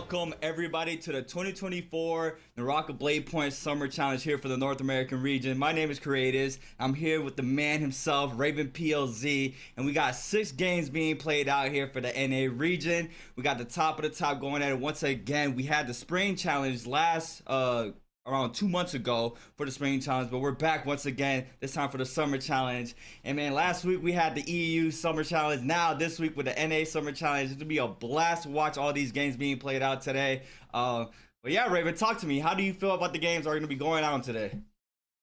welcome everybody to the 2024 Naraka Blade Point Summer Challenge here for the North American region. My name is Creatives. I'm here with the man himself, Raven PLZ, and we got 6 games being played out here for the NA region. We got the top of the top going at it once again. We had the Spring Challenge last around 2 months ago for the Spring Challenge, but we're back once again, this time for the Summer Challenge. And man, last week we had the EU Summer Challenge. Now this week with the NA Summer Challenge. It's gonna be a blast to watch all these games being played out today. But yeah, Raven, talk to me. How do you feel about the games that are gonna be going on today?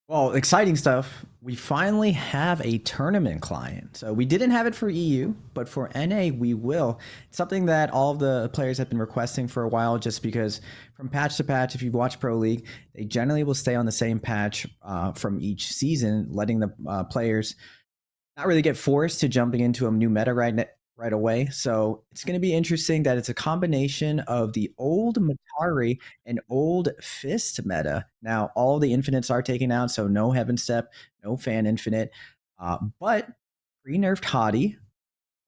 Well, exciting stuff. We finally have a tournament client. So we didn't have it for EU, but for NA we will. It's something that all of the players have been requesting for a while, just because from patch to patch, if you've watched Pro League, they generally will stay on the same patch from each season, letting the players not really get forced to jumping into a new meta right away. So it's going to be interesting that it's a combination of the old Matari and old Fist meta. Now, all the infinites are taken out, so no Heaven Step, no Fan Infinite, but pre-nerfed Hottie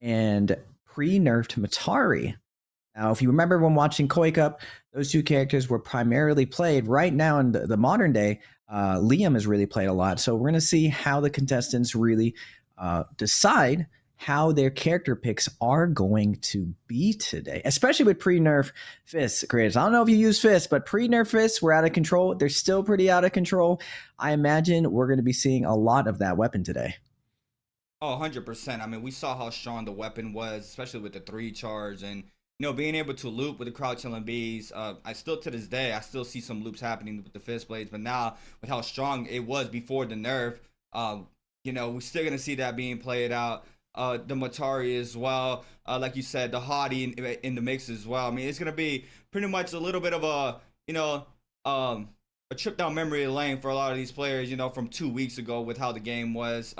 and pre-nerfed Matari. Now, if you remember when watching Koi Cup, those two characters were primarily played. Right now in the modern day, Liam is really played a lot. So we're going to see how the contestants really decide how their character picks are going to be today, especially with pre-nerf fists creators. I don't know if you use fists, but pre-nerf fists were out of control. They're still pretty out of control. I imagine we're going to be seeing a lot of that weapon today. Oh, 100%. I mean, we saw how strong the weapon was, especially with the 3 charge and being able to loop with the crouch LMBs. I still, to this day, I still see some loops happening with the fist blades, but now with how strong it was before the nerf, we're still gonna see that being played out. The Matari as well, like you said, the Hottie in the mix as well. I mean, it's gonna be pretty much a little bit of a trip down memory lane for a lot of these players, from 2 weeks ago with how the game was.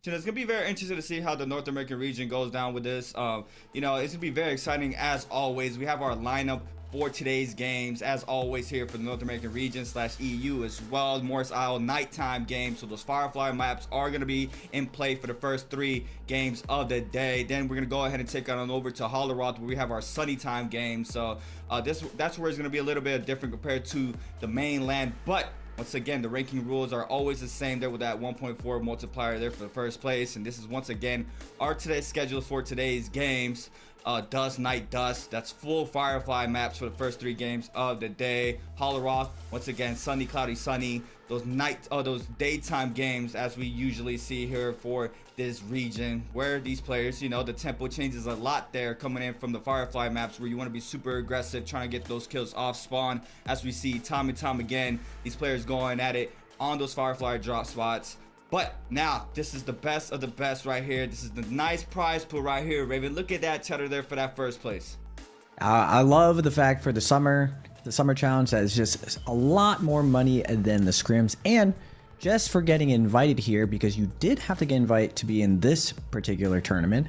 It's gonna be very interesting to see how the North American region goes down with this. It's gonna be very exciting as always. We have our lineup for today's games as always here for the North American region / EU as well. Morris Isle nighttime games, so those Firefly maps are going to be in play for the first 3 games of the day. Then we're going to go ahead and take on over to Holleroth, where we have our sunny time game. So that's where it's going to be a little bit different compared to the mainland, but once again, the ranking rules are always the same there with that 1.4 multiplier there for the first place. And this is once again our today's schedule for today's games. Dust, Night, Dust. That's full Firefly maps for the first 3 games of the day. Holleroth, once again, sunny, cloudy, sunny. Those daytime games as we usually see here for this region, where these players, the tempo changes a lot there coming in from the Firefly maps, where you want to be super aggressive, trying to get those kills off spawn, as we see time and time again, these players going at it on those Firefly drop spots. But now, this is the best of the best right here. This is the nice prize pool right here, Raven. Look at that cheddar there for that first place. I love the fact for the summer challenge that is just a lot more money than the scrims, and just for getting invited here, because you did have to get invited to be in this particular tournament.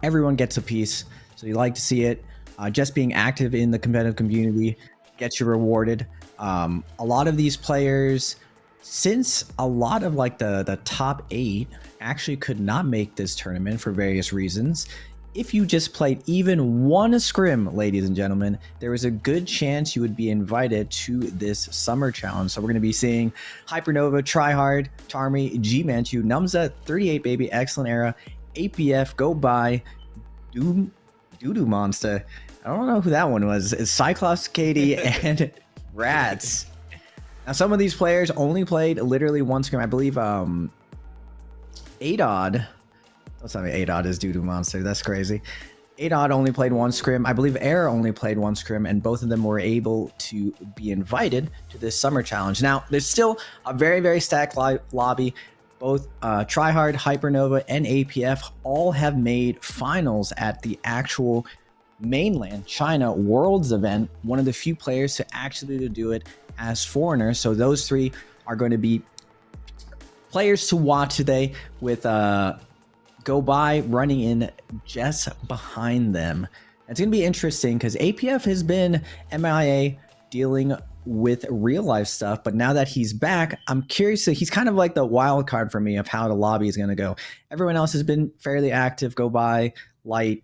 Everyone gets a piece, so you like to see it. Just being active in the competitive community gets you rewarded. A lot of these players, since a lot of the top 8 actually could not make this tournament for various reasons, if you just played even one scrim, ladies and gentlemen, there is a good chance you would be invited to this summer challenge. So we're going to be seeing Hypernova, Tryhard, Tarmy, G-Manchu, Numza, 38 Baby, Excellent Era, APF, Go By, Doodoo Monster. I don't know who that one was. It's Cyclops, Katie, and Rats. Now, some of these players only played literally one scrim. I believe Adod. Don't tell me Adod is Doodoo Monster. That's crazy. Adod only played one scrim. I believe Air only played one scrim, and both of them were able to be invited to this summer challenge. Now, there's still a very, very stacked lobby. Both Tryhard, Hypernova, and APF all have made finals at the actual mainland China Worlds event. One of the few players to actually do it as foreigners. So those 3 are going to be players to watch today, with Go By running in just behind them. It's going to be interesting because APF has been MIA dealing with real life stuff, but now that he's back, I'm curious. He's kind of like the wild card for me of how the lobby is going to go. Everyone else has been fairly active, Go By, Light,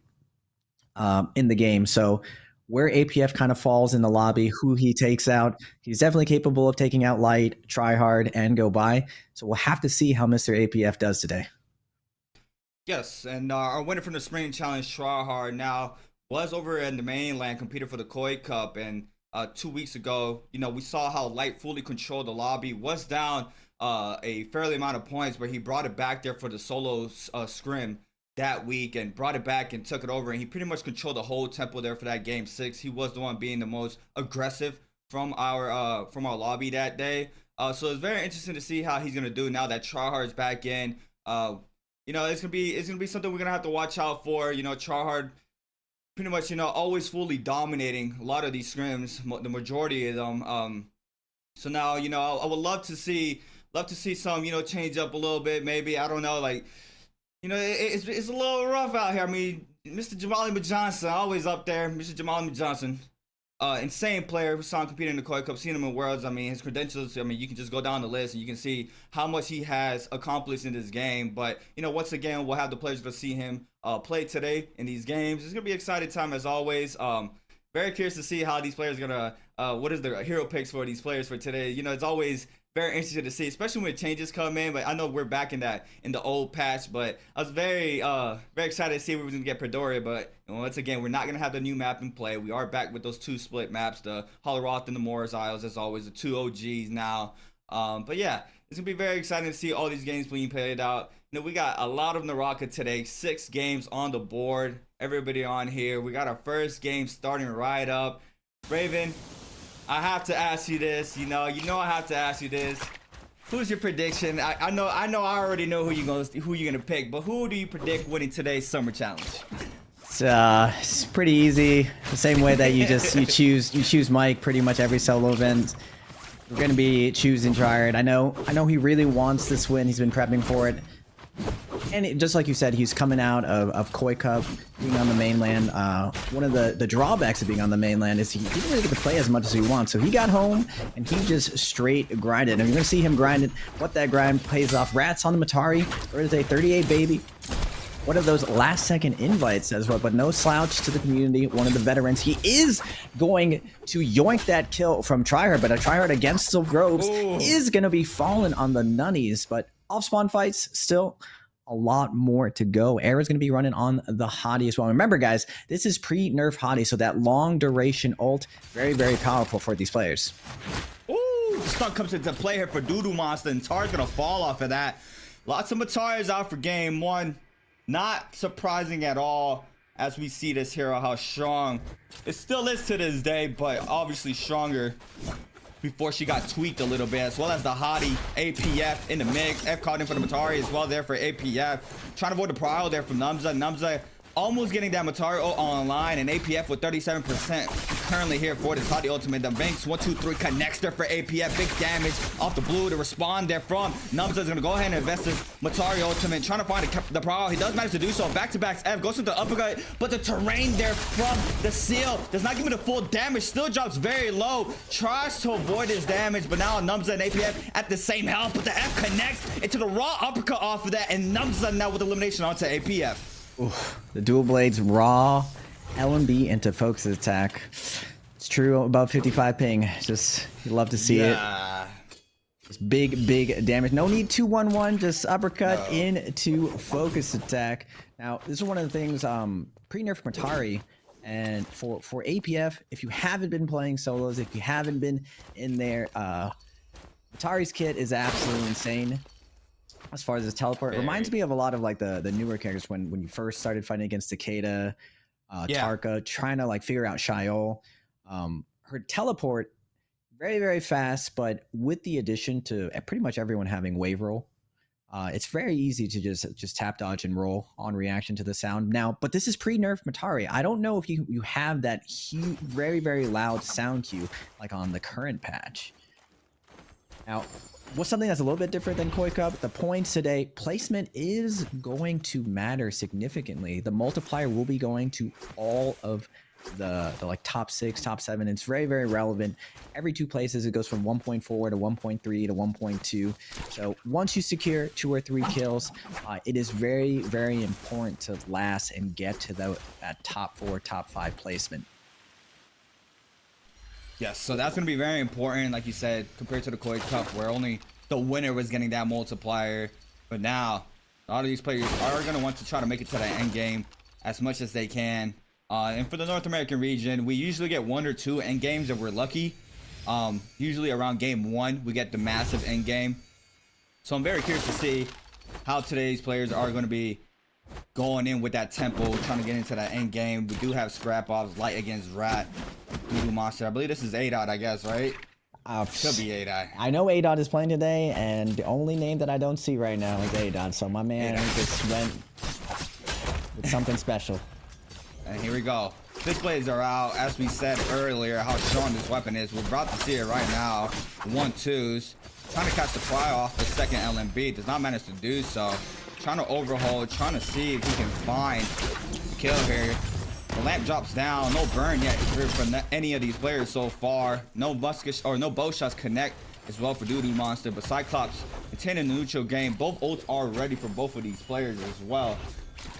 in the game. So where APF kind of falls in the lobby, who he takes out. He's definitely capable of taking out Light, Try Hard, and Go By. So we'll have to see how Mr. APF does today. Yes, and our winner from the Spring Challenge, Tryhard, now was over in the mainland, competed for the Koi Cup, and 2 weeks ago, we saw how Light fully controlled the lobby, was down a fairly amount of points, but he brought it back there for the solo scrim that week and brought it back and took it over, and he pretty much controlled the whole tempo there for that game 6. He was the one being the most aggressive from our lobby that day. So it's very interesting to see how he's gonna do now that Tryhard's back in. It's gonna be something we're gonna have to watch out for. Tryhard pretty much always fully dominating a lot of these scrims, the majority of them. So now I would love to see some change up a little bit. Maybe I don't know, like it's a little rough out here. I mean, Mr. Jamal Johnson always up there. Mr. Jamal Johnson. Insane player. We saw him competing in the Koi Cup, seen him in Worlds. I mean, his credentials, I mean, you can just go down the list and you can see how much he has accomplished in this game. But, once again, we'll have the pleasure to see him play today in these games. It's going to be an exciting time as always. Very curious to see how these players are going to, what is the hero picks for these players for today. It's always very interesting to see, especially when changes come in. But I know we're back in the old patch, but I was very excited to see we were gonna get Predoria. But once again, we're not gonna have the new map in play. We are back with those 2 split maps, the Holleroth and the Morris Isles, as always, the 2 OGs now. But yeah, it's gonna be very exciting to see all these games being played out. We got a lot of Naraka today, 6 games on the board. Everybody on here. We got our first game starting right up. Raven, I have to ask you this. I have to ask you this. Who's your prediction? I know I already know who you're gonna pick, but who do you predict winning today's summer challenge? It's pretty easy. The same way that you choose Mike pretty much every solo event. We're gonna be choosing Tryhard. I know he really wants this win. He's been prepping for it. And just like you said, he's coming out of Koi Cup, being on the mainland. One of the drawbacks of being on the mainland is he didn't really get to play as much as he wants. So he got home and he just straight grinded. And you're going to see him grinding. What that grind pays off. Rats on the Matari. Thursday, 38 baby. One of those last second invites as well, but no slouch to the community. One of the veterans. He is going to yoink that kill from Tryhard, but a Tryhard against Silk Groves is going to be falling on the nunnies. But off spawn fights still a lot more to go. Era's going to be running on the Hottie as well. Remember, guys, this is pre-nerf Hottie, so that long duration ult, very, very powerful for these players. Ooh, the stun comes into play here for Doodoo Monster, and Tar's going to fall off of that. Lots of Matari's out for game 1. Not surprising at all as we see this hero, how strong it still is to this day, but obviously stronger before she got tweaked a little bit, as well as the Hottie APF in the mix. F caught in for the Matari as well there for APF. Trying to avoid the prio there from Numza. Numza almost getting that Matari online, and APF with 37% currently here for this Hottie ultimate. The Vinks 1, 2, 3 connects there for APF. Big damage off the blue to respond there from Numza. Is gonna go ahead and invest this Matari ultimate, trying to find the prio. He does manage to do so. Back-to-backs F goes into the uppercut, but the terrain there from the seal does not give him the full damage. Still drops very low. Tries to avoid his damage, but now Numza and APF at the same health. But the F connects into the raw uppercut off of that, and Numza now with elimination onto APF. Oof, the dual blades raw LMB into focus attack. It's true, above 55 ping. Just you love to see it. Just big damage. No need 2-1-1, just uppercut into focus attack. Now, this is one of the things pre-nerf Matari, and for APF, if you haven't been playing solos, if you haven't been in there, Matari's kit is absolutely insane. As far as his teleport, it reminds me of a lot of like the newer characters when you first started fighting against Takeda, Tarka, trying to like figure out Shiol. Her teleport, very fast, but with the addition to pretty much everyone having wave roll, it's very easy to just tap dodge and roll on reaction to the sound. Now, but this is pre-nerf Matari. I don't know if you have that huge, very loud sound cue like on the current patch. Now, what's something that's a little bit different than Koi Cup? The points today, placement is going to matter significantly. The multiplier will be going to all of the like top 6, top 7. It's very relevant. Every 2 places, it goes from 1.4 to 1.3 to 1.2. So once you secure 2 or 3 kills, it is very important to last and get to that top 4, top 5 placement. Yes, so that's going to be very important, like you said, compared to the Koi Cup, where only the winner was getting that multiplier. But now, a lot of these players are going to want to try to make it to the end game as much as they can. And for the North American region, we usually get 1 or 2 end games if we're lucky. Usually around game 1, we get the massive end game. So I'm very curious to see how today's players are going to be going in with that tempo, trying to get into that end game. We do have scrap offs, light against rat, Voodoo Monster. I believe this is A-Dot, I guess, right? Could be A-Dot. I know A-Dot is playing today, and the only name that I don't see right now is A-Dot. So my man just went with something special. And here we go. Displays are out. As we said earlier, how strong this weapon is. We're about to see it right now. 1-2s. Trying to catch the fly off the second LMB. Does not manage to do so. Trying to overhaul. Trying to see if he can find the kill here. The lamp drops down. No burn yet from any of these players so far. No musket or no bow shots connect as well for Voodoo Monster. But Cyclops containing the neutral game. Both ults are ready for both of these players as well.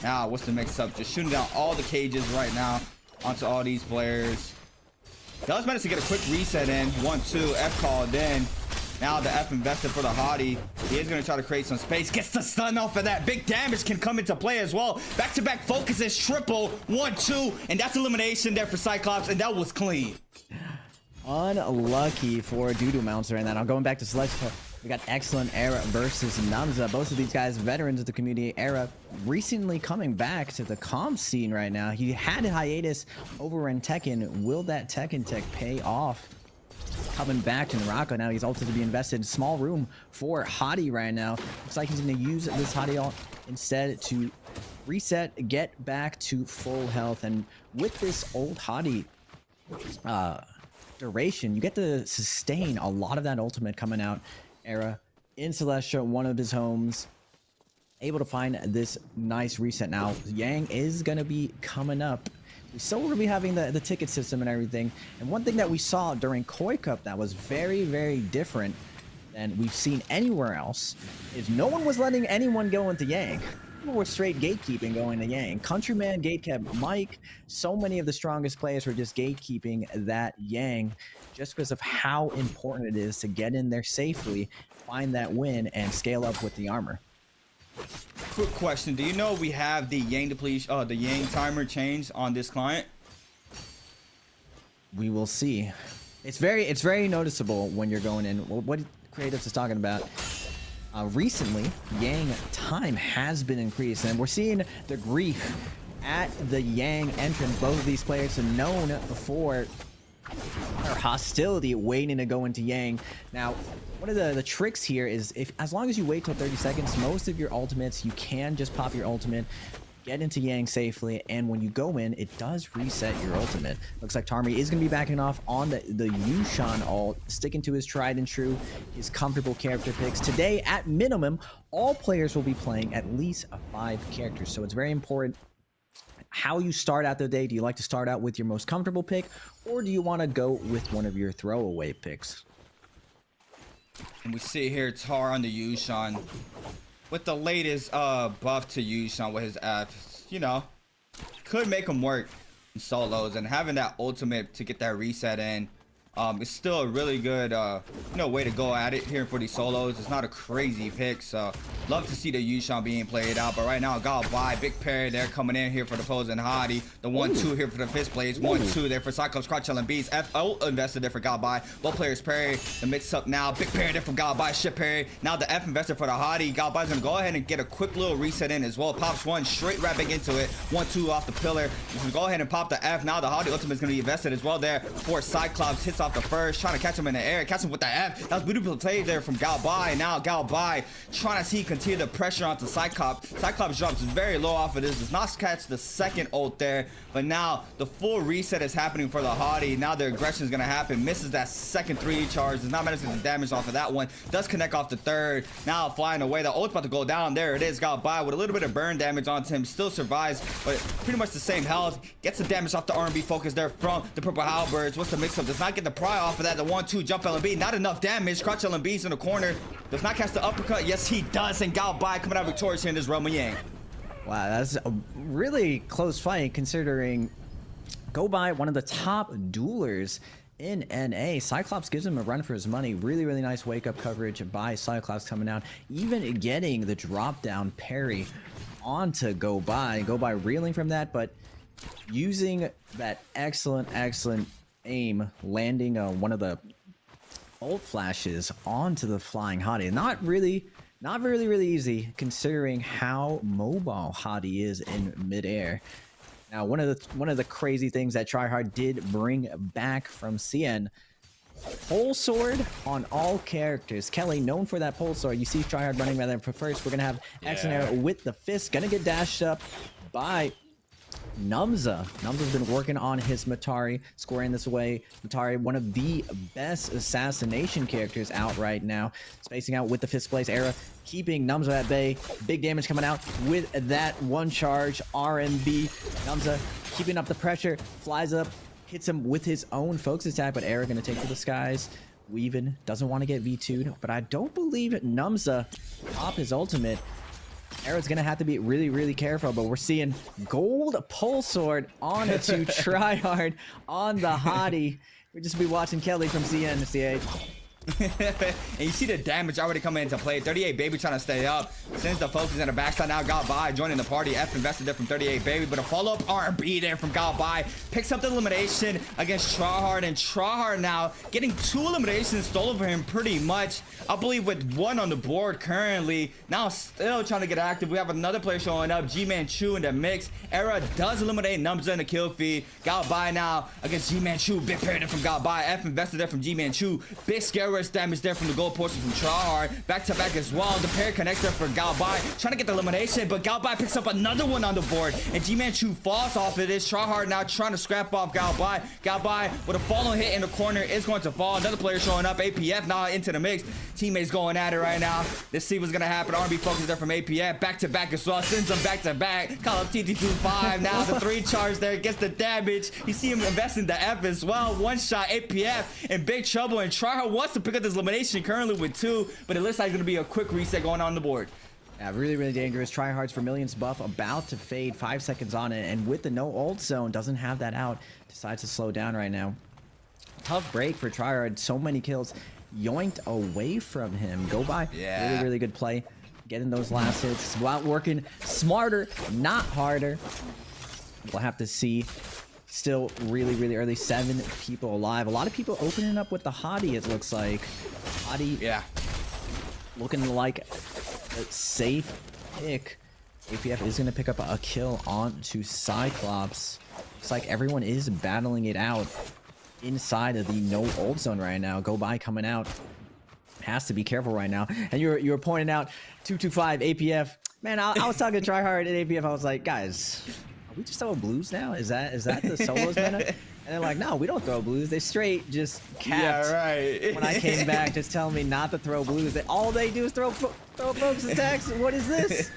Now, what's the mix up? Just shooting down all the cages right now onto all these players. Does manage to get a quick reset in. 1-2, F called in. Now the F invested for the Hottie. He is going to try to create some space. Gets the stun off of that. Big damage can come into play as well. Back-to-back focuses, triple. 1-2, and that's elimination there for Cyclops, and that was clean. Unlucky for Voodoo Monster right now. Now going back to selection, we got excellent Era versus Namza. Both of these guys, veterans of the community. Era recently coming back to the comp scene right now. He had a hiatus over in Tekken. Will that Tekken tech pay off? Coming back to Naraka now. He's ulted to be invested. Small room for Hottie right now. Looks like he's going to use this Hottie ult instead to reset, get back to full health. And with this old Hottie duration, you get to sustain a lot of that ultimate coming out. Era in Celestia, one of his homes, able to find this nice reset. Now Yang is going to be coming up. We still will be having the ticket system and everything. And one thing that we saw during Koi Cup that was very, very different than we've seen anywhere else is no one was letting anyone go into Yang. People were straight gatekeeping going to Yang. Countryman gatekept Mike. So many of the strongest players were just gatekeeping that Yang just because of how important it is to get in there safely, find that win, and scale up with the armor. Quick question: do you know we have the Yang depletion, the Yang timer change on this client? We will see. It's very noticeable when you're going in. What Creatives is talking about. Recently, Yang time has been increased, and we're seeing the grief at the Yang entrance. Both of these players are known for their hostility waiting to go into Yang. Now, one of the tricks here is as long as you wait till 30 seconds, most of your ultimates, you can just pop your ultimate, get into Yang safely, and when you go in, it does reset your ultimate. Looks like Tarmy is going to be backing off on the Yushan ult, sticking to his tried and true, his comfortable character picks. Today, at minimum, all players will be playing at least 5 characters, so it's very important how you start out the day. Do you like to start out with your most comfortable pick, or do you want to go with one of your throwaway picks? And we see here Tar on the Yushan with the latest buff to Yushan with his F. You know, could make him work in solos, and having that ultimate to get that reset in it's still a really good way to go at it here for these solos. It's not a crazy pick, so love to see the Yushan being played out. But right now, got by big parry there coming in here for the opposing Hottie. The 1-2 here for the fifth place. 1-2 there for Cyclops, Crotch and Beast. FO invested there for God by. Both players parry. The mix up now. Big parry there from God by. Ship parry. Now the F invested for the Hottie. God by's gonna go ahead and get a quick little reset in as well. Pops one straight right back into it. 1-2 off the pillar. He's gonna go ahead and pop the F. Now the Hottie ultimate is gonna be invested as well there for Cyclops. Hits off the first, trying to catch him in the air, catch him with the F. That was beautiful play there from Gal Bai. Now Gal Bai trying to see continue the pressure onto Cyclops. Cyclops drops very low off of this. Does not catch the second ult there, but now the full reset is happening for the Hottie. Now the aggression is gonna happen. Misses that second 3 charge. Does not manage to get the damage off of that one. Does connect off the third. Now flying away. The ult's about to go down. There it is. Gal Bai with a little bit of burn damage onto him. Still survives, but pretty much the same health. Gets the damage off the R&B focus there from the purple halberds. What's the mix up? Does not get the pry off of that. The 1-2 jump LMB. Not enough damage. Crotch LMB's in the corner. Does not catch the uppercut. Yes, he does. And Gal Bai coming out victorious here in this Realm of Yang. Wow, that's a really close fight considering Go By, one of the top duelers in NA. Cyclops gives him a run for his money. Really, really nice wake-up coverage by Cyclops coming out. Even getting the drop-down parry onto Go By. Go By reeling from that, but using that excellent aim, landing one of the ult flashes onto the flying Hottie. Not really easy considering how mobile Hottie is in midair. Now, one of the crazy things that Tryhard did bring back from CN, pole sword on all characters. Kelly, known for that pole sword. You see Tryhard running rather than first. We're gonna have Exonair with the fist, gonna get dashed up by Numza. Numza's been working on his Matari, scoring this away. Matari, one of the best assassination characters out right now. Spacing out with the fist place. Era keeping Numza at bay. Big damage coming out with that one charge. RMB. Numza keeping up the pressure. Flies up. Hits him with his own focus attack, but Era gonna take to the skies. Weavin doesn't want to get V2'd, but I don't believe Numza pop his ultimate. Era's gonna have to be really careful, but we're seeing gold pole sword on to Tryhard on the Hottie. We'll just be watching Kelly from CN to CH. And you see the damage already coming into play. 38 Baby trying to stay up. Sends the focus in the backside now. Got by joining the party. F invested there from 38 Baby, but a follow-up R&B there from Got by. Picks up the elimination against Tryhard, and Tryhard now getting 2 eliminations stolen from him pretty much. I believe with 1 on the board currently. Now still trying to get active. We have another player showing up. G-Man-Chu in the mix. Era does eliminate Numza in the kill feed. Got by now against G-Man-Chu. Big parry there from Got by. F invested there from G-Man-Chu. Big scare damage there from the gold portion from Tryhard. Back to back as well. The pair connects there for Galbai. Trying to get the elimination, but Galbai picks up another one on the board. And G-Man-Chu falls off of this. Tryhard now trying to scrap off Galbai. Galbai with a falling hit in the corner is going to fall. Another player showing up. APF now into the mix. Teammates going at it right now. Let's see what's going to happen. R&B focus there from APF. Back to back as well. Sends them back to back. Call up TT25. Now the 3 charge there. Gets the damage. You see him investing the F as well. One shot. APF in big trouble. And Tryhard wants to pick up this elimination currently with 2, but it looks like it's going to be a quick reset going on the board. Yeah, really dangerous. Tryhard's Vermilion's buff about to fade. 5 seconds on it, and with the no ult zone, doesn't have that out. Decides to slow down right now. Tough break for Tryhard. So many kills yoinked away from him. Go by. Yeah. Really good play. Getting those last hits. While working smarter, not harder. We'll have to see. Still really early. 7 people alive. A lot of people opening up with the Hottie, it looks like. Hottie, yeah, looking like a safe pick. APF is going to pick up a kill onto Cyclops. Looks like everyone is battling it out inside of the no ult zone right now. Go By coming out. Has to be careful right now. And you were pointing out 225 APF. Man, I was talking to Tryhard at APF. I was like, guys, we just throw blues now? Is that the solos meta? And they're like, no, we don't throw blues. They straight just capped. Yeah, right. When I came back, just telling me not to throw blues. All they do is throw focus attacks. What is this?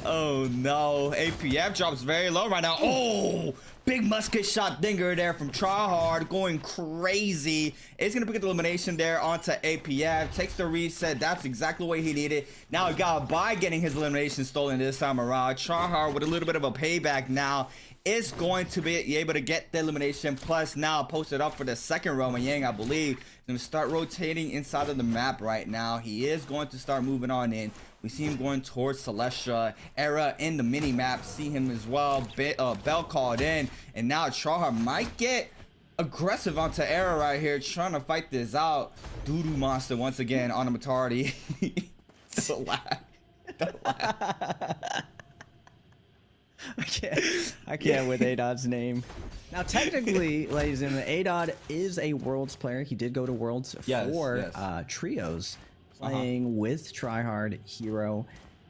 Oh no, APF drops very low right now. Oh, big musket shot dinger there from Tryhard, going crazy. It's gonna pick up the elimination there onto APF. Takes the reset. That's exactly what he needed. Now he got by getting his elimination stolen this time around. Tryhard with a little bit of a payback now is going to be able to get the elimination, plus now posted up for the second Roman Yang, I believe. He's going to start rotating inside of the map right now. He is going to start moving on in. We see him going towards Celestia. Era in the mini map, see him as well. Bell called in, and now Tryhard might get aggressive onto Era right here, trying to fight this out. Doodoo Monster once again on the Matardi. Don't laugh. Don't laugh. I can't with Adod's name. Now, technically, ladies and gentlemen, Adod is a Worlds player. He did go to Worlds for Trios, playing with Tryhard, Hero,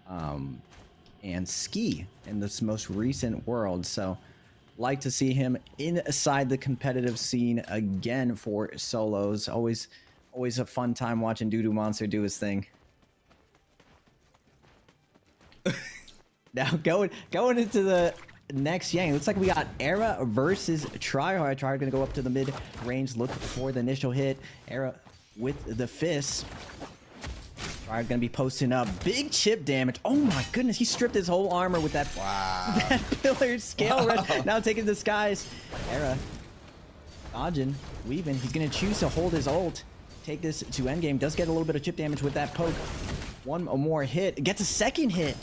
and Ski in this most recent World. So, like to see him inside the competitive scene again for solos. Always a fun time watching Doodoo Monster do his thing. Now going into the next Yang, looks like we got Era versus Tryhard. Tryhard gonna go up to the mid range, look for the initial hit. Era with the fist. Tryhard gonna be posting up big chip damage. Oh my goodness, he stripped his whole armor with that. Wow. That pillar scale rush. Now taking the skies. Era Dodging, weaving. He's going to choose to hold his ult. Take this to endgame. Does get a little bit of chip damage with that poke. One more hit. Gets a second hit.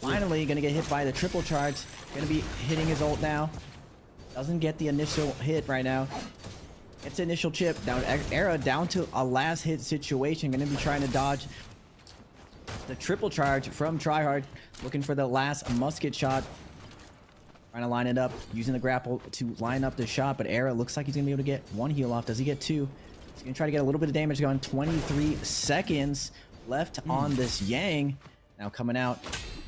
Finally, going to get hit by the triple charge. Going to be hitting his ult now. Doesn't get the initial hit right now. Gets the initial chip. Down Era down to a last hit situation. Going to be trying to dodge the triple charge from Tryhard. Looking for the last musket shot. Trying to line it up. Using the grapple to line up the shot. But Era looks like he's going to be able to get one heal off. Does he get two? He's going to try to get a little bit of damage going. 23 seconds left on this Yang. Now coming out.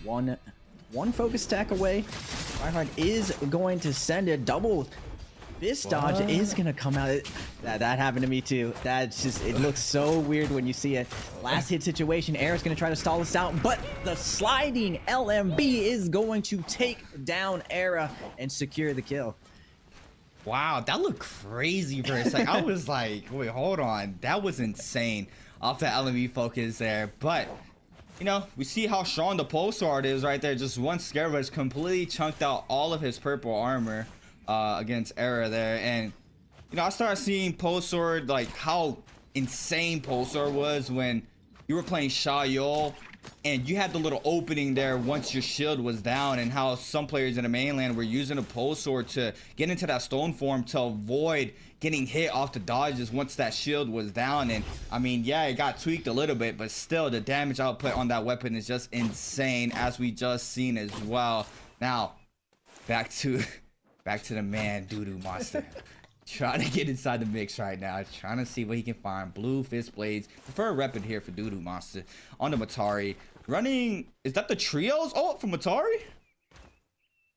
One focus attack away. Tryhard is going to send it. Double fist dodge is going to come out. That happened to me too. That's just, it looks so weird when you see it. Last hit situation. Era's going to try to stall us out, but the sliding LMB is going to take down Era and secure the kill. Wow, that looked crazy for a second. I was like, wait, hold on. That was insane off the LMB focus there. But, you know, we see how strong the pulse sword is right there. Just one scare rush completely chunked out all of his purple armor against Era there. And, you know, I started seeing pulse sword, like how insane pulse sword was when you were playing Sha Yul and you had the little opening there once your shield was down, and how some players in the mainland were using a pulse sword to get into that stone form to avoid getting hit off the dodges once that shield was down. And I mean, yeah, it got tweaked a little bit, but still the damage output on that weapon is just insane, as we just seen as well. Now back to the man, Doodoo Monster. Trying to get inside the mix right now. Trying to see what he can find. Blue fist blades. Prefer a weapon here for Doodoo Monster on the Matari. Running, is that the trios? Oh, from Matari?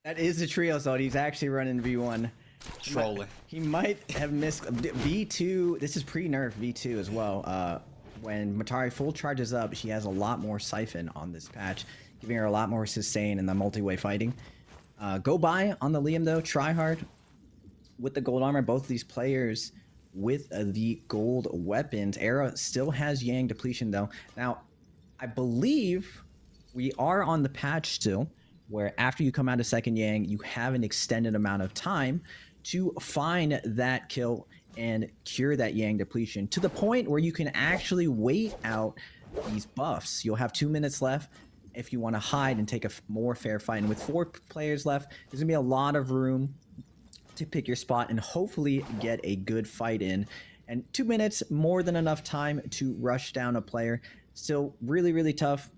That is the trios, though. He's actually running V1. Trolling. He might have missed V2. This is pre-nerf V2 as well. When Matari full charges up, she has a lot more siphon on this patch, giving her a lot more sustain in the multi-way fighting. Go by on the Liam, though. Tryhard with the gold armor. Both these players with the gold weapons. Era still has Yang depletion, though. Now, I believe we are on the patch still, where after you come out of second Yang, you have an extended amount of time to find that kill and cure that Yang depletion, to the point where you can actually wait out these buffs. You'll have 2 minutes left if you want to hide and take a more fair fight. And with 4 players left, there's gonna be a lot of room to pick your spot and hopefully get a good fight in. And 2 minutes, more than enough time to rush down a player. Still really, really tough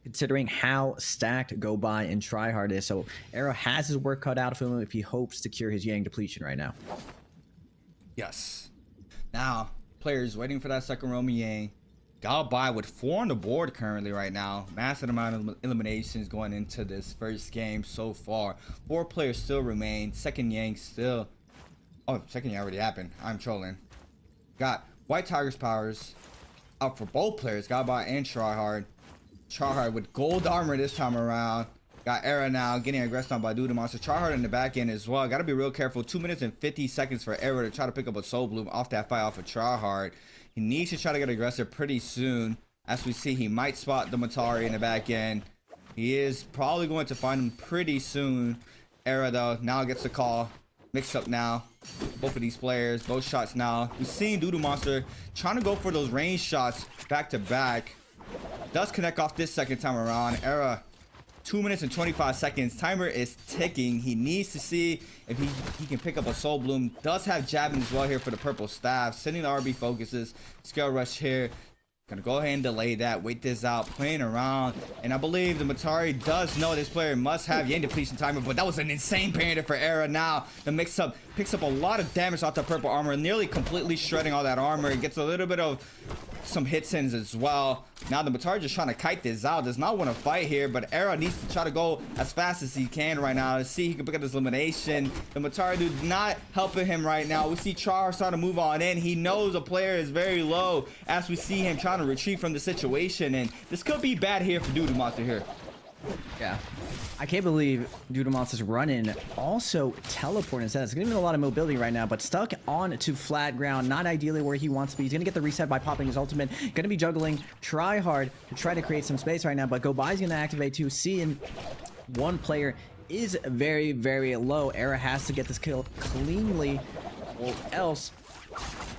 considering how stacked Go By and Tryhard is. So Era has his work cut out for him if he hopes to cure his Yang depletion right now. Yes. Now, players waiting for that second Roman Yang. Go By with 4 on the board currently right now. Massive amount of eliminations going into this first game so far. 4 players still remain. Second Yang still... Oh, second Yang already happened. I'm trolling. Got White Tiger's powers up for both players, Go By and Tryhard. Tryhard with gold armor this time around. Got Era now getting aggressed on by Doodoo Monster. Tryhard in the back end as well. Got to be real careful. 2 minutes and 50 seconds for Era to try to pick up a Soul Bloom off that fight off of Tryhard. He needs to try to get aggressive pretty soon. As we see, he might spot the Matari in the back end. He is probably going to find him pretty soon. Era, though, now gets the call. Mix up now. Both of these players, both shots now. We've seen Doodoo Monster trying to go for those range shots back to back. Does connect off this second time around. Era, 2 minutes and 25 seconds. Timer is ticking. He needs to see if he can pick up a Soul Bloom. Does have jabbing as well here for the purple staff. Sending the RB focuses. Scale rush here. Gonna go ahead and delay that. Wait this out. Playing around. And I believe the Matari does know this player must have Yang depletion timer. But that was an insane parry for Era. Now the mix-up picks up a lot of damage off the purple armor. Nearly completely shredding all that armor. It gets a little bit of some hit sends as well. Now the Matari just trying to kite this out. Does not want to fight here, but Era needs to try to go as fast as he can right now to see he can pick up this elimination. The Matari dude not helping him right now. We see Char starting to move on in. He knows the player is very low as we see him trying to retreat from the situation, and this could be bad here for Doodoo Monster here. Yeah. I can't believe Doodoo Monster's running. Also teleporting instead. It's giving him a lot of mobility right now, but stuck on to flat ground. Not ideally where he wants to be. He's gonna get the reset by popping his ultimate. Gonna be juggling Tryhard to try to create some space right now, but Go By is gonna activate too. Seeing one player is very, very low. Era has to get this kill cleanly, or else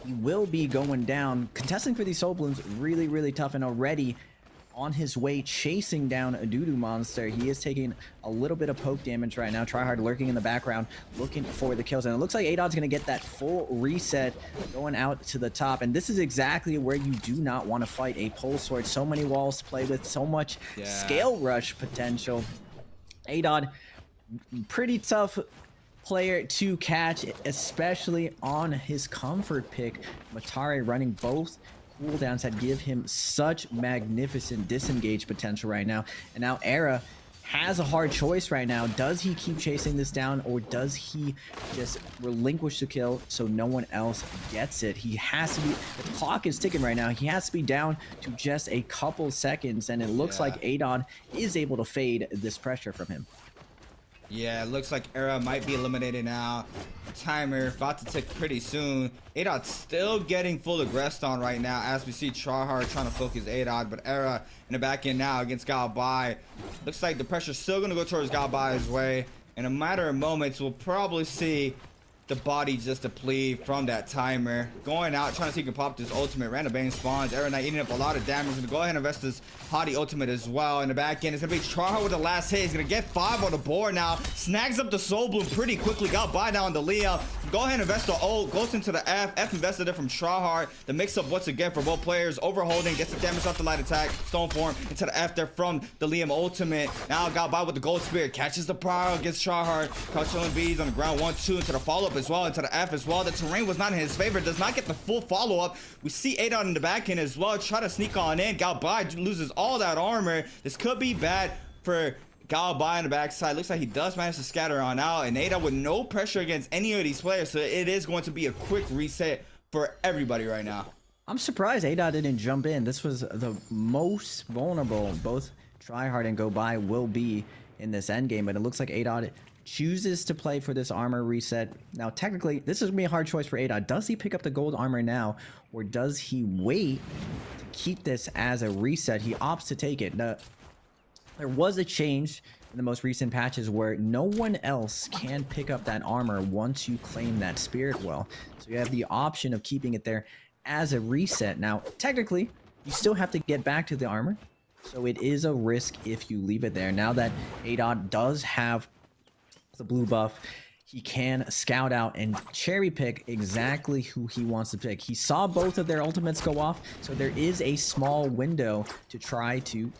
he will be going down. Contesting for these soul balloons really, really tough, and already on his way chasing down a doo-doo monster. He is taking a little bit of poke damage right now. Tryhard lurking in the background, looking for the kills. And it looks like Adod's going to get that full reset going out to the top. And this is exactly where you do not want to fight a pole sword. So many walls to play with, so much scale rush potential. Adod, pretty tough player to catch, especially on his comfort pick. Matari running both cooldowns that give him such magnificent disengage potential right now. And now Era has a hard choice right now. Does he keep chasing this down, or does he just relinquish the kill so no one else gets it? He has to be, the clock is ticking right now. He has to be down to just a couple seconds, and it looks like Adon is able to fade this pressure from him. Yeah, it looks like Era might be eliminated now. Timer about to tick pretty soon. Adod still getting full aggressed on right now as we see Tryhard trying to focus Adod, but Era in the back end now against Galbai. Looks like the pressure's still going to go towards Galbai's way. In a matter of moments, we'll probably see the body just deplete from that timer. Going out, trying to see if he can pop this ultimate. Random Bane spawns. Era Knight eating up a lot of damage. Gonna go ahead and invest this Hottie ultimate as well. In the back end, it's gonna be Tryhard with the last hit. He's gonna get 5 on the board now. Snags up the Soul Bloom pretty quickly. Got by now on the Liam. Go ahead and invest the ult. Goes into the F. F invested it from Tryhard. The mix up once again for both players. Overholding. Gets the damage off the light attack. Stone form into the F there from the Liam ultimate. Now got by with the Gold Spear. Catches the Pyro against Tryhard. Caught chilling bees on the ground. 1-2 into the follow-up as well. Into the F as well. The terrain was not in his favor. Does not get the full follow-up. We see Adon in the back end as well. Try to sneak on in. Galbai loses all that armor. This could be bad for Galbai on the backside. Looks like he does manage to scatter on out. And Adon with no pressure against any of these players. So it is going to be a quick reset for everybody right now. I'm surprised Adon didn't jump in. This was the most vulnerable both Tryhard and Galbai will be in this endgame. But it looks like Adon chooses to play for this armor reset. Now, technically, this is going to be a hard choice for Adon. Does he pick up the gold armor now, or does he wait to keep this as a reset? He opts to take it. Now, there was a change in the most recent patches where no one else can pick up that armor once you claim that spirit well. So you have the option of keeping it there as a reset. Now, technically, you still have to get back to the armor. So it is a risk if you leave it there. Now that Adon does have the blue buff, he can scout out and cherry pick exactly who he wants to pick. He saw both of their ultimates go off, so there is a small window to try to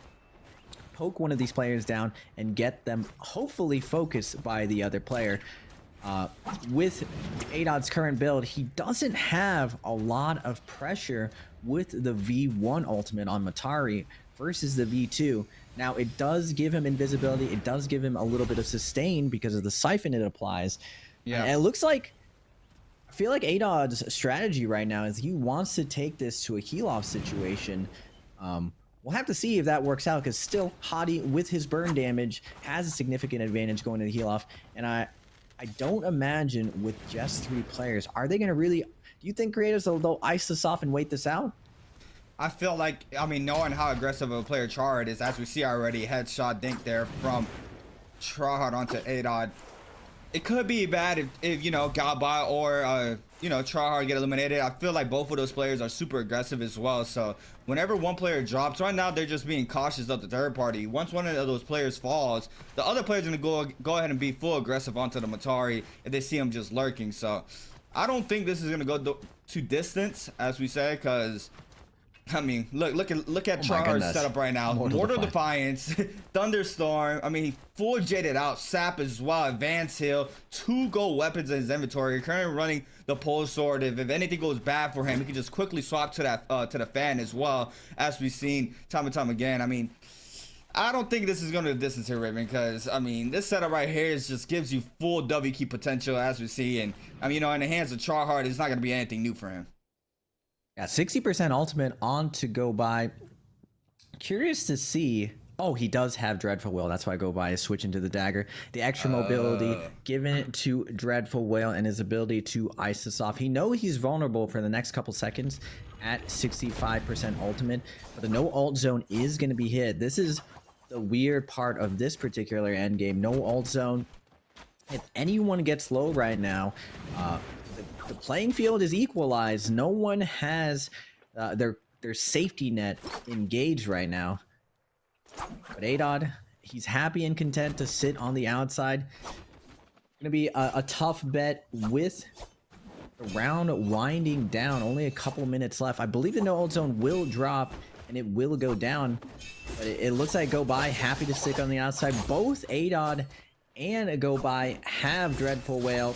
poke one of these players down and get them hopefully focused by the other player. With Adod's current build, he doesn't have a lot of pressure with the V1 ultimate on Matari versus the V2. Now, it does give him invisibility. It does give him a little bit of sustain because of the siphon it applies. Yeah. And it looks like, I feel like Adod's strategy right now is he wants to take this to a heal-off situation. We'll have to see if that works out, because still Hottie with his burn damage has a significant advantage going to the heal-off. And I don't imagine with just 3 players, are they going to really, do you think creators they'll ice this off and wait this out? I feel like, I mean, knowing how aggressive of a player Tryhard is, as we see already, headshot dink there from Tryhard onto Adon. It could be bad if you know, Galbai or, you know, Tryhard get eliminated. I feel like both of those players are super aggressive as well. So whenever one player drops, right now they're just being cautious of the third party. Once one of those players falls, the other player's gonna go ahead and be full aggressive onto the Matari if they see him just lurking. So I don't think this is gonna go to distance, as we say, because I mean, look at Tryhard's setup right now. Mortal Defiance, Thunderstorm. I mean, he full jaded out. Sap as well. Advance Heal. 2 gold weapons in his inventory. Currently running the pole sword. If anything goes bad for him, he can just quickly swap to that to the fan as well, as we've seen time and time again. I mean, I don't think this is going to distance here, Raven, because I mean, this setup right here is just gives you full W key potential, as we see, and I mean, you know, in the hands of Tryhard, it's not going to be anything new for him. Yeah, 60% ultimate on to go by. Curious to see. Oh, he does have Dreadful Will. That's why I go by is switching to the dagger. The extra mobility given it to Dreadful Will and his ability to ice this off. He knows he's vulnerable for the next couple seconds at 65% ultimate, but the no ult zone is going to be hit. This is the weird part of this particular end game. No ult zone. If anyone gets low right now, the playing field is equalized. No one has their safety net engaged right now. But Adod, he's happy and content to sit on the outside. Gonna be a tough bet with the round winding down. Only a couple minutes left. I believe the no ult zone will drop and it will go down. But it looks like Go By happy to stick on the outside. Both Adod and Go By have Dreadful Whale.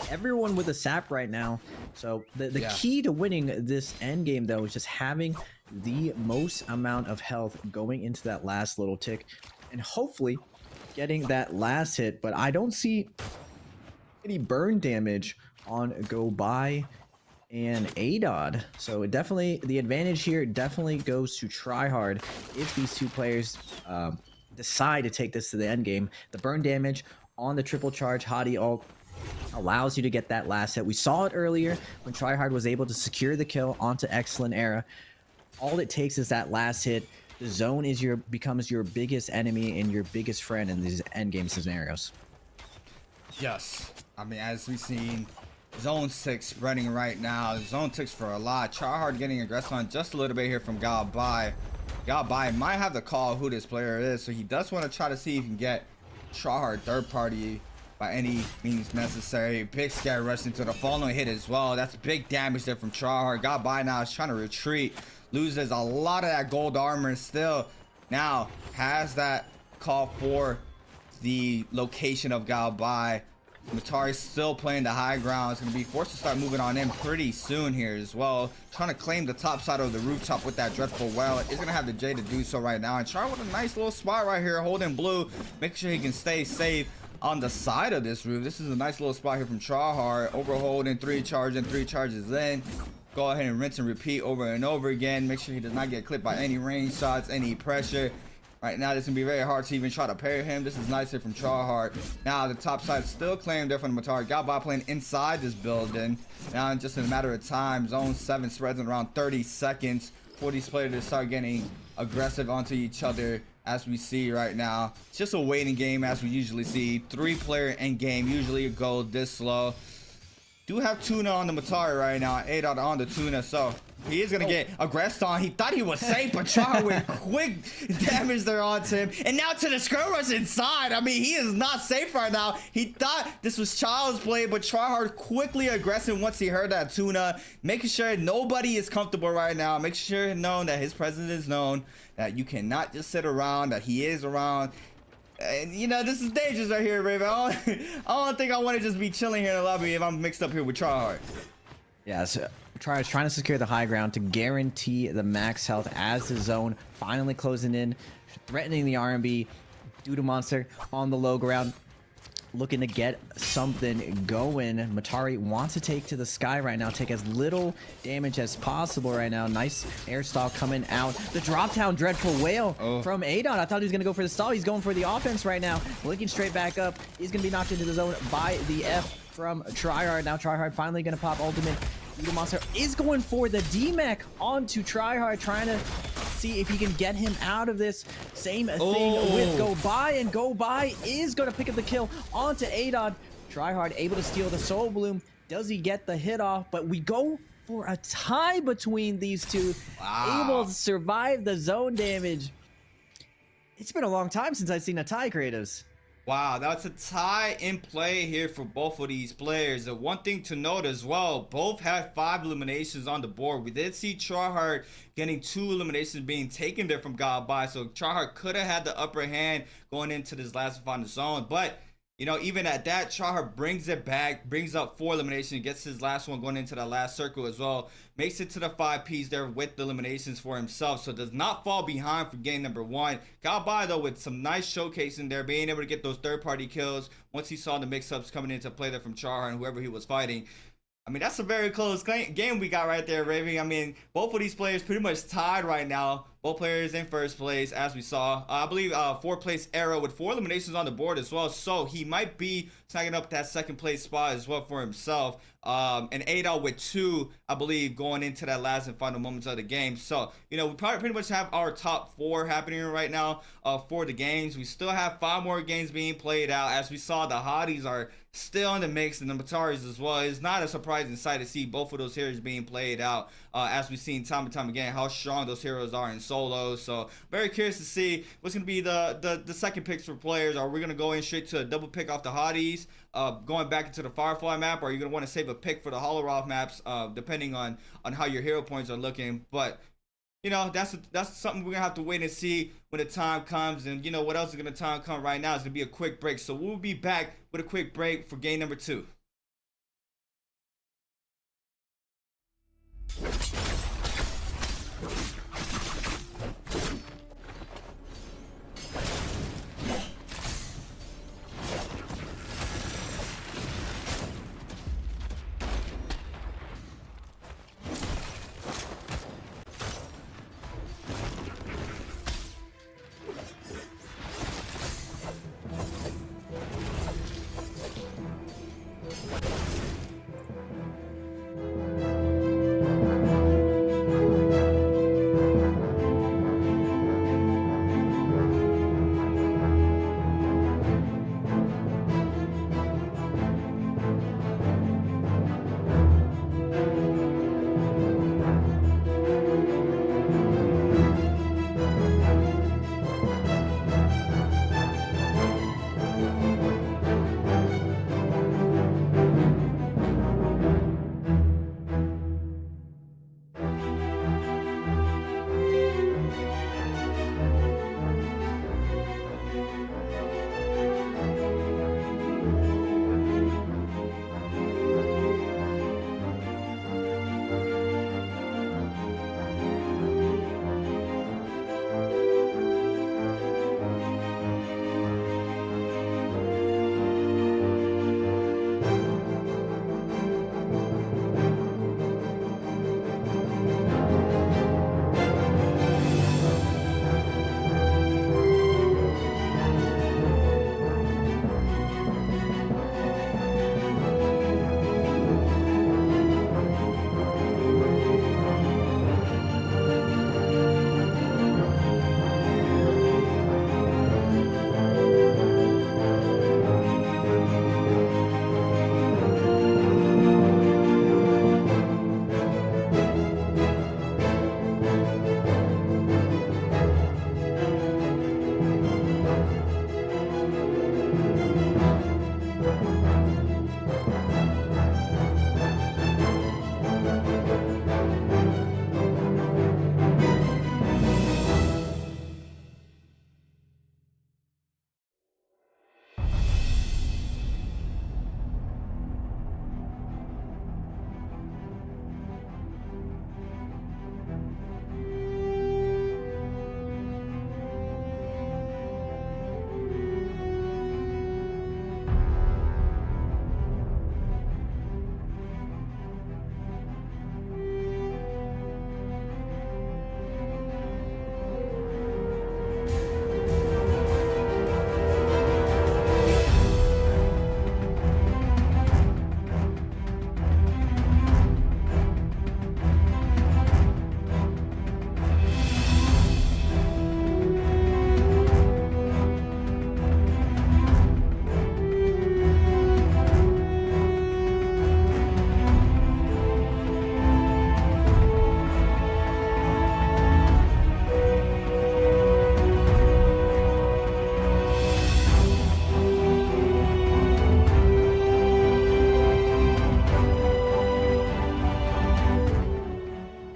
Everyone with a sap right now. So the key to winning this end game though is just having the most amount of health going into that last little tick and hopefully getting that last hit. But I don't see any burn damage on Go By and Adod. So it definitely, the advantage here definitely goes to Tryhard if these two players decide to take this to the end game. The burn damage on the triple charge Hadi ult allows you to get that last hit. We saw it earlier when Tryhard was able to secure the kill onto Excellent Era. All it takes is that last hit. The zone is becomes your biggest enemy and your biggest friend in these end game scenarios. Yes. I mean, as we've seen, Zone 6 spreading right now. Zone 6 for a lot. Tryhard getting aggressive on just a little bit here from God By. God By might have to call who this player is, so he does want to try to see if he can get Tryhard third party by any means necessary. Big scare rush into the following hit as well. That's big damage there from Tryhard. God By now is trying to retreat. Loses a lot of that gold armor and still now has that call for the location of God By. Matari's still playing the high ground. It's going to be forced to start moving on in pretty soon here as well. Trying to claim the top side of the rooftop with that Dreadful Well. It's going to have the J to do so right now. And try with a nice little spot right here, holding blue. Make sure he can stay safe on the side of this roof. This is a nice little spot here from Tryhard. Overholding, 3 charges in. Go ahead and rinse and repeat over and over again. Make sure he does not get clipped by any range shots, any pressure. Right now, this is going to be very hard to even try to parry him. This is nice here from Tryhard. Now, the top side still claimed there from the Matari. God By playing inside this building. Now, just in a matter of time, Zone 7 spreads in around 30 seconds for these players to start getting aggressive onto each other, as we see right now. It's just a waiting game, as we usually see. 3-player end game usually go this slow. Do have Tuna on the Matari right now. Adod on the Tuna, so he is going to get aggressed on. He thought he was safe, but Tryhard with quick damage there onto him. And now to the Skirl Rush inside. I mean, he is not safe right now. He thought this was child's play, but Tryhard quickly aggressive once he heard that Tuna. Making sure nobody is comfortable right now. Make sure known that his presence is known. That you cannot just sit around, that he is around. And you know, this is dangerous right here, Raven. I don't think I want to just be chilling here in the lobby if I'm mixed up here with Tryhard. Yeah, so Tryhard's trying to secure the high ground to guarantee the max health as the zone finally closing in, threatening the R&B. Doodle Monster on the low ground, looking to get something going. Matari wants to take to the sky right now, take as little damage as possible right now. Nice air stall coming out. The drop down Dreadful Whale from Adod. I thought he was going to go for the stall. He's going for the offense right now. Looking straight back up. He's going to be knocked into the zone by the F from Tryhard. Now Tryhard finally going to pop ultimate. Doodle Monster is going for the D-Mech onto Tryhard, trying to see if he can get him out of this. Same thing with Go By, and Go By is going to pick up the kill onto Adod. Tryhard able to steal the Soul Bloom. Does he get the hit off? But we go for a tie between these two. Wow. Able to survive the zone damage. It's been a long time since I've seen a tie, Creatives. Wow, that's a tie in play here for both of these players. The one thing to note as well, both had 5 eliminations on the board. We did see Tryhard getting 2 eliminations being taken there from God By, so Tryhard could have had the upper hand going into this last final zone. But you know, even at that, Tryhard brings it back, brings up 4 eliminations, gets his last one going into that last circle as well. Makes it to the 5 Ps there with the eliminations for himself, so does not fall behind for game number 1. Got by though with some nice showcasing there, being able to get those third-party kills once he saw the mix-ups coming into play there from Tryhard and whoever he was fighting. I mean, that's a very close game we got right there, Raven. I mean, both of these players pretty much tied right now Both players in first place, as we saw. I believe fourth place Arrow with 4 eliminations on the board as well. So he might be snagging up that second place spot as well for himself. And Adol with 2, I believe, going into that last and final moments of the game. So, we probably pretty much have our top 4 happening right now for the games. We still have 5 more games being played out. As we saw, the Hotties are still in the mix, and the Mataris as well. It's not a surprising sight to see both of those heroes being played out, as we've seen time and time again how strong those heroes are in solos. So very curious to see what's going to be the second picks for players. Are we going to go in straight to a double pick off the Hotties, going back into the Firefly map, or are you going to want to save a pick for the Holoroth maps, depending on how your hero points are looking? But that's something we're gonna have to wait and see when the time comes. And what else is gonna time come right now is gonna be a quick break. So we'll be back with a quick break for game number 2.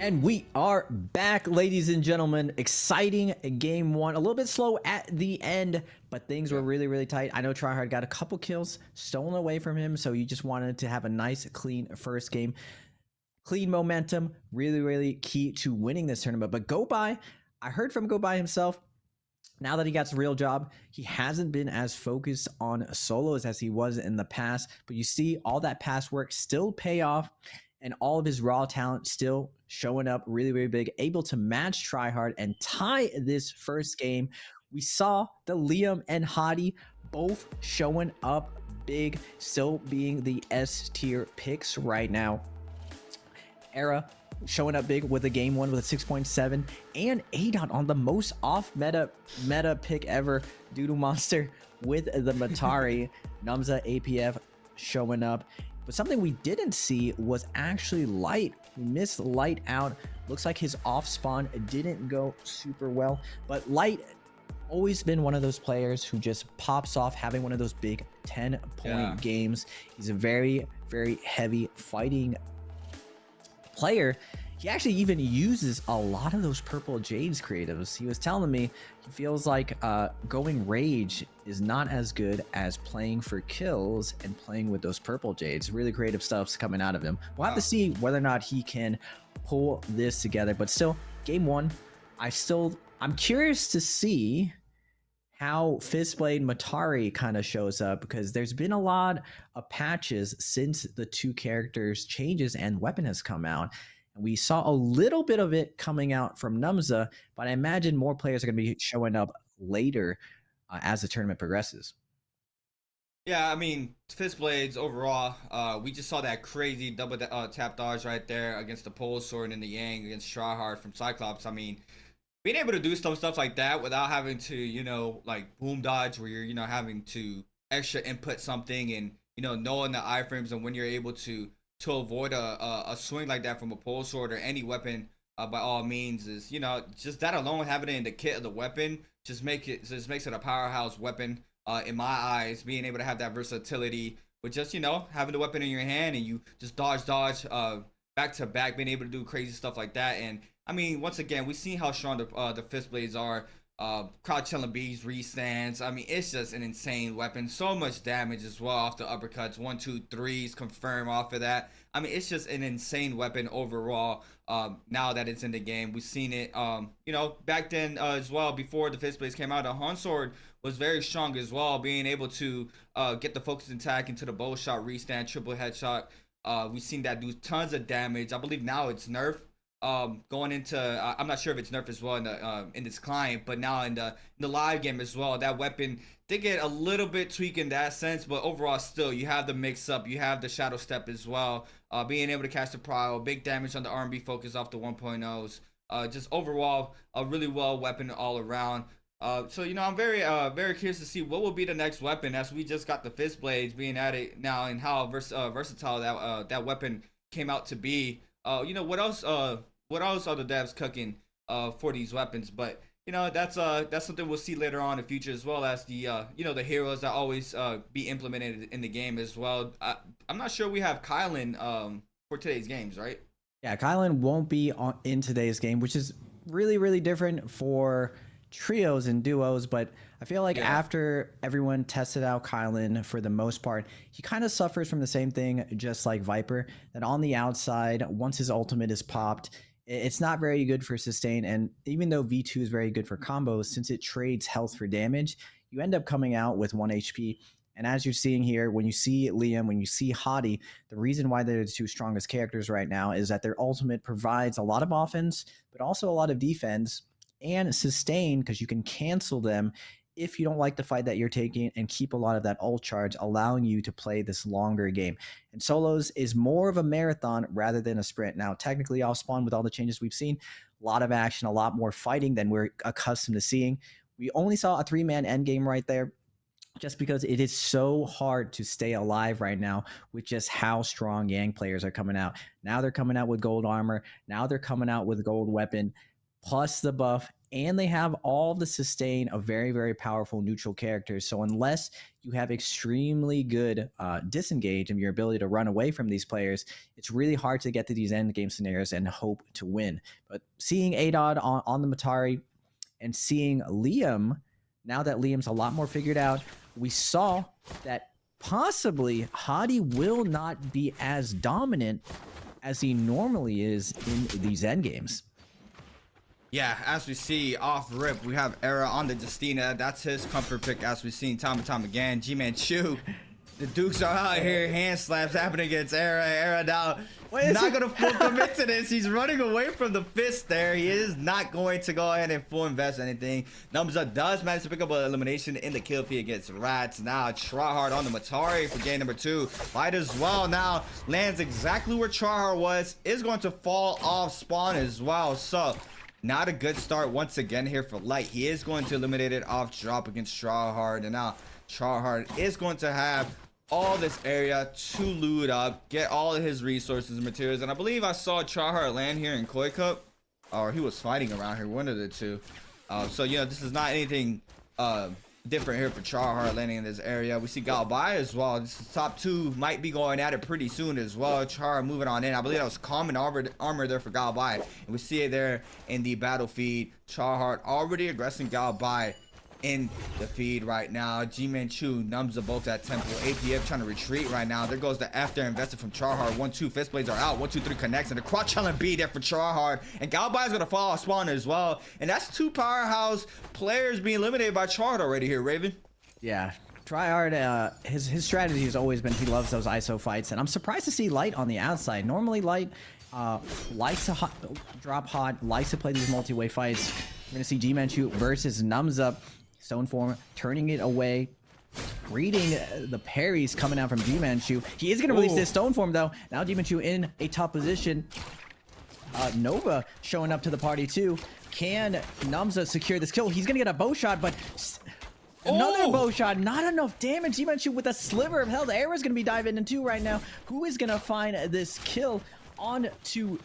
And we are back, ladies and gentlemen. Exciting game 1. A little bit slow at the end, but things were really, really tight. I know Tryhard got a couple kills stolen away from him, so you just wanted to have a nice, clean first game. Clean momentum, really, really key to winning this tournament. But Gobai, I heard from Gobai himself, now that he got a real job, he hasn't been as focused on solos as he was in the past. But you see all that past work still pay off. and all of his raw talent still showing up really, really big, able to match Tryhard and tie this first game. We saw the Liam and Hadi both showing up big, still being the S tier picks right now. Era showing up big with a game one with a 6.7, and ADOT on the most off meta pick ever, Doodle Monster with the Matari. Numza APF showing up. But something we didn't see was actually Light. We missed Light out. Looks like his off spawn didn't go super well, but Light always been one of those players who just pops off having one of those big 10-point games. He's a very, very heavy fighting player. He actually even uses a lot of those purple jades creatives. He was telling me he feels like going rage is not as good as playing for kills and playing with those purple jades. Really creative stuff's coming out of him. We'll have to see whether or not he can pull this together, but still, game one, I'm curious to see how Fistblade Matari kind of shows up, because there's been a lot of patches since the two characters changes and weapon has come out. And we saw a little bit of it coming out from Numza, but I imagine more players are going to be showing up later as the tournament progresses. Yeah, I mean, Fistblades overall, we just saw that crazy double tap dodge right there against the Pole Sword and the Yang against Strawheart from Cyclops. I mean, being able to do some stuff like that without having to, you know, like boom dodge where you're, you know, having to extra input something and, you know, knowing the iframes and when you're able to avoid a swing like that from a pole sword or any weapon, by all means, is, you know, just that alone, having it in the kit of the weapon just makes it a powerhouse weapon in my eyes. Being able to have that versatility with just, you know, having the weapon in your hand and you just dodge back to back, being able to do crazy stuff like that. And I mean, once again, we see how strong the fist blades are. Crouch chilling bees, restands. I mean, it's just an insane weapon. So much damage as well off the uppercuts. 1, 2, 3s confirm off of that. I mean, it's just an insane weapon overall. Now that it's in the game, we've seen it. You know, back then as well, before the fist blades came out, the Horn Sword was very strong as well, being able to get the focus attack into the bow shot, restand, triple headshot. We've seen that do tons of damage. I believe now it's nerfed. Going into I'm not sure if it's nerfed as well in this client, but now in the live game as well, that weapon did get a little bit tweaked in that sense, but overall still you have the mix up, you have the shadow step as well, being able to catch the prio, big damage on the R&B focus off the 1.0s, just overall a really well weapon all around. So, you know, I'm very curious to see what will be the next weapon, as we just got the fist blades being added now and how versatile that weapon came out to be. You know, what else are the devs cooking for these weapons? But you know, that's something we'll see later on in the future, as well as the you know, the heroes that always be implemented in the game as well. I'm not sure we have Kylan for today's games, right? Yeah, Kylan won't be in today's game, which is really, really different for trios and duos, but I feel like after everyone tested out Kylan, for the most part, he kind of suffers from the same thing, just like Viper, that on the outside, once his ultimate is popped, it's not very good for sustain. And even though V2 is very good for combos, since it trades health for damage, you end up coming out with 1 HP. And as you're seeing here, when you see Liam, when you see Hadi, the reason why they're the two strongest characters right now is that their ultimate provides a lot of offense, but also a lot of defense and sustain, because you can cancel them if you don't like the fight that you're taking and keep a lot of that ult charge, allowing you to play this longer game. And solos is more of a marathon rather than a sprint. Now, technically, off spawn, with all the changes we've seen, a lot of action, a lot more fighting than we're accustomed to seeing. We only saw a 3-man endgame right there, just because it is so hard to stay alive right now with just how strong Yang players are coming out. Now they're coming out with gold armor. Now they're coming out with gold weapon, plus the buff, and they have all the sustain of very, very powerful neutral characters. So unless you have extremely good disengage and your ability to run away from these players, it's really hard to get to these end game scenarios and hope to win. But seeing ADOD on the Matari and seeing Liam, now that Liam's a lot more figured out, we saw that possibly Hadi will not be as dominant as he normally is in these end games. Yeah, as we see off rip, we have Era on the Justina. That's his comfort pick, as we've seen time and time again. G-Man Chu The Dukes are out here. Hand slaps happening against Era. Era now Wait, not going to full commit to this. He's running away from the fist there. He is not going to go ahead and full invest anything. Numza does manage to pick up an elimination in the kill feed against Rats. Now Tryhard on the Matari for game number 2. Light as well now lands exactly where Tryhard was. Is going to fall off spawn as well. So not a good start once again here for Light. He is going to eliminate it off drop against Tryhard. And now Tryhard is going to have all this area to loot up, get all of his resources and materials. And I believe I saw Tryhard land here in Koi Cup, or he was fighting around here, one of the two. So, you know, this is not anything different here for Tryhard landing in this area. We see Galbai as well. This is top 2 might be going at it pretty soon as well. Tryhard moving on in. I believe that was common armor there for Galbai. And we see it there in the battle feed. Tryhard already aggressing Galbai in the feed right now. G-Man-Chu, Numza both at temple. APF trying to retreat right now. There goes the F there invested from Tryhard. 1-2 fist blades are out. 1-2-3 connects, and the crotch challenge B there for Tryhard. And Galbai is gonna fall off spawn as well. And that's 2 powerhouse players being eliminated by Tryhard already here, Raven. Yeah, Tryhard, his strategy has always been he loves those ISO fights, and I'm surprised to see Light on the outside. Normally Light likes to drop hot, likes to play these multi-way fights. We're gonna see G-Man-Chu versus Numza. Stone form turning it away, reading the parries coming out from G-Man-Chu. He is going to release this stone form though. Now G-Man-Chu in a top position. Nova showing up to the party too. Can Numza secure this kill? He's going to get a bow shot, but another bow shot. Not enough damage. G-Man-Chu with a sliver of health. Era's going to be diving into right now. Who is going to find this kill on to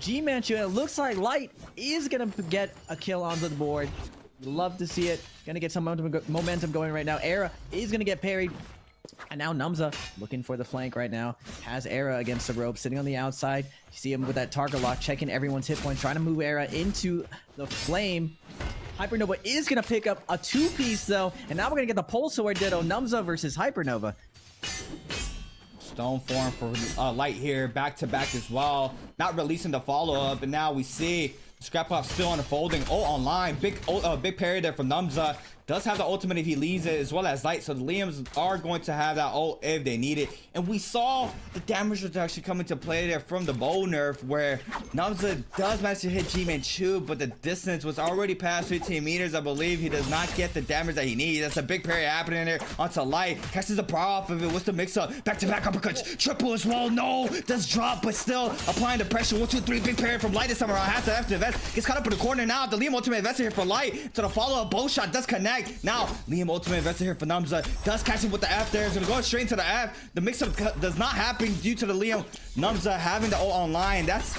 G-Man-Chu? It looks like Light is going to get a kill onto the board. Love to see it. Gonna get some momentum going right now. Era is gonna get parried. And now Numza looking for the flank right now. Has Era against the rope, sitting on the outside. You see him with that target lock, checking everyone's hit points, trying to move Era into the flame. Hypernova is gonna pick up a 2-piece though. And now we're gonna get the pole sword ditto. Numza versus Hypernova. Stone form for Light here, back to back as well. Not releasing the follow-up, and now we see Scrap Pop still unfolding. Oh, online. Big parry there from Numza. Does have the ultimate if he leaves it, as well as Light. So the Liams are going to have that ult if they need it. And we saw the damage reduction come into play there from the bow nerf, where Numza does manage to hit G-Man-Chu, but the distance was already past 15 meters. I believe he does not get the damage that he needs. That's a big parry happening there onto Light. Catches the power off of it. What's the mix-up? Back-to-back uppercuts. Triple as well. No, does drop, but still applying the pressure. 1, 2, 3. Big parry from Light this time around. Has to have to invest. Gets caught up in the corner now. The Liam ultimate investor here for Light. So the follow-up bow shot does connect. Now, Liam ultimate investor here for Numza. Does catch him with the F there. It's gonna go straight into the F. The mix-up does not happen due to the Liam Numza having the ult online. That's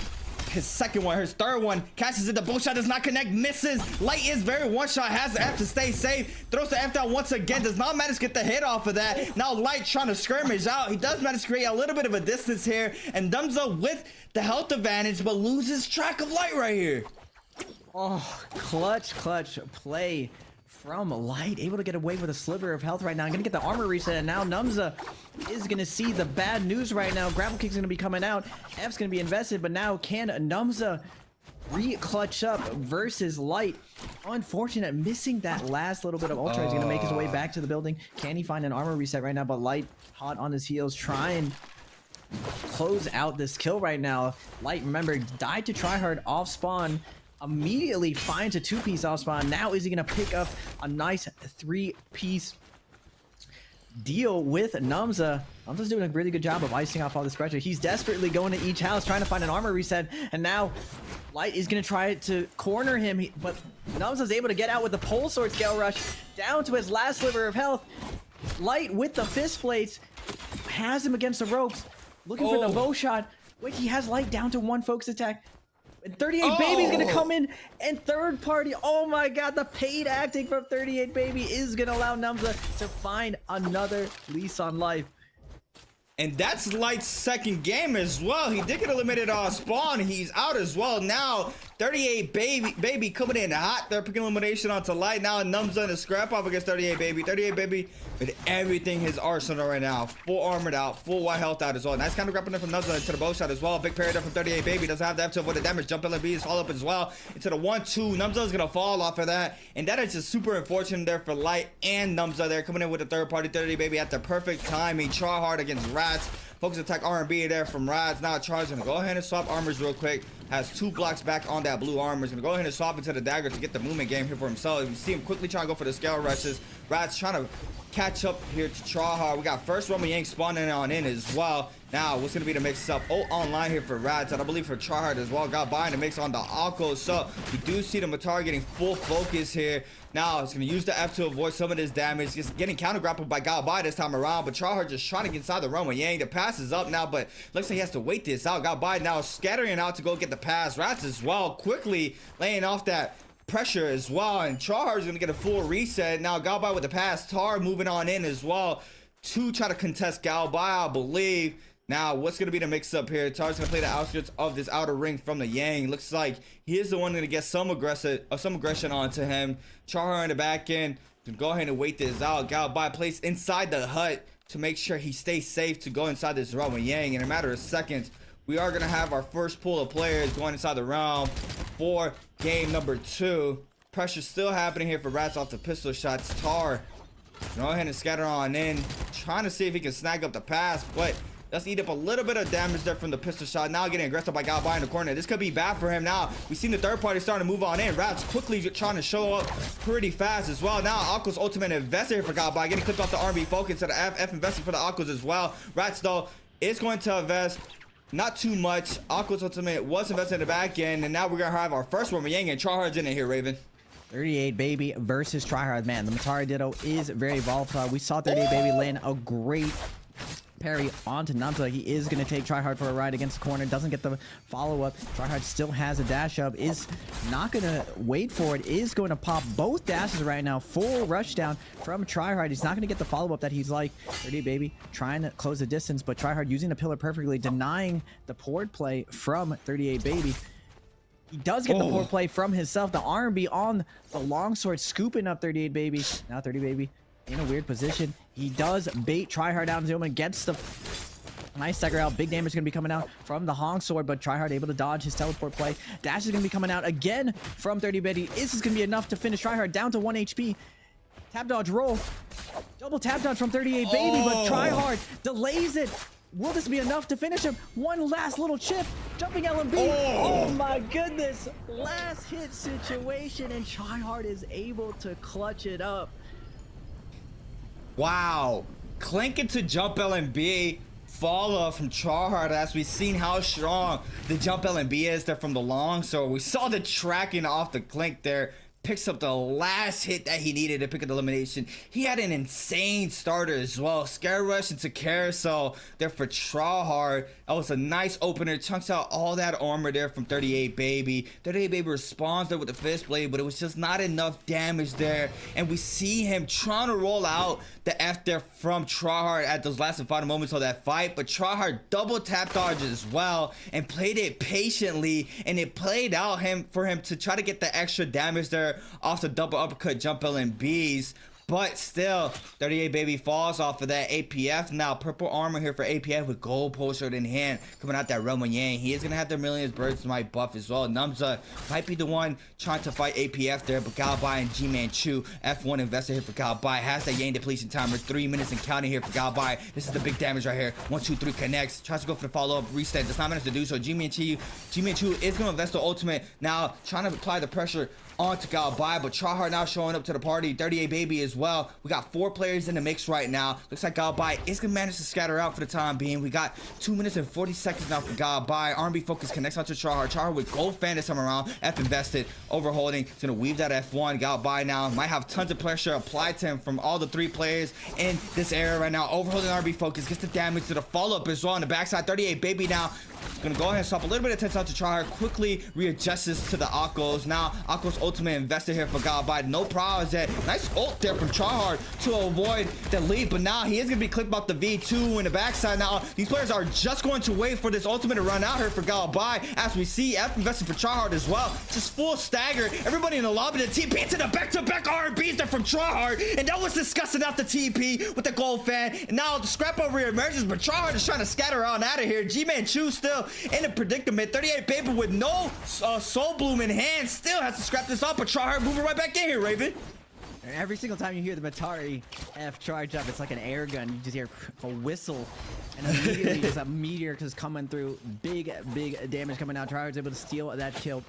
his second one. His third one catches it. The bow shot does not connect. Misses. Light is very one-shot. Has the F to stay safe. Throws the F down once again. Does not manage to get the hit off of that. Now Light trying to skirmish out. He does manage to create a little bit of a distance here. And Numza with the health advantage, but loses track of Light right here. Oh, clutch play from Light, able to get away with a sliver of health right now. I'm gonna get the armor reset, and now Numza is gonna see the bad news right now. Grapple kick's gonna be coming out. F's gonna be invested, but now can Numza re-clutch up versus Light? Unfortunate, missing that last little bit of ultra. He's gonna make his way back to the building. Can he find an armor reset right now? But Light, hot on his heels, trying close out this kill right now. Light, remember, died to Tryhard off spawn. Immediately finds a 2-piece off spawn. Now is he gonna pick up a nice 3-piece deal with Numza? Numza's doing a really good job of icing off all this pressure. He's desperately going to each house trying to find an armor reset, and now Light is gonna try to corner him, but Numza's able to get out with the pole sword scale rush down to his last sliver of health. Light with the fist plates has him against the ropes, looking for the bow shot. Wait, he has Light down to 1 focus attack. 38 Baby's gonna come in and third party. Oh my god, the paid acting from 38 Baby is gonna allow Numza to find another lease on life. And that's Light's second game as well. He did get eliminated off spawn. He's out as well. Now 38 baby coming in hot. They're picking elimination onto Light. Now Numza in a scrap off against 38 baby. 38 baby with everything his arsenal right now. Full armored out, full white health out as well. Nice kind of grappling from Numza into the bow shot as well. Big parry there from 38 baby. Doesn't have the F to avoid the damage. Jump LB is all up as well. Into the 1-2. Numza is gonna fall off of that. And that is just super unfortunate there for Light and Numza there. Coming in with the third party 38 baby at the perfect timing. Try hard against Rats. Focus attack R&B there from Rats. Now Char's gonna go ahead and swap armors real quick. Has 2 blocks back on that blue armor. He's gonna go ahead and swap into the dagger to get the movement game here for himself. You see him quickly trying to go for the scale rushes. Rats trying to catch up here to Tryhard. We got first Roman Yang spawning on in as well. Now, what's going to be the mix up? Oh, online here for Rats, and I believe for Tryhard as well. Got by in the mix on the Akko. So, we do see the Matar getting full focus here. Now, he's going to use the F to avoid some of this damage. He's getting counter grappled by Galbai this time around, but Tryhard just trying to get inside the Roman Yang. The pass is up now, but looks like he has to wait this out. Galbai now scattering out to go get the pass. Rats as well, quickly laying off that pressure as well, and Tryhard's gonna get a full reset. Now Galbai with the pass. Tar moving on in as well to try to contest Galbai, I believe. Now what's gonna be the mix up here? Tar's gonna play the outskirts of this outer ring from the Yang. Looks like he is the one gonna get some aggression onto him. Tryhard in the back end gonna go ahead and wait this out. Galbai plays inside the hut to make sure he stays safe to go inside this Roman Yang. In a matter of seconds, we are gonna have our first pool of players going inside the round for game number 2. Pressure still happening here for Rats off the pistol shots. Tar, go ahead and scatter on in, trying to see if he can snag up the pass, but let's eat up a little bit of damage there from the pistol shot. Now getting aggressive by Galbai in the corner. This could be bad for him. Now we've seen the third party starting to move on in. Rats quickly trying to show up pretty fast as well. Now Akko's ultimate invested here for Galbai, getting clipped off the RB focus to the F invested for the Akko's as well. Rats though is going to invest not too much. Akko's ultimate was invested in the back end, and now we're gonna have our first Roman Yang, and Tryhard's in it here, Raven. 38 baby versus Tryhard. Man, the Matari Ditto is very volatile. We saw 38 baby land a great parry onto Numza. He is going to take Tryhard for a ride against the corner. Doesn't get the follow-up. Tryhard still has a dash up. Is not going to wait for it. Is going to pop both dashes right now. Full rush down from Tryhard. He's not going to get the follow-up that he's like. 38 baby trying to close the distance, but Tryhard using the pillar perfectly, denying the port play from 38 baby. He does get the port play from himself. The R&B on the longsword, scooping up 38 baby. Now 30 baby in a weird position. He does bait Tryhard out. Zoom and gets the nice stagger out. Big damage is going to be coming out from the Hong sword, but Tryhard able to dodge his teleport play. Dash is going to be coming out again from 30 baby. This is going to be enough to finish Tryhard down to 1 HP. Tap dodge roll. Double tap dodge from 38 baby, but Tryhard delays it. Will this be enough to finish him? One last little chip. Jumping LMB. Oh my goodness. Last hit situation, and Tryhard is able to clutch it up. Wow. Clink into jump LMB. Fall off from Tryhard as we've seen how strong the jump LMB is there from the long. So we saw the tracking off the Clink there. Picks up the last hit that he needed to pick up the elimination. He had an insane starter as well. Scare rush into carousel there for Tryhard. That was a nice opener. Chunks out all that armor there from 38 baby. 38 baby responds there with the fist blade, but it was just not enough damage there. And we see him trying to roll out the F there from Tryhard at those last and final moments of that fight. But Tryhard double tap dodge as well and played it patiently. And it played out for him to try to get the extra damage there off the double uppercut jump LMBs. But still, 38 baby falls off of that APF. Now, purple armor here for APF with gold poster in hand. Coming out that Roman Yang. He is going to have the Millions Birds might buff as well. Numza might be the one trying to fight APF there. But Galbai and G-Man-Chu, F1 investor here for Galbai. Has that Yang depletion timer. 3 minutes and counting here for Galbai. This is the big damage right here. 1, 2, 3 connects. Tries to go for the follow-up reset. Does not manage to do so. G-Man-Chu is going to invest the ultimate. Now, trying to apply the pressure onto Galbai, but Tryhard now showing up to the party. 38 baby as well. We got 4 players in the mix right now. Looks like Galbai is gonna manage to scatter out for the time being. We got 2 minutes and 40 seconds now for Galbai. R&B focus connects onto Tryhard. Tryhard with gold fan this time around. F invested, overholding. He's gonna weave that F1. Galbai now might have tons of pressure applied to him from all the 3 players in this area right now. Overholding R&B focus, gets the damage to the follow-up as well on the backside. 38 baby now gonna go ahead and stop a little bit of attention to Tryhard. Quickly readjusts to the Akko's. Now Akko's ultimate invested here for Galbai. No problems there. Nice ult there from from Tryhard to avoid the leap, but now he is going to be clipped off the V2 in the backside. Now these players are just going to wait for this ultimate to run out here for Galabai, as we see F invested for Tryhard as well. Just full stagger. Everybody in the lobby, the TP to the back-to-back RBs there from Tryhard, and that was disgusting out the TP with the gold fan. And now the scrap over here emerges, but Tryhard is trying to scatter on out of here. G-Man Chu still in a predicament. 38 paper with no Soul Bloom in hand, still has to scrap this up, but Tryhard moving right back in here, Raven. And every single time you hear the Matari F charge up, it's like an air gun. You just hear a whistle, and immediately just a meteor just coming through. Big damage coming out. Tryhard's able to steal that kill.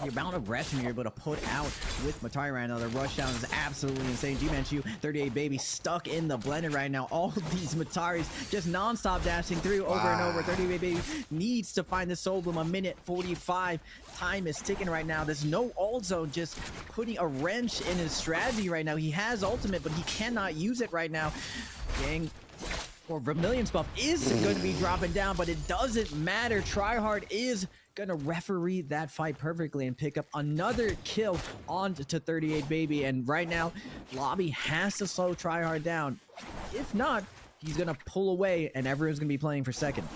The amount of aggression you're able to put out with Matari right now, the rush down is absolutely insane. G-Man Chu, 38 baby, stuck in the blended right now. All of these Mataris just non-stop dashing through over and over. 38 baby needs to find the Soul Bloom. 1:45. Time is ticking right now. There's no ult zone, just putting a wrench in his strategy right now. He has ultimate, but he cannot use it right now. Gang or Vermilion's buff is going to be dropping down, but it doesn't matter. Tryhard is gonna referee that fight perfectly and pick up another kill on to 38 baby. And right now, Lobby has to slow Tryhard down. If not, he's gonna pull away and everyone's gonna be playing for second.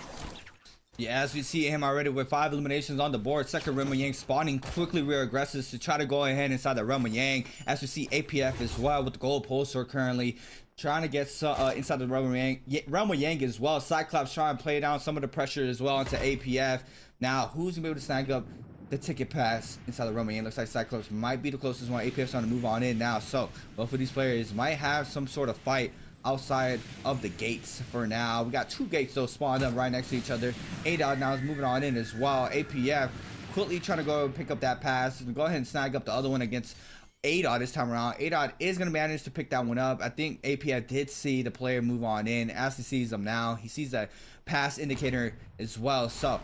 Yeah, as we see him already with 5 eliminations on the board. Second, Realm of Yang spawning quickly rear aggressives to try to go ahead inside the Realm of Yang. As we see APF as well with the gold pulsar currently trying to get inside the Realm of Yang. Realm of Yang as well. Cyclops trying to play down some of the pressure as well into APF. Now, who's gonna be able to snag up the ticket pass inside the Realm of Yang? Looks like Cyclops might be the closest one. APF's trying to move on in now. So both of these players might have some sort of fight outside of the gates for now. We got 2 gates though spawned up right next to each other. ADOT now is moving on in as well. APF quickly trying to go and pick up that pass and go ahead and snag up the other one against ADOT this time around. ADOT is going to manage to pick that one up. I think APF did see the player move on in. As he sees them now, he sees that pass indicator as well. So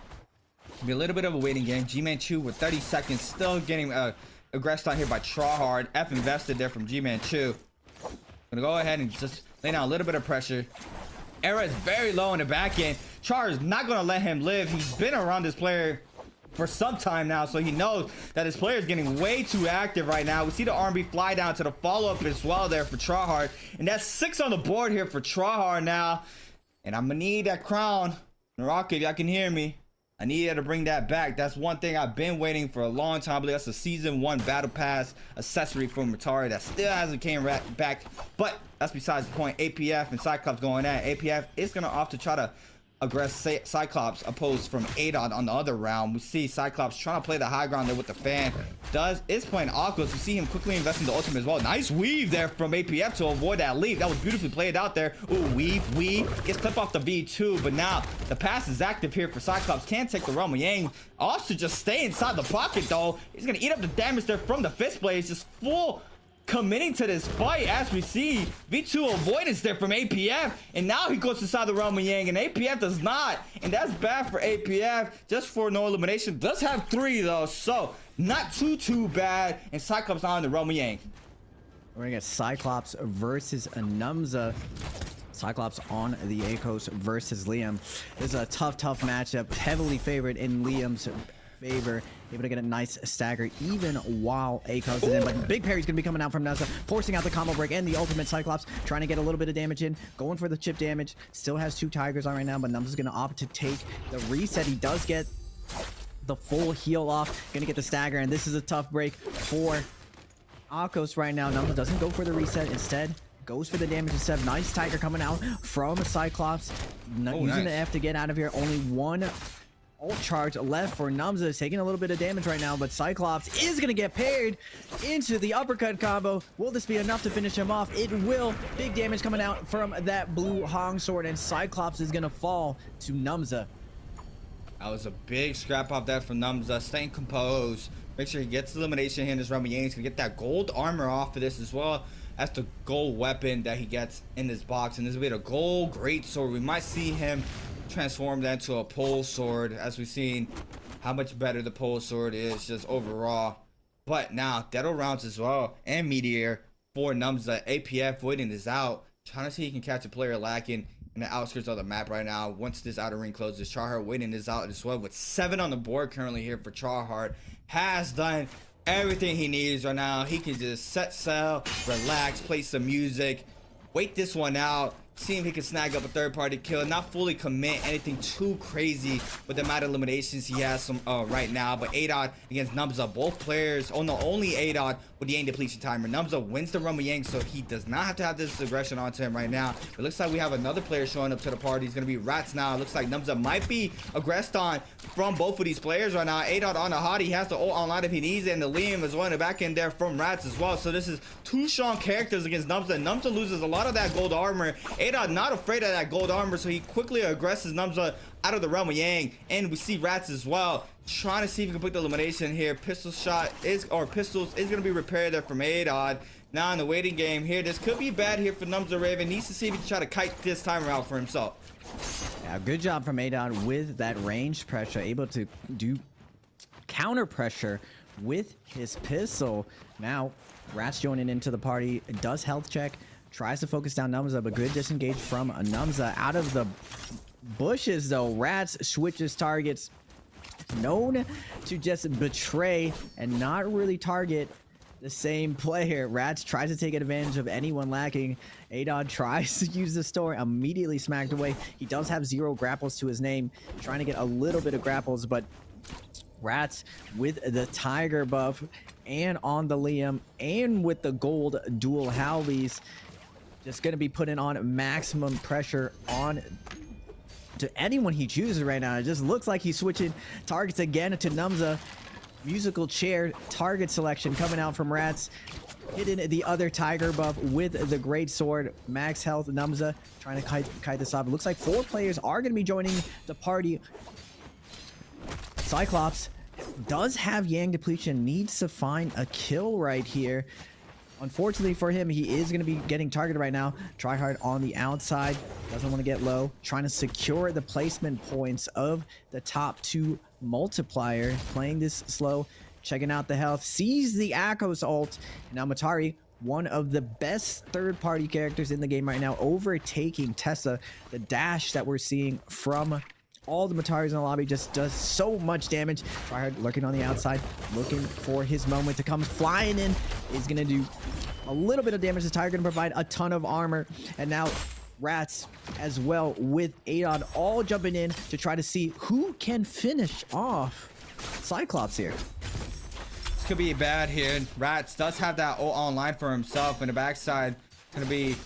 be a little bit of a waiting game. G-Man Chu with 30 seconds still getting aggressed on here by Tryhard. F invested there from G-Man Chu. Gonna go ahead and just lay down a little bit of pressure. Era is very low in the back end. Char is not gonna let him live. He's been around this player for some time now, so he knows that his player is getting way too active right now. We see the R&B fly down to the follow-up as well there for Tryhard, and that's 6 on the board here for Tryhard now. And I'm gonna need that crown. Naraka, if y'all can hear me, I need you to bring that back. That's one thing I've been waiting for a long time. I believe that's a season 1 battle pass accessory from Matari that still hasn't came back. But that's besides the point. APF and Cyclops going at. APF is gonna off to try to aggress Cyclops opposed from ADOT on the other round. We see Cyclops trying to play the high ground there with the fan. Is playing awkward. We see him quickly investing the ultimate as well. Nice weave there from APF to avoid that leap. That was beautifully played out there. Ooh, weave. Gets clipped off the V2, but now the pass is active here for Cyclops. Can't take the Realm of Yang. Also just stay inside the pocket though. He's gonna eat up the damage there from the fist blades. Just full committing to this fight. As we see V2 avoidance there from APF, and now he goes inside the Realm of Yang, and APF does not, and that's bad for APF. Just for no elimination, does have 3 though, so not too bad. And Cyclops on the Realm of Yang. We're gonna get Cyclops versus Numza. Cyclops on the Akos versus Liam. This is a tough matchup, heavily favored in Liam's favor. Able to get a nice stagger even while Akos is in, but Big Parry's gonna be coming out from Numza, forcing out the combo break and the ultimate. Cyclops trying to get a little bit of damage in, going for the chip damage. Still has 2 tigers on right now, but Numza's gonna opt to take the reset. He does get the full heal off, gonna get the stagger, and this is a tough break for Akos right now. Numza doesn't go for the reset, instead goes for the damage instead. Nice tiger coming out from Cyclops, using the F to get out of here. Only 1 ult charge left for Numza, taking a little bit of damage right now, but Cyclops is going to get paired into the uppercut combo. Will this be enough to finish him off? It will. Big damage coming out from that blue Hong sword, and Cyclops is going to fall to Numza. That was a big scrap off that from Numza, staying composed. Make sure he gets the elimination here in this Realm of Yang. He's going to get that gold armor off of this as well as the gold weapon that he gets in this box. And this will be a gold great sword. We might see him transform that into a pole sword, as we've seen how much better the pole sword is just overall. But now Deado rounds as well, and Meteor for Numza. APF waiting this out, trying to see if he can catch a player lacking in the outskirts of the map right now. Once this outer ring closes, Tryhard waiting this out as well with 7 on the board currently here for Tryhard. Has done everything he needs right now. He can just set sail, relax, play some music, wait this one out, see if he can snag up a third-party kill, not fully commit anything too crazy with the amount of eliminations he has some right now. But ADOT against Numza, both players on the only ADOT with the Yang depletion timer. Numza wins the run with Yang, so he does not have to have this aggression onto him right now. It looks like we have another player showing up to the party. He's gonna be Rats now. It looks like Numza might be aggressed on from both of these players right now. ADOT on the hottie, he has the ult online if he needs it, and the Liam is one in the back end there from Rats as well. So this is two strong characters against Numza. Numza loses a lot of that gold armor. ADOT not afraid of that gold armor, so he quickly aggresses Numza out of the realm of Yang. And we see Rats as well trying to see if he can put the elimination here. Pistols is gonna be repaired there from ADOT. Now in the waiting game here, this could be bad here for Numza. Raven needs to see if he can try to kite this timer out for himself. Yeah, good job from ADOT with that range pressure, able to do counter pressure with his pistol. Now Rats joining into the party, does health check, tries to focus down Numza, but good disengage from Numza out of the bushes though. Rats switches targets, known to just betray and not really target the same player. Rats tries to take advantage of anyone lacking. ADOT tries to use the store, immediately smacked away. He does have 0 grapples to his name, trying to get a little bit of grapples, but Rats with the Tiger buff and on the Liam and with the gold dual Howleys, just going to be putting on maximum pressure on to anyone he chooses right now. It just looks like he's switching targets again to Numza. Musical chair target selection coming out from Rats, hitting the other Tiger buff with the great sword. Max health Numza trying to kite this off. It looks like 4 players are going to be joining the party. Cyclops does have Yang depletion, needs to find a kill right here. Unfortunately for him, he is going to be getting targeted right now. Tryhard on the outside, doesn't want to get low, trying to secure the placement points of the top 2 multiplier, playing this slow, checking out the health, sees the Akos ult. Now Matari, one of the best third-party characters in the game right now, overtaking Tessa. The dash that we're seeing from all the Mataris in the lobby just does so much damage. Tryhard lurking on the outside, looking for his moment to come. Flying in is going to do a little bit of damage. The Tiger going to provide a ton of armor. And now Rats as well with ADOT all jumping in to try to see who can finish off Cyclops here. This could be bad here. Rats does have that ult online for himself. In the backside, it's going to be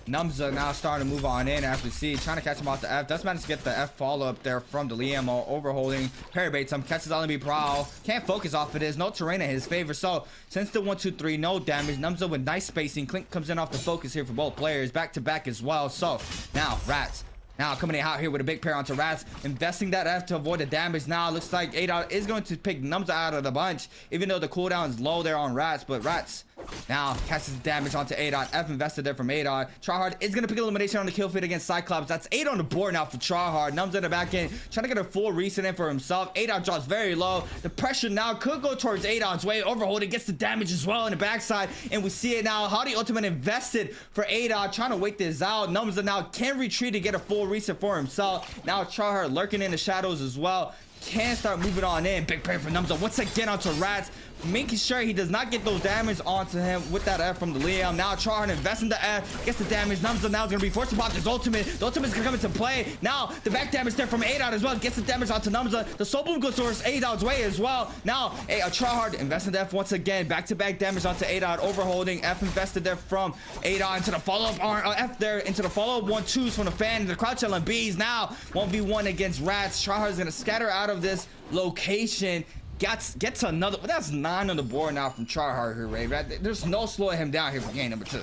Numza now starting to move on in after C, trying to catch him off the F. Does manage to get the F follow up there from the Liam, overholding, parry baits him, catches LMB Prowl, can't focus off of this, no terrain in his favor. So since the 1-2-3, no damage. Numza with nice spacing. Clink comes in off the focus here for both players, back to back as well. So now Rats now coming out here with a big pair onto Rats, investing that F to avoid the damage. Now looks like ADOT is going to pick Numza out of the bunch, even though the cooldown is low there on Rats. But Rats now catches the damage onto ADOT. F invested there from ADOT. Tryhard is going to pick elimination on the kill feed against Cyclops. That's 8 on the board now for Tryhard. Numza in the back end, trying to get a full reset in for himself. ADOT drops very low. The pressure now could go towards ADOT's way. Overholding gets the damage as well in the backside. And we see it now. Hottie ultimate invested for ADOT, trying to wait this out. Numza now can retreat to get a full reset for himself. Now Tryhard lurking in the shadows as well. Can start moving on in. Big pair for Numza once again onto Rats, making sure he does not get those damage onto him with that F from the Liam. Now Tryhard invests in the F, gets the damage. Numza now is going to be forced to pop his ultimate. The ultimate is going to come into play. Now the back damage there from ADOT as well, gets the damage onto Numza. The soul boom goes towards ADOT's way as well. Now Tryhard invests in the F once again. Back-to-back damage onto ADOT, overholding. F invested there from ADOT into the follow-up F there into the follow-up 1-2s from the fan. The crouch LMBs now 1v1 against Rats. Tryhard is going to scatter out of this location. Gets another, but that's 9 on the board now from Tryhard here, Ray. There's no slowing him down here for game number 2.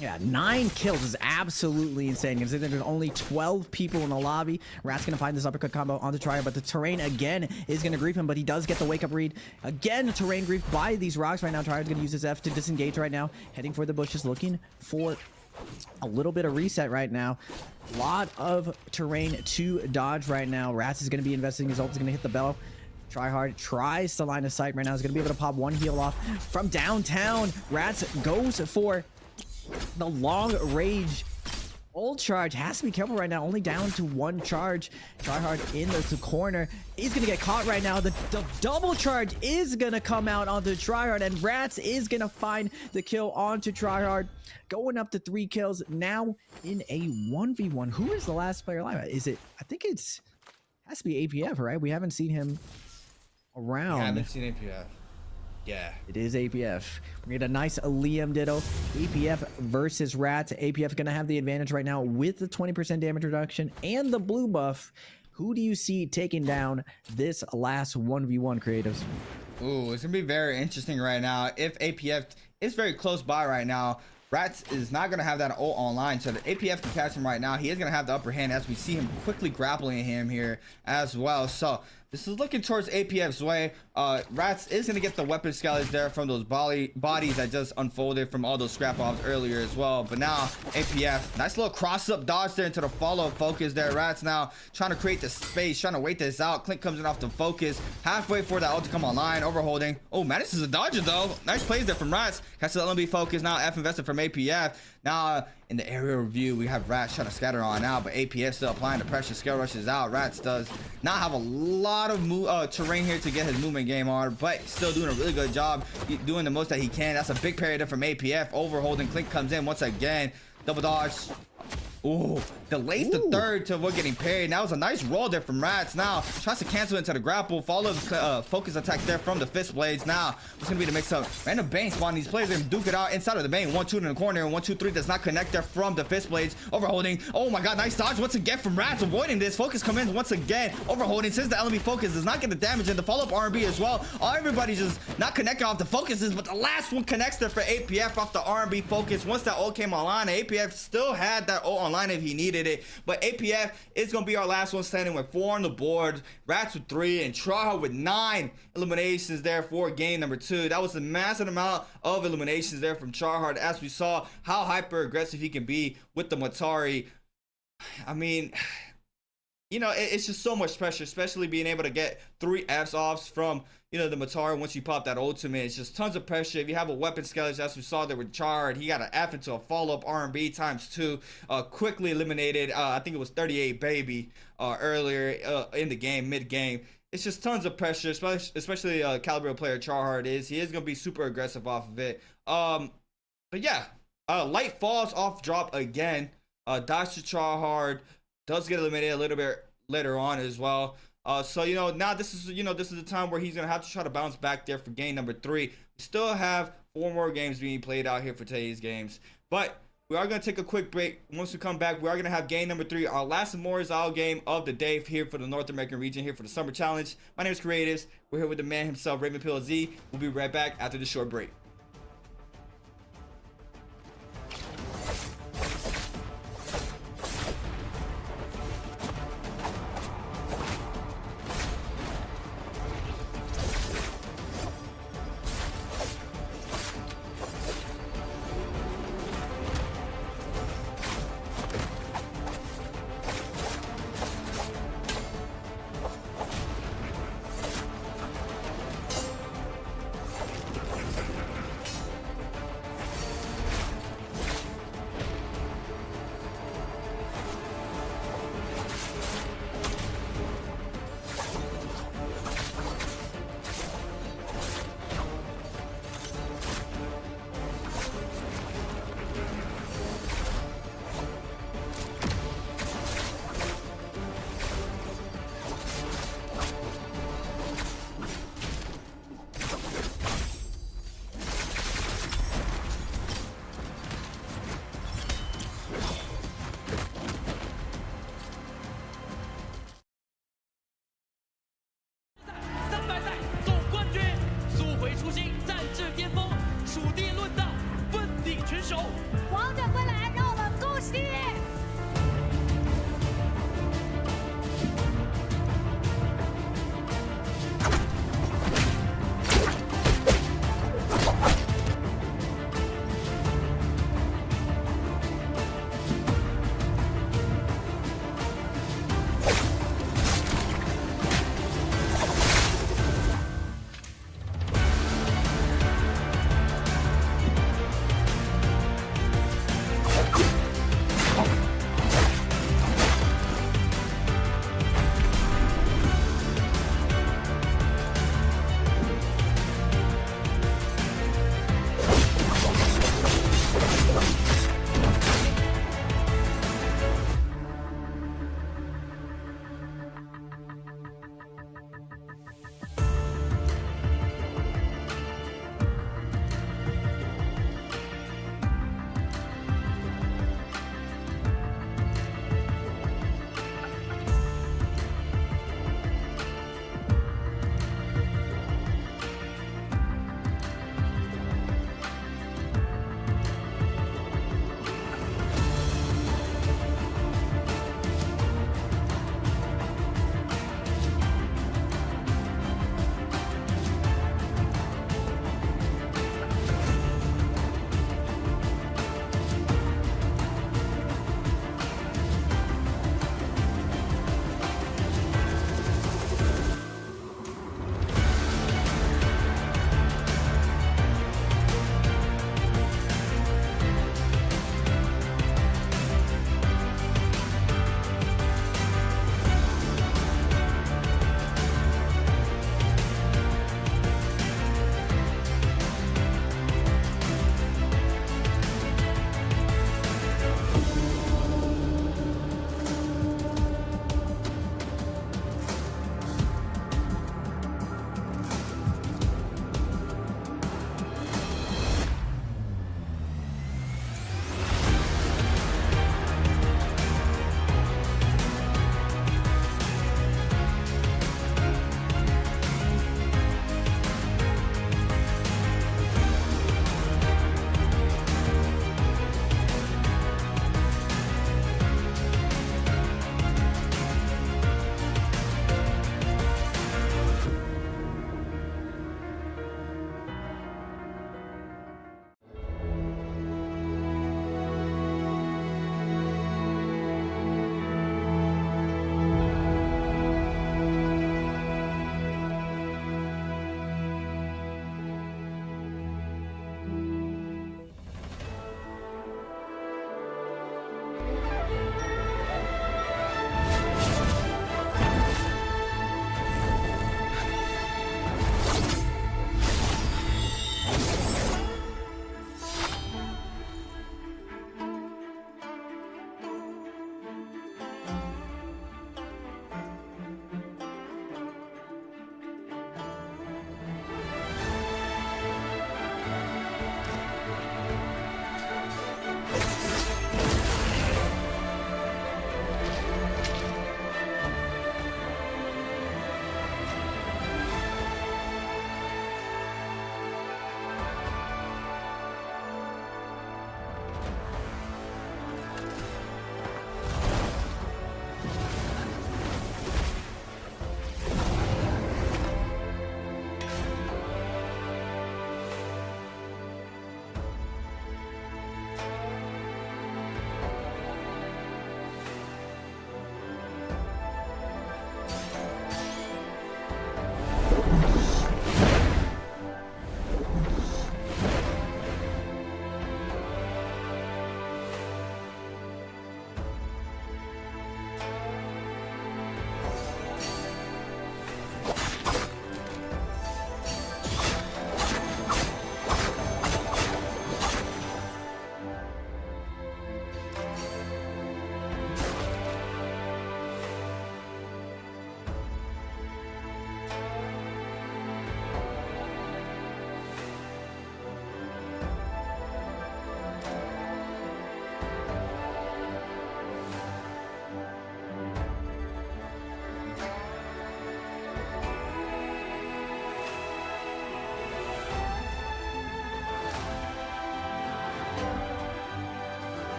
Yeah, 9 kills is absolutely insane, considering there's only 12 people in the lobby. Rat's gonna find this uppercut combo onto Tryhard, but the terrain again is gonna grief him, but he does get the wake up read. Again, terrain grief by these rocks right now. Tryhard's gonna use his F to disengage right now, heading for the bushes, looking for a little bit of reset right now. A lot of terrain to dodge right now. Rats is gonna be investing his ult, is gonna hit the bell. Tryhard tries to line of sight right now. Is going to be able to pop 1 heal off from downtown. Rats goes for the long range Old charge has to be careful right now. Only down to 1 charge. Tryhard in the corner. He's going to get caught right now. The double charge is going to come out onto Tryhard. And Rats is going to find the kill onto Tryhard. Going up to 3 kills. Now in a 1v1. Who is the last player alive? Is it? I think it's... Has to be APF, right? We haven't seen him around. I haven't seen APF. Yeah. It is APF. We get a nice Liam Ditto. APF versus Rats. APF going to have the advantage right now with the 20% damage reduction and the blue buff. Who do you see taking down this last 1v1, creatives? Ooh, it's going to be very interesting right now. If APF is very close by right now, Rats is not going to have that ult online, so the APF can catch him right now. He is going to have the upper hand as we see him quickly grappling him here as well. So this is looking towards APF's way. Rats is going to get the weapon skellies there from those bodies that just unfolded from all those scrap offs earlier as well. But now APF, nice little cross up dodge there into the follow focus there. Rats now trying to create the space, trying to wait this out. Clint comes in off the focus, halfway for that ult to come online, overholding. Oh, man, this is a dodger though. Nice plays there from Rats. Catches the LMB focus now. F invested from APF. Now in the aerial review, we have Rats trying to scatter on out, but APF still applying the pressure. Scale rushes out. Rats does not have a lot of terrain here to get his movement game on, but still doing a really good job, doing the most that he can. That's a big parry there from APF. Overholding. Clint comes in once again. Double dodge. Ooh, delays the third to avoid getting parried. That was a nice roll there from Rats. Now tries to cancel into the grapple. Follows focus attack there from the fist blades. Now it's gonna be the mix up. Random bang spawn. These players are gonna duke it out inside of the bang. 1-2 in the corner, and 1-2-3 does not connect there from the fist blades. Overholding. Oh my god, nice dodge once again from Rats, avoiding this. Focus comes in once again. Overholding since the LMB focus does not get the damage, and the follow-up R&B as well. Everybody's just not connecting off the focuses, but the last one connects there for APF off the R&B focus. Once that ult came online, APF still had that ult online if he needed it, but APF is gonna be our last one standing with 4 on the board. Rats with 3 and Tryhard with 9 eliminations there for game number 2. That was a massive amount of eliminations there from Tryhard, as we saw how hyper aggressive he can be with the Matari. I mean, you know, it's just so much pressure, especially being able to get 3 Fs offs from, you know, the Matari once you pop that ultimate. It's just tons of pressure. If you have a weapon skeleton, as we saw there with Chard, he got an F into a follow-up R&B ×2, quickly eliminated. I think it was 38 baby earlier in the game, mid-game. It's just tons of pressure, especially caliber player Tryhard is. He is going to be super aggressive off of it. But yeah, light falls off drop again. Dodge to Tryhard. Does get eliminated a little bit later on as well. So, you know, now this is the time where he's going to have to try to bounce back there for game number 3. We still have 4 more games being played out here for today's games. But we are going to take a quick break. Once we come back, we are going to have game number 3, our last Memorial game of the day here for the North American region, here for the Summer Challenge. My name is Creatives. We're here with the man himself, Raven Pill Z. We'll be right back after the short break.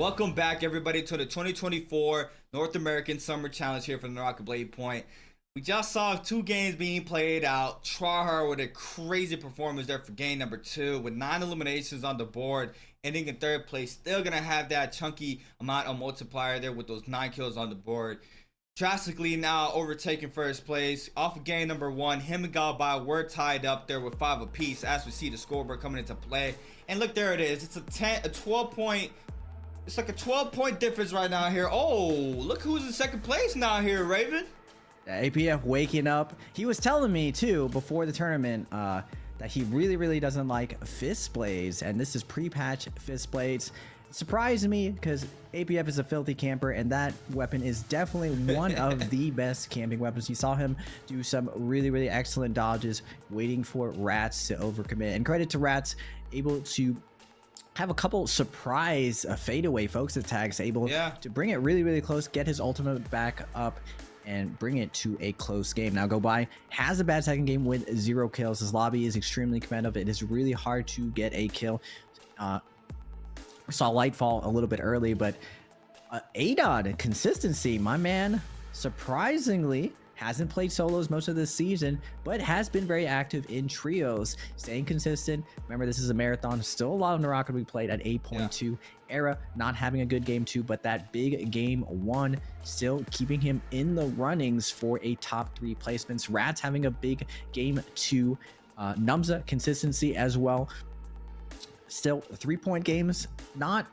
Welcome back, everybody, to the 2024 North American Summer Challenge here from the Naraka Blade Point. We just saw 2 games being played out. Tryhard with a crazy performance there for game number 2 with 9 eliminations on the board, ending in 3rd place. Still gonna have that chunky amount of multiplier there with those 9 kills on the board. Drastically now overtaking 1st place. Off of game number 1, him and Galbai were tied up there with 5 apiece as we see the scoreboard coming into play. And look, there it is. It's a 12 point. It's like a 12-point difference right now here. Oh, look who's in 2nd place now here, Raven. APF waking up. He was telling me too before the tournament that he really doesn't like fist blades, and this is pre-patch fist blades. It surprised me because APF is a filthy camper, and that weapon is definitely one of the best camping weapons. You saw him do some really excellent dodges, waiting for Rats to overcommit. And credit to Rats, able to have a couple surprise fadeaway focus attacks, able to bring it really close, get his ultimate back up, and bring it to a close game. Now Galbai has a bad 2nd game with 0 kills. His lobby is extremely competitive. It is really hard to get a kill. We saw Light fall a little bit early, but Adon consistency, my man, surprisingly hasn't played solos most of this season, but has been very active in trios, staying consistent. Remember, this is a marathon. Still a lot of Naraka to be played at 8.2. Era not having a good game 2, but that big game 1 still keeping him in the runnings for a top 3 placements. Rats having a big game 2. Numza consistency as well. Still 3-point games, not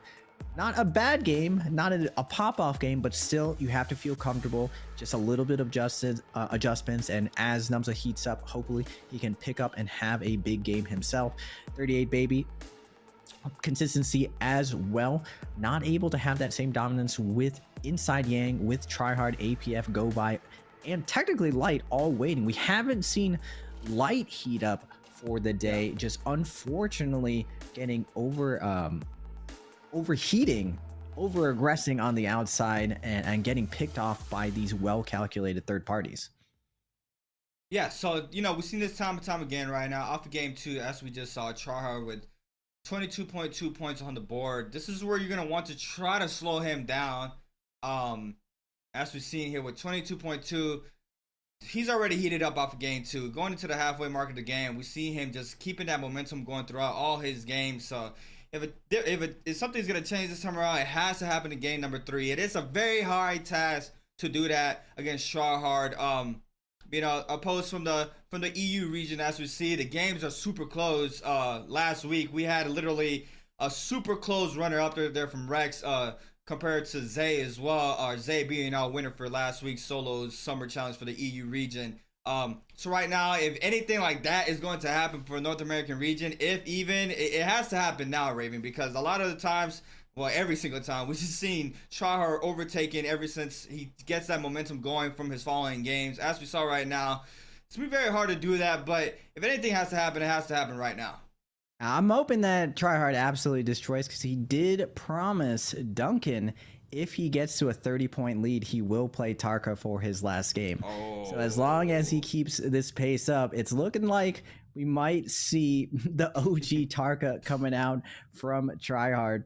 a bad game, not a pop-off game, but still you have to feel comfortable. Just a little bit of adjustments, and as Numza heats up, hopefully he can pick up and have a big game himself. 38 baby consistency as well, not able to have that same dominance with Inside Yang, with Tryhard, APF, Galbai, and technically Light all waiting. We haven't seen Light heat up for the day, just unfortunately getting overheating, over-aggressing on the outside, and getting picked off by these well-calculated third parties. Yeah, so, we've seen this time and time again right now. Off of game 2, as we just saw, Tryhard with 22.2 points on the board. This is where you're going to want to try to slow him down. As we've seen here with 22.2, he's already heated up off of game 2. Going into the halfway mark of the game, we see him just keeping that momentum going throughout all his games. So if something's going to change this time around, it has to happen in game number 3. It is a very hard task to do that against Tryhard. Opposed from the EU region, as we see, the games are super close. Last week we had literally a super close runner up there from Rex, compared to Zay as well. Zay being our winner for last week's solo summer challenge for the EU region. So right now, if anything like that is going to happen for North American region, it has to happen now, Raven, because a lot of the times, well, every single time, we've just seen Tryhard overtaken ever since he gets that momentum going from his following games. As we saw right now, it's going to be very hard to do that, but if anything has to happen, it has to happen right now. I'm hoping that Tryhard absolutely destroys, because he did promise Duncan if he gets to a 30-point lead, he will play Tarka for his last game. So as long as he keeps this pace up, it's looking like we might see the OG Tarka coming out from Tryhard.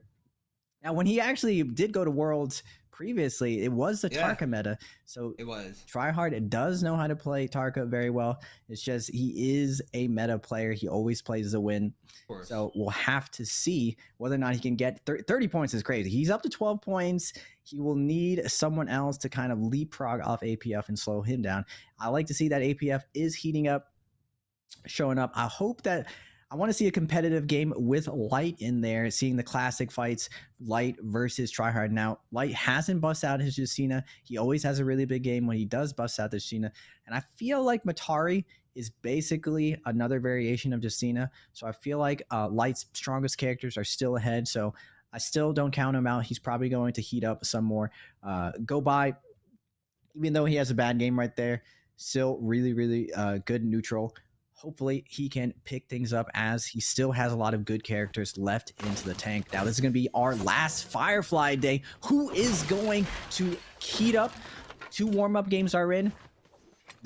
Now, when he actually did go to Worlds previously, it was the Tarka meta. So it was. Tryhard does know how to play Tarka very well. It's just he is a meta player. He always plays a win. So we'll have to see whether or not he can get 30 points is crazy. He's up to 12 points. He will need someone else to kind of leapfrog off APF and slow him down. I like to see that APF is heating up, showing up. I want to see a competitive game with Light in there, seeing the classic fights, Light versus Tryhard. Now, Light hasn't bust out his Justina. He always has a really big game when he does bust out the Justina. And I feel like Matari is basically another variation of Justina. So I feel like Light's strongest characters are still ahead. So I still don't count him out. He's probably going to heat up some more. Galbai, even though he has a bad game right there, still really good neutral. Hopefully he can pick things up, as he still has a lot of good characters left into the tank. Now this is going to be our last Firefly day. Who is going to heat up? 2 warm-up games are in.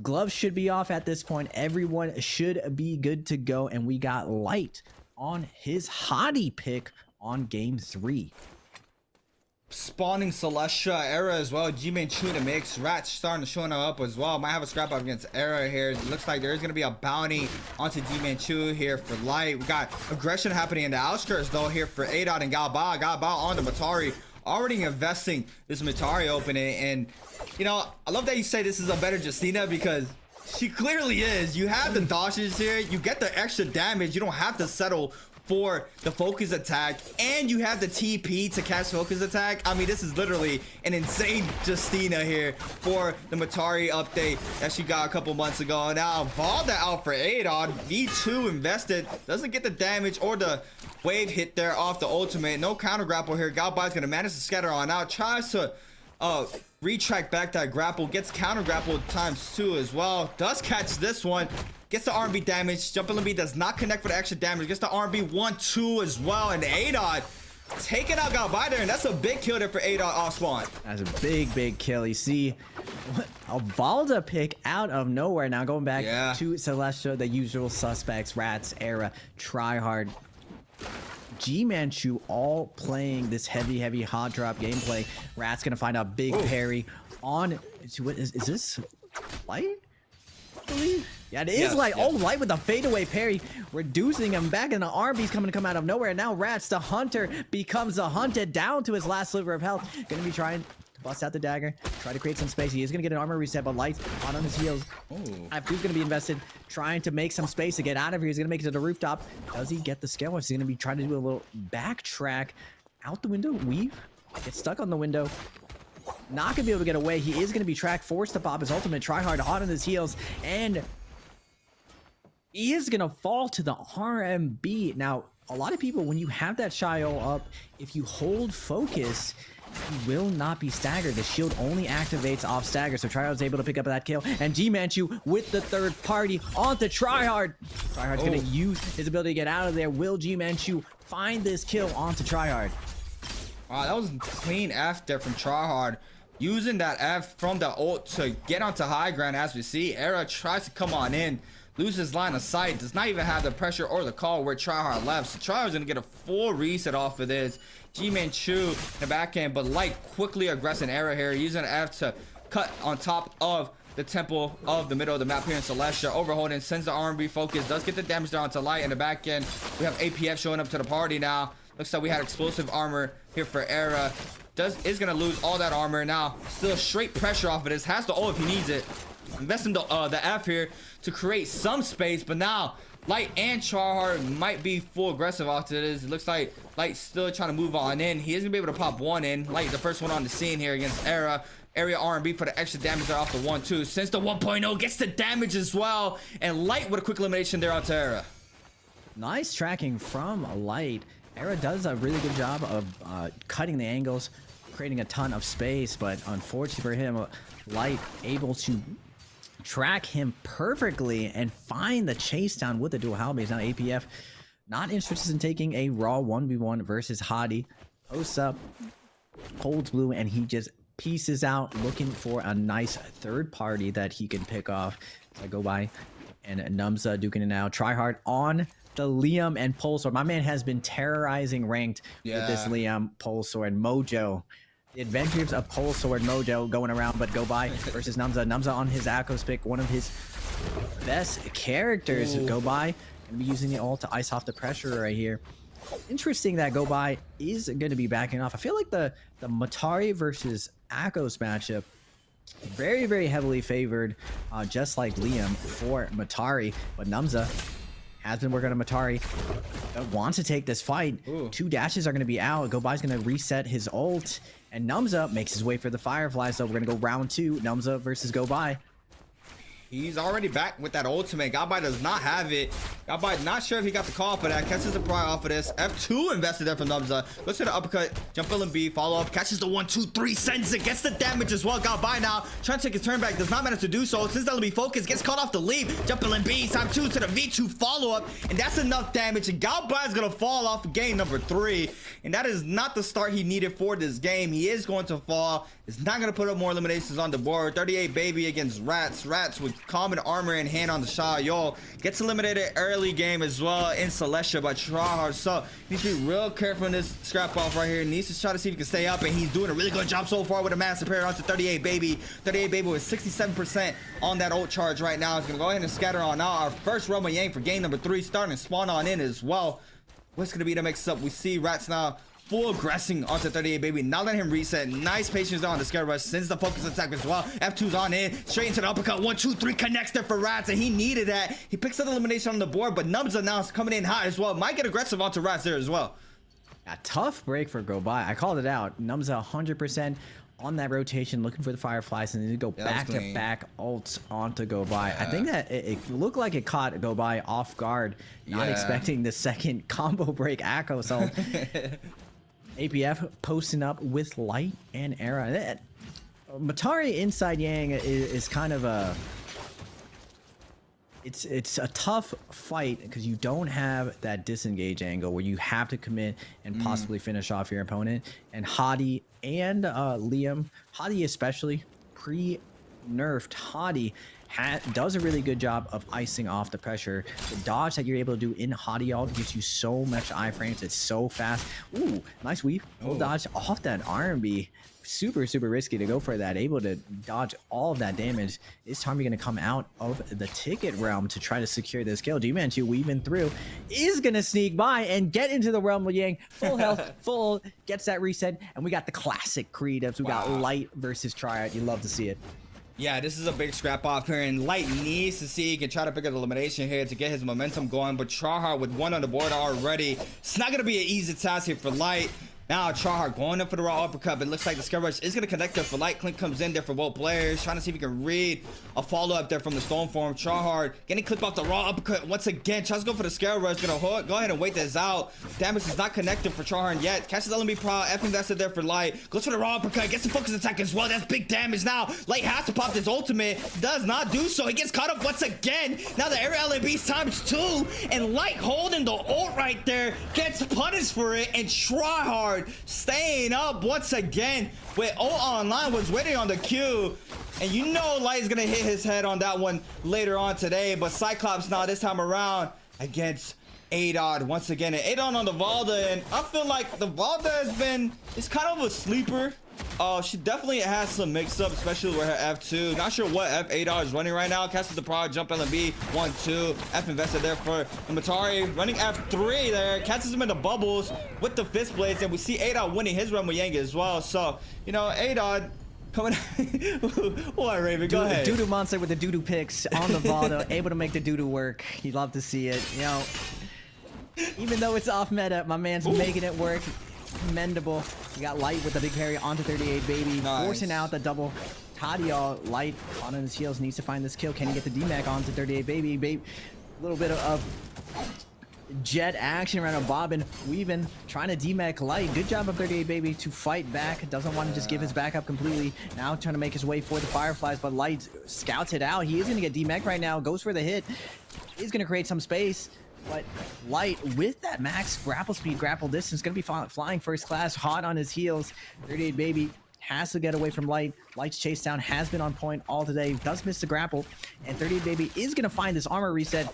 Gloves should be off at this point. Everyone should be good to go. And we got Light on his hottie pick on game 3. spawning Celestia, Era as well. G-Man Chu in the mix. Rats starting to showing up as well. Might have a scrap up against Era here. It looks like there's going to be a bounty onto G-Man Chu here for Light. We got aggression happening in the outskirts though here for ADOT and Galba. Galba on the Matari. Already investing this Matari opening. And, you know, I love that you say this is a better Justina because she clearly is. You have the dodges here. You get the extra damage. You don't have to settle for the focus attack, and you have the TP to cast focus attack. I mean, this is literally an insane Justina here for the Matari update that she got a couple months ago. Now Valda out for Adon. V2 invested, doesn't get the damage or the wave hit there off the ultimate. No counter grapple here. Galbai's gonna manage to scatter on out, tries to retract back that grapple, gets counter grapple ×2 as well, does catch this one, gets the R&B damage. Jumping Limby does not connect for the extra damage, gets the R&B 1-2 as well, and ADOT taking out Galbai there, and that's a big kill there for ADOT off spawn. That's a big kill. You see a Valda pick out of nowhere. Now going back to Celestia, the usual suspects, Rats, Era, Tryhard, G-Man Chu all playing this heavy hot drop gameplay. Rat's gonna find out big parry on. What is this? Light? I believe. Yeah, it is Light. Oh, Light with the fadeaway parry, reducing him back, and the RB's coming to come out of nowhere. Now Rats, the hunter, becomes a hunted down to his last sliver of health. Gonna be trying to bust out the dagger, try to create some space. He is gonna get an armor reset, but Light's on his heels. F2's gonna be invested, trying to make some space to get out of here. He's gonna make it to the rooftop. Does he get the scale? He's gonna be trying to do a little backtrack out the window, weave, get stuck on the window. Not gonna be able to get away. He is gonna be tracked, forced to pop his ultimate. Tryhard hot on his heels, and he is gonna fall to the RMB. Now, a lot of people, when you have that Shio up, if you hold focus, he will not be staggered. The shield only activates off stagger, so Tryhard's able to pick up that kill. And G-Man Chu with the third party onto Tryhard. Tryhard's gonna use his ability to get out of there. Will G-Man Chu find this kill onto Tryhard? Wow, that was clean F there from Tryhard. Using that F from the ult to get onto high ground. As we see, Era tries to come on in, loses line of sight, does not even have the pressure or the call where Tryhard left. So Tryhard's gonna get a full reset off of this. G-Man Chu in the backhand, but Light quickly aggressing Era here, using F to cut on top of the temple of the middle of the map here in Celestia. Overholding, sends the R&B focus, does get the damage down to Light in the back end. We have APF showing up to the party now. Looks like we had explosive armor here for Era. Is gonna lose all that armor now. Still straight pressure off of this. Has the ult if he needs it. Invest in the F here to create some space, but now Light and Tryhard might be full aggressive after this. It looks like Light's still trying to move on in. He isn't gonna be able to pop one in. Light, the first one on the scene here against Era. Area R&B for the extra damage there off the 1-2. Since the 1.0 gets the damage as well, and Light with a quick elimination there onto Era. Nice tracking from Light. Era does a really good job of cutting the angles, creating a ton of space, but unfortunately for him, Light able to track him perfectly and find the chase down with the dual halberd. Now APF not interested in taking a raw 1v1 versus Hadi. Posts up, holds blue, and he just pieces out, looking for a nice third party that he can pick off. So I go by, and Numza duking it out. Tryhard on the Liam and Pole Sword. My man has been terrorizing ranked with this Liam Pole Sword Mojo. The adventures of Pole Sword Mojo going around, but go by versus Numza. Numza on his Akos pick, one of his best characters. Go by and be using the ult to ice off the pressure right here. Interesting that Go by is going to be backing off. I feel like the Matari versus Akos matchup very heavily favored, just like Liam for Matari, but Numza has been working on Matari. Wants to take this fight. Two dashes are going to be out. Go by's going to reset his ult, and Numza makes his way for the Firefly. So we're going to go round 2. Numza versus Go by. He's already back with that ultimate. Galbai does not have it. Galbai not sure if he got the call for that. Catches the pry off of this. F2 invested there from Numza. Goes to the uppercut. Jump LB. Follow up. Catches the 1-2-3. Sends it. Gets the damage as well. Galbai now trying to take his turn back. Does not manage to do so. Since LB focus. Gets caught off the leap. Jump LB. Time 2 to the V2 follow up. And that's enough damage. And Galbai is going to fall off game number 3. And that is not the start he needed for this game. He is going to fall. It's not going to put up more eliminations on the board. 38 baby against Rats. Rats with common armor in hand on the Xiaoyou. Gets eliminated early game as well in Celestia by Tryhard. So he needs to be real careful in this scrap off right here. Needs to try to see if he can stay up, and he's doing a really good job so far with a massive parry onto 38 baby. 38 baby with 67% on that ult charge right now. He's gonna go ahead and scatter on out. Our first Realm of Yang for game number 3 starting to spawn on in as well. What's gonna be the mix up? We see Rats now full aggressing onto 38 baby, not letting him reset. Nice patience on the scare rush, sends the focus attack as well. F2's on in, straight into the uppercut. 1 2 3 connects there for Rats, and he needed that. He picks up the elimination on the board, but Numza now is coming in hot as well. Might get aggressive onto Rats there as well. A tough break for Go By. I called it out. Numza 100% on that rotation, looking for the Fireflies, and then go back to back ults onto Go By. I think that it looked like it caught Go By off guard, not expecting the second combo break Echo. So APF posting up with Light and Era. Matari inside Yang is kind of a... It's a tough fight because you don't have that disengage angle where you have to commit and possibly finish off your opponent. And Hadi and Liam, Hadi especially, pre-nerfed Hadi does a really good job of icing off the pressure. The dodge that you're able to do in Hadi ult gives you so much iframes. It's so fast. Ooh, nice weave. Full dodge off that R&B. Super risky to go for that. Able to dodge all of that damage. Is Tommy going to come out of the ticket realm to try to secure this kill? G-Man2 weaving through is going to sneak by and get into the realm of Yang. Full health, full, gets that reset. And we got the classic creatives. We got Light versus Triad. You love to see it. Yeah, this is a big scrap off here, and Light needs to see he can try to pick up the elimination here to get his momentum going, but Tryhard with 1 on the board already. It's not going to be an easy task here for Light. Now Tryhard going up for the raw uppercut, but it looks like the scare rush is going to connect there for Light. Clint comes in there for both players, trying to see if he can read a follow-up there from the Stormform. Tryhard getting clipped off the raw uppercut once again. Tries to go for the scare rush. Going to go ahead and wait this out. Damage is not connected for Tryhard yet. Catches LMB Proud. F invested there for Light. Goes for the raw uppercut. Gets the focus attack as well. That's big damage now. Light has to pop this ultimate. Does not do so. He gets caught up once again. Now the area LMB's times 2. And Light holding the ult right there. Gets punished for it. And Tryhard staying up once again with ult online, was waiting on the queue, and you know Light is gonna hit his head on that one later on today. But Cyclops now this time around against Adod once again, and Adod on the Valda, and I feel like the Valda is kind of a sleeper. She definitely has some mix-up, especially with her F2. Not sure what F Adod is running right now. Casts the Prod, jump LMB, 1-2. F invested there for the Matari. Running F3 there. Catches him in the bubbles with the fist blades. And we see Adod winning his run with Yang as well. So, you know, Adod coming. What, Raven? Go ahead. Doodoo monster with the doodoo picks on the Valda. Able to make the doodoo work. You love to see it. You know, even though it's off meta, my man's making it work. Commendable. You got Light with the big carry onto 38 baby, forcing out the double. Tadio, Light on his heels, needs to find this kill. Can he get the DMAC onto 38 baby? A little bit of jet action around a bobbin, weaving, trying to DMAC Light. Good job of 38 baby to fight back. Doesn't want to just give his back up completely. Now trying to make his way for the Fireflies, but Light scouts it out. He is going to get DMAC right now. Goes for the hit. He's going to create some space. But Light, with that max grapple speed, grapple distance, going to be flying first class, hot on his heels. 38 baby has to get away from Light. Light's chase down has been on point all today. Does miss the grapple. And 38 baby is going to find this armor reset.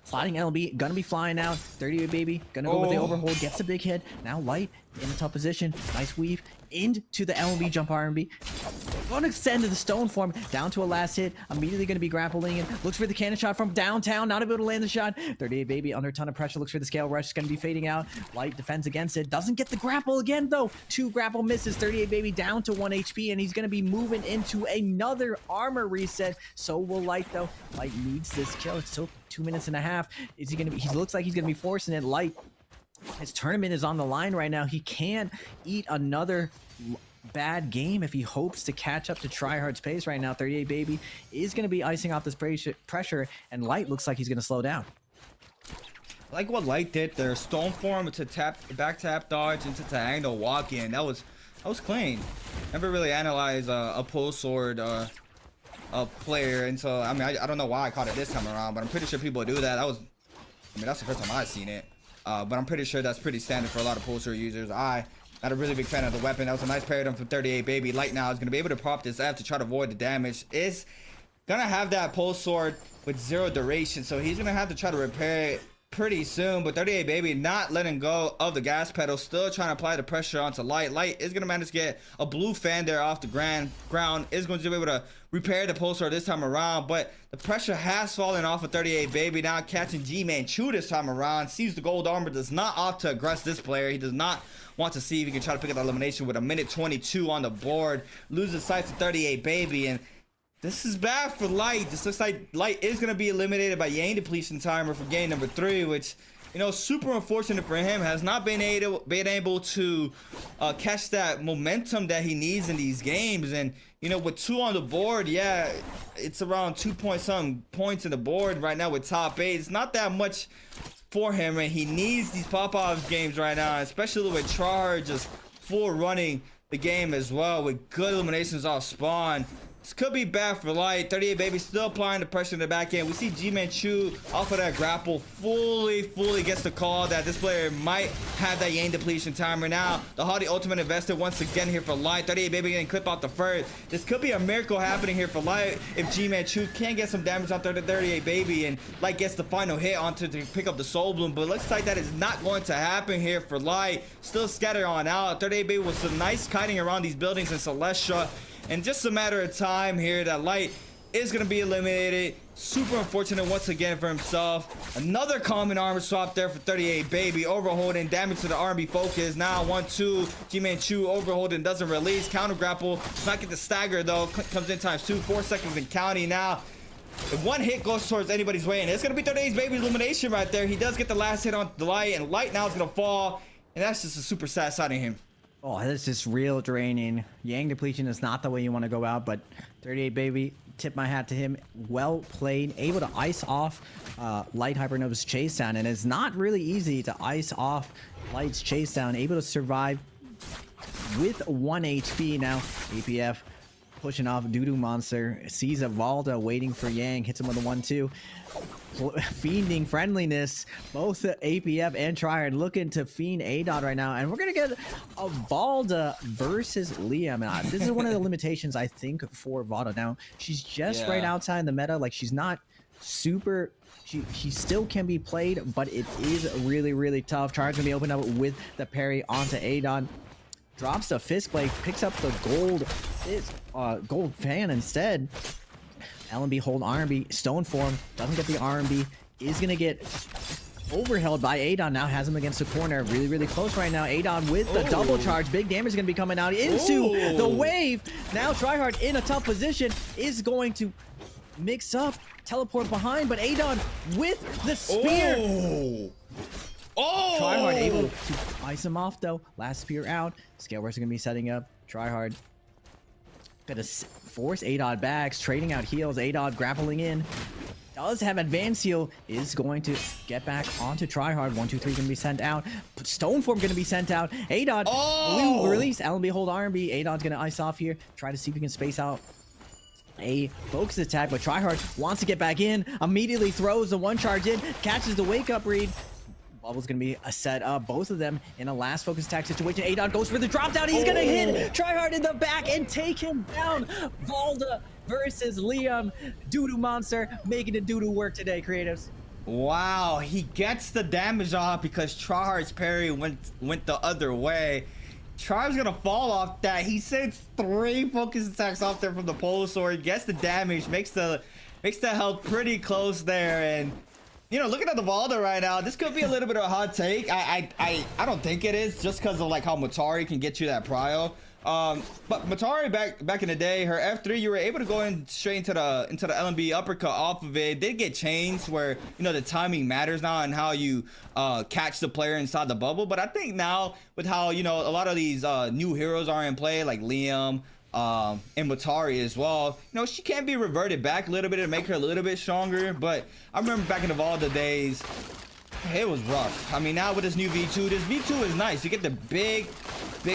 Sliding LB, gonna be flying out. 38 baby, gonna go with the overhold, gets a big hit. Now Light in a tough position. Nice weave into the LB jump R&B. Gonna extend to the stone form, down to a last hit. Immediately gonna be grappling in. Looks for the cannon shot from downtown, not able to land the shot. 38 baby under a ton of pressure, looks for the scale rush, gonna be fading out. Light defends against it, doesn't get the grapple again though. 2 grapple misses, 38 baby down to 1 HP, and he's gonna be moving into another armor reset. So will Light though. Light needs this kill. It's still 2 minutes and a half. Is he gonna be, he looks like he's gonna be forcing it. Light, his tournament is on the line right now. He can't eat another bad game if he hopes to catch up to Tryhard's pace right now. 38 baby is going to be icing off this pressure, and Light looks like he's going to slow down. I like what Light did there. Stormform to back tap dodge into diagonal walk in. That was clean. Never really analyzed a pull sword a player until, I mean, I don't know why I caught it this time around, but I'm pretty sure people do that. That's the first time I've seen it. But I'm pretty sure that's pretty standard for a lot of pull sword users. Not a really big fan of the weapon. That was a nice paradigm from 38 baby. Light now is going to be able to pop this F to try to avoid the damage. Is gonna have that pole sword with 0 duration, so he's gonna have to try to repair it pretty soon. But 38 Baby not letting go of the gas pedal, still trying to apply the pressure onto Light. Light is gonna manage to get a blue fan there off the ground, is going to be able to repair the pole sword this time around, but the pressure has fallen off of 38 Baby. Now catching G-Man-Chu this time around, sees the gold armor, does not opt to aggress this player. He does not want to see if he can try to pick up the elimination with a minute 22 on the board. Loses sight to 38 Baby, and this is bad for Light. This looks like Light is going to be eliminated by Yang Depletion Timer for game number 3, which, you know, super unfortunate for him. Has not been able to catch that momentum that he needs in these games. And, you know, with 2 on the board, yeah, it's around 2-point-something points in the board right now with top 8. It's not that much for him, and he needs these pop-off games right now, especially with Tryhard just full running the game as well with good eliminations off spawn. This could be bad for Light. 38 Baby still applying the pressure in the back end. We see G-Man-Chu off of that grapple fully gets the call that this player might have that Yang Depletion Timer. Now the Haughty Ultimate invested once again here for Light. 38 Baby getting clipped off the first. This could be a miracle happening here for Light if G-Man-Chu can get some damage on 38 Baby and Light gets the final hit onto to pick up the Soul Bloom. But it looks like that is not going to happen here for Light. Still scatter on out. 38 Baby was some nice kiting around these buildings in Celestia. And just a matter of time here that Light is going to be eliminated. Super unfortunate once again for himself. Another common armor swap there for 38 Baby. Overholding, damage to the R&B focus. Now 1-2. G-Man-Chu overholding, doesn't release. Counter grapple. Does not get the stagger though. Comes in times 2. 4 seconds in counting now. If one hit goes towards anybody's way, and it's going to be 38 Baby's elimination right there. He does get the last hit on the Light, and Light now is going to fall. And that's just a super sad sight of him. Oh, this is real draining. Yang Depletion is not the way you want to go out, but 38 Baby, tip my hat to him. Well played, able to ice off Light Hypernova's chase down, and it's not really easy to ice off Light's chase down. Able to survive with 1 HP. Now APF pushing off Doodoo Monster, sees a Valda waiting for Yang, hits him with a 1-2. Fiending friendliness, both APF and Tryhard looking to fiend A-Dot right now, and we're gonna get a Valda versus Liam. And this is one of the limitations I think for Valda. Now she's just right outside the meta, like she's not super, she still can be played, but it is really tough. Tryhard's gonna be opened up with the parry onto A-Dot. Drops the Fist Blade, picks up the gold fan instead. LMB hold R&B, Stone Form, doesn't get the R&B, is gonna get overheld by Adon. Now has him against the corner, really close right now. Adon with the double charge, big damage is gonna be coming out into the wave. Now Tryhard in a tough position, is going to mix up, teleport behind, but Adon with the spear. Tryhard able to ice him off though. Last spear out. Scaleworks are gonna be setting up. Tryhard gonna force A-Dot backs, trading out heals. A-Dot grappling in. Does have advanced heal. Is going to get back onto Tryhard. 1, 2, 3 gonna be sent out. Stone Form gonna be sent out. A-Dot blue release. LB hold R&B. A-Dot's gonna ice off here. Try to see if we can space out a focus attack, but Tryhard wants to get back in. Immediately throws the 1 charge in. Catches the wake up read. Bubble's gonna be a set up, both of them in a last focus attack situation. A-Dot goes for the drop down. He's gonna hit Tryhard in the back and take him down. Valda versus Liam. Doodoo Monster making the doodoo work today, creatives. Wow, he gets the damage off because Tryhard's parry went the other way. Tryhard's gonna fall off that. He sends 3 focus attacks off there from the pole sword, gets the damage, makes the health pretty close there. And you know, looking at the Valda right now, this could be a little bit of a hot take. I don't think it is, just because of like how Matari can get you that prio. But Matari back in the day, her F3, you were able to go in straight into the LMB uppercut off of it. It did get changed where, you know, the timing matters now and how you catch the player inside the bubble. But I think now with how, you know, a lot of these new heroes are in play, like Liam, and Matari as well, you know, she can be reverted back a little bit to make her a little bit stronger. But I remember back in the Valda days, it was rough. I mean, now with this new V2, this V2 is nice. You get the big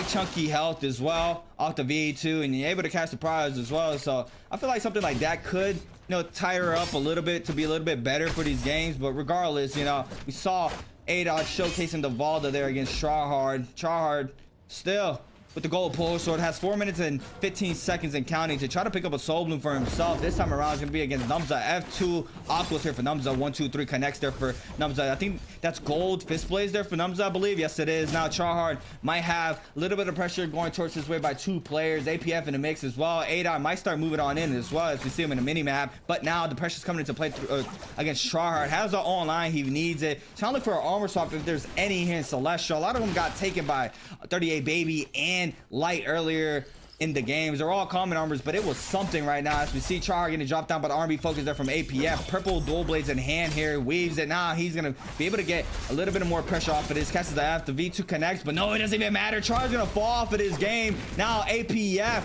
chunky health as well off the V2, and you're able to catch the prize as well. So I feel like something like that could, you know, tire her up a little bit to be a little bit better for these games. But regardless, you know, we saw A-Dot showcasing the Valda there against Tryhard. Tryhard still with the gold pole sword, has 4 minutes and 15 seconds and counting to try to pick up a soul bloom for himself. This time around, it's going to be against Numza. F2 Aquas here for Numza. 1, 2, 3 connects there for Numza. I think that's gold fist blaze there for Numza, I believe. Yes, it is. Now, Tryhard might have a little bit of pressure going towards his way by 2 players. APF in the mix as well. Adon might start moving on in as well as we see him in the mini map. But now the pressure's coming into play against Tryhard. Has it online. He needs it. Trying to look for an armor swap if there's any here in Celestial. A lot of them got taken by 38 Baby and Light earlier in the games. They're all common armors, but it was something right now as we see Tryhard getting dropped down by the R&B focus there from APF. Purple dual blades in hand here, weaves it. Now he's gonna be able to get a little bit more pressure off of this. Catches the F, the V2 connects, but no, it doesn't even matter. Tryhard's gonna fall off of this game. Now APF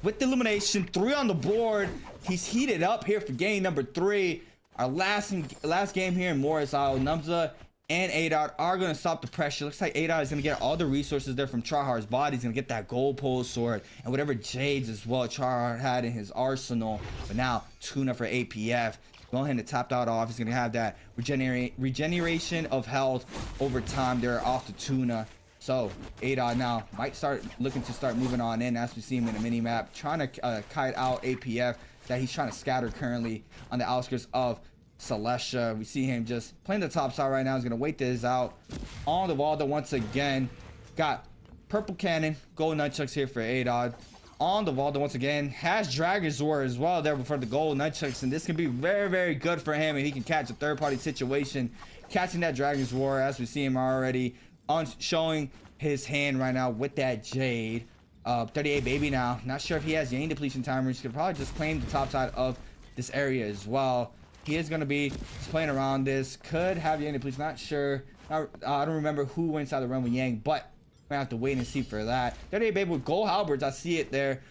with the elimination, 3 on the board. He's heated up here for game number 3. Our last game here in Morris Isle. Numza and Adot are going to stop the pressure. Looks like Adot is going to get all the resources there from Tryhard's body. He's going to get that gold pole sword and whatever jades as well Tryhard had in his arsenal. But now Tuna for APF. Go ahead and tap that off. He's going to have that regeneration of health over time there off the Tuna. So Adot now might start looking to start moving on in as we see him in the mini map, trying to kite out APF that he's trying to scatter currently on the outskirts of Celestia. We see him just playing the top side right now. He's gonna wait this out on the wall. Once again, got purple cannon, gold nunchucks here for Adod. On the wall once again, has Dragon's War as well there for the gold nunchucks, and this can be very, very good for him, and he can catch a third-party situation, catching that Dragon's War as we see him already on showing his hand right now with that jade. 38 Baby now, not sure if he has Yang depletion timers. He could probably just claim the top side of this area as well. He is going to be playing around this. Could have Yang depletion, not sure. I don't remember who went inside the run with Yang, but we're gonna have to wait and see for that. 38 Baby with gold halberds. I see it there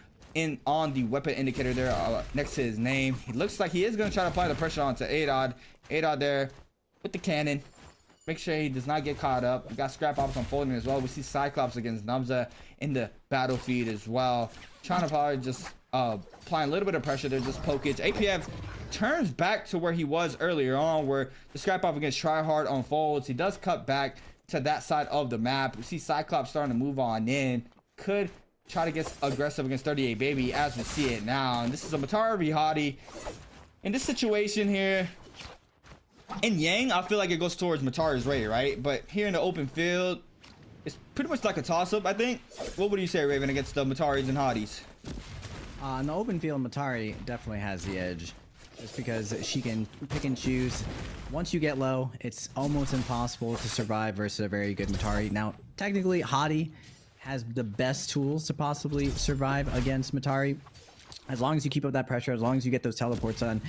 on the weapon indicator there next to his name. He looks like he is going to try to apply the pressure onto Adod. Adod there with the cannon. Make sure he does not get caught up. We got scrap ops unfolding as well. We see Cyclops against Numza in the battlefield as well. Trying to probably just applying a little bit of pressure there, just pokage. APF turns back to where he was earlier on, where the scrap off against Tryhard unfolds. He does cut back to that side of the map. We see Cyclops starting to move on in. Could try to get aggressive against 38 Baby as we see it now. And this is a Matara v Hottie. In this situation here, in Yang, I feel like it goes towards Matara's Ray, right? But here in the open field, it's pretty much like a toss-up, I think. What would you say, Raven, against the Mataris and Hotties? In the open field, Matari definitely has the edge. Just because she can pick and choose. Once you get low, it's almost impossible to survive versus a very good Matari. Now, technically, Hottie has the best tools to possibly survive against Matari. As long as you keep up that pressure, as long as you get those teleports on.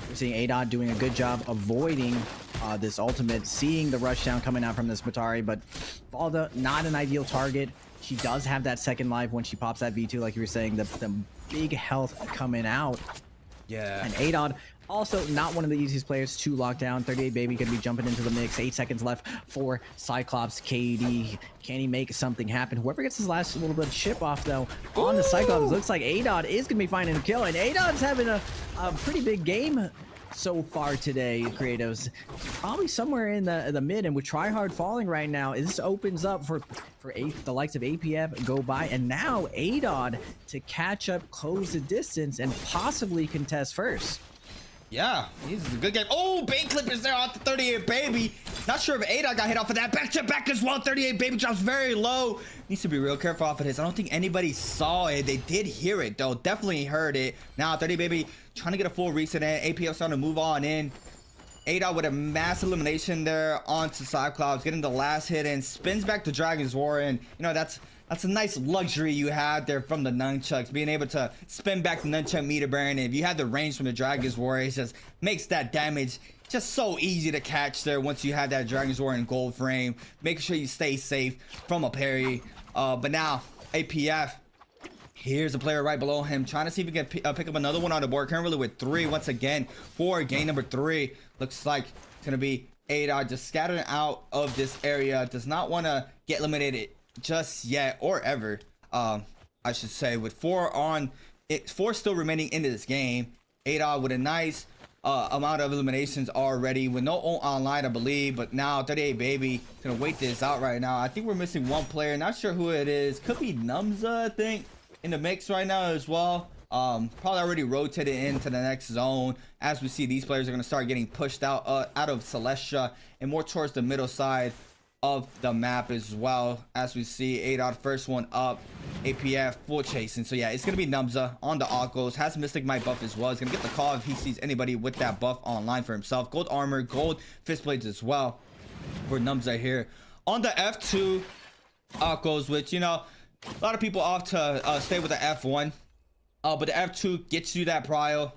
We're seeing Adod doing a good job avoiding this ultimate, seeing the rush down coming out from this Matari, but Valda, not an ideal target. She does have that second life when she pops that V2, like you were saying, the big health coming out. Yeah. And Adod, also not one of the easiest players to lock down. 38 Baby could be jumping into the mix. 8 seconds left for Cyclops. KD, can he make something happen? Whoever gets his last little bit of chip off, though, on the Cyclops, looks like Adod is going to be finding a kill. And Adod's having a pretty big game so far today, Creatives. Probably somewhere in the mid, and with Tryhard falling right now, this opens up for the likes of APF go by, and now Adod to catch up, close the distance, and possibly contest first. Yeah, this is a good game. Oh, Bait Clip is there off the 38 Baby. Not sure if Adod got hit off of that. Back to back as well. 38 Baby drops very low. Needs to be real careful off of this. I don't think anybody saw it. They did hear it, though. Definitely heard it. Now, 38 Baby trying to get a full reset in. APF starting to move on in. Adod with a mass elimination there onto Cyclops. Getting the last hit and spins back to Dragon's War. And, you know, that's a nice luxury you have there from the nunchucks, being able to spin back the nunchuck meter bearing. And if you have the range from the Dragon's War, it just makes that damage just so easy to catch there once you have that Dragon's War in gold frame. Making sure you stay safe from a parry. But now, APF, here's a player right below him, trying to see if he can pick up another one on the board. Currently with 3 once again for game number 3. Looks like it's going to be Adod just scattering out of this area. Does not want to get eliminated just yet or ever, I should say. With 4 still remaining into this game, Adod with a nice amount of eliminations already with no online, I believe. But now 38 Baby gonna wait this out right now. I think we're missing one player. Not sure who it is. Could be Numza, I think, in the mix right now as well. Probably already rotated into the next zone. As we see, these players are gonna start getting pushed out of Celestia and more towards the middle side of the map as well. As we see, ADOT first one up, APF full chasing. So yeah, it's gonna be Numza on the Akos. Has Mystic Might buff as well. He's gonna get the call if he sees anybody with that buff online for himself. Gold armor, gold fist blades as well for Numza here on the F2 Akos, which, you know, a lot of people opt to stay with the F1. But the F2 gets you that prio.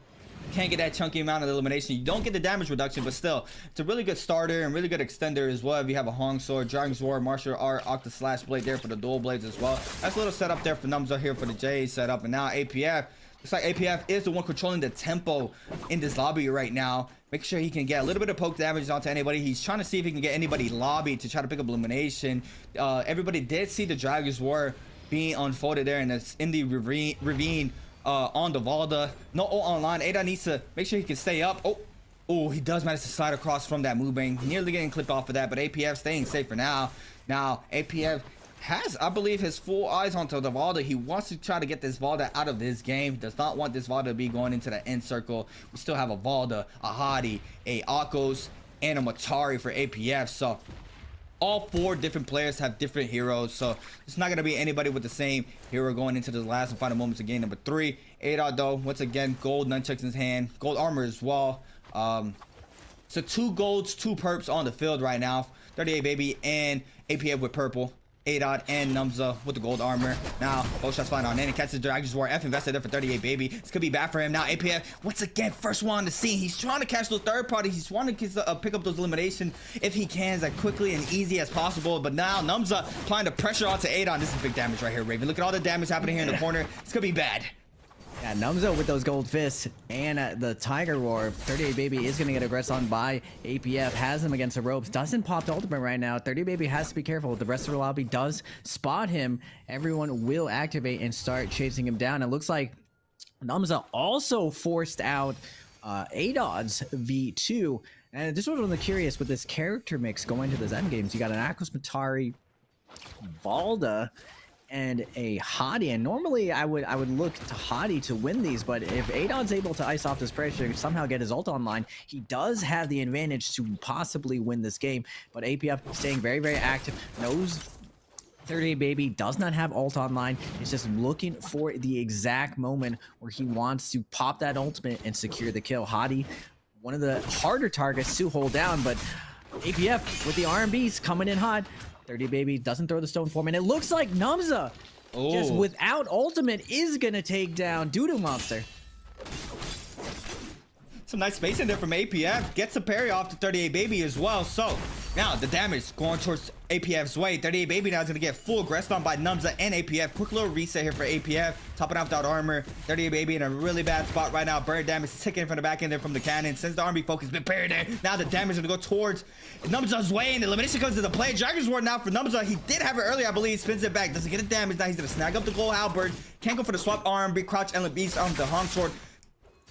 Can't get that chunky amount of elimination. You don't get the damage reduction, but still, it's a really good starter and really good extender as well. If you have a Hong Sword, Dragon's War, Martial Art, Octa Slash Blade there for the dual blades as well. That's a little setup there for Numza here for the J setup. And now APF. Looks like APF is the one controlling the tempo in this lobby right now. Make sure he can get a little bit of poke damage onto anybody. He's trying to see if he can get anybody lobby to try to pick up elimination. Everybody did see the Dragon's War being unfolded there in the ravine. On the Valda. No online. Ada needs to make sure he can stay up. Oh, he does manage to slide across from that Moobang. Nearly getting clipped off of that, but APF staying safe for now. Now, APF has, I believe, his full eyes onto the Valda. He wants to try to get this Valda out of this game. He does not want this Valda to be going into the end circle. We still have a Valda, a Hadi, a Akos, and a Matari for APF. So all four different players have different heroes, so it's not going to be anybody with the same hero going into the last and final moments of game number 3. ADOT though, once again, gold nunchucks in his hand, gold armor as well. So 2 golds, 2 perps on the field right now. 38 Baby and APF with purple. ADOT and Numza with the gold armor. Now, both shots flying on in and catches the Dragon's War. F invested there for 38 Baby. This could be bad for him. Now, APF, once again, first one on the scene. He's trying to catch those third parties. He's trying to pick up those eliminations if he can as quickly and easy as possible. But now, Numza applying the pressure onto ADOT. This is big damage right here, Raven. Look at all the damage happening here in the corner. It's going to be bad. Yeah, Numza with those gold fists and the Tiger Roar. 38 Baby is going to get aggressed on by APF. Has him against the ropes. Doesn't pop the ultimate right now. 38 Baby has to be careful. The rest of the lobby does spot him. Everyone will activate and start chasing him down. It looks like Numza also forced out ADOT's V2. And this was really curious with this character mix going to the end games. You got an Akos Matari, Valda, and a Hadi, and normally I would look to Hadi to win these, but if ADOT's able to ice off this pressure, somehow get his ult online, he does have the advantage to possibly win this game. But APF staying very, very active, knows 38 Baby does not have ult online. He's just looking for the exact moment where he wants to pop that ultimate and secure the kill. Hadi, one of the harder targets to hold down, but APF with the RMBs coming in hot. 38 Baby doesn't throw the stone for him, and it looks like Numza, just without ultimate, is gonna take down Doodoo Monster. Some nice space in there from APF. Gets a parry off to 38 Baby as well. So now the damage going towards APF's way. 38 Baby now is going to get full aggressed on by Numza and APF. Quick little reset here for APF. Topping off without armor. 38 Baby in a really bad spot right now. Bird damage ticking from the back end there from the cannon. Since the RB focus been parried there. Now the damage is going to go towards Numza's way, and the elimination comes to the play. Dragon's War now for Numza. He did have it earlier, I believe. Spins it back. Doesn't get the damage. Now he's going to snag up the gold halberd. Can't go for the swap RB. Crouch and beast on the Hong Sword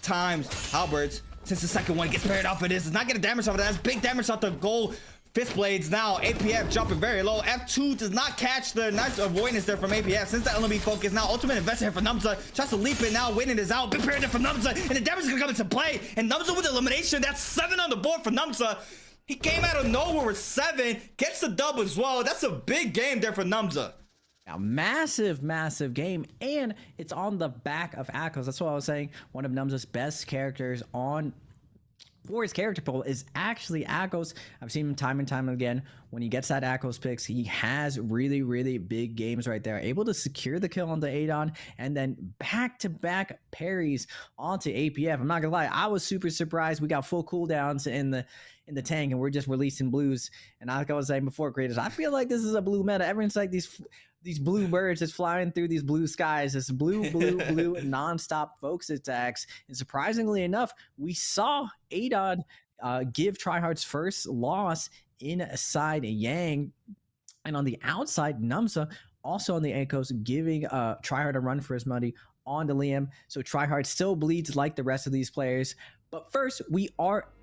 times halberds. Since the second one gets parried off of this, it's not getting damage off of that. That's big damage off the gold fist blades. Now APF jumping very low. F2 does not catch the nice avoidance there from APF. Since the LMB focus, now ultimate investor here for Numza. Tries to leap it now. Winning is out. Big parry there from Numza, and the damage is gonna come into play. And Numza with elimination. That's 7 on the board for Numza. He came out of nowhere with 7. Gets the dub as well. That's a big game there for Numza. Now, massive, massive game, and it's on the back of Akos. That's what I was saying. One of Numza's best characters for his character pool is actually Akos. I've seen him time and time again. When he gets that Akos picks, he has really, really big games right there. Able to secure the kill on the Adon, and then back-to-back parries onto APF. I'm not gonna lie, I was super surprised. We got full cooldowns in the tank, and we're just releasing blues. And like I was saying before, creators, I feel like this is a blue meta. Everyone's like these blue birds just flying through these blue skies. This blue non-stop focus attacks. And surprisingly enough, we saw Adon give Tryhard's first loss inside Yang. And on the outside, Numza also on the Akos giving Tryhard a run for his money on the Liam. So Tryhard still bleeds like the rest of these players, But first,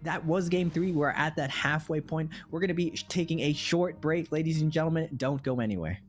that was game 3. We're at that halfway point. We're going to be taking a short break, ladies and gentlemen. Don't go anywhere.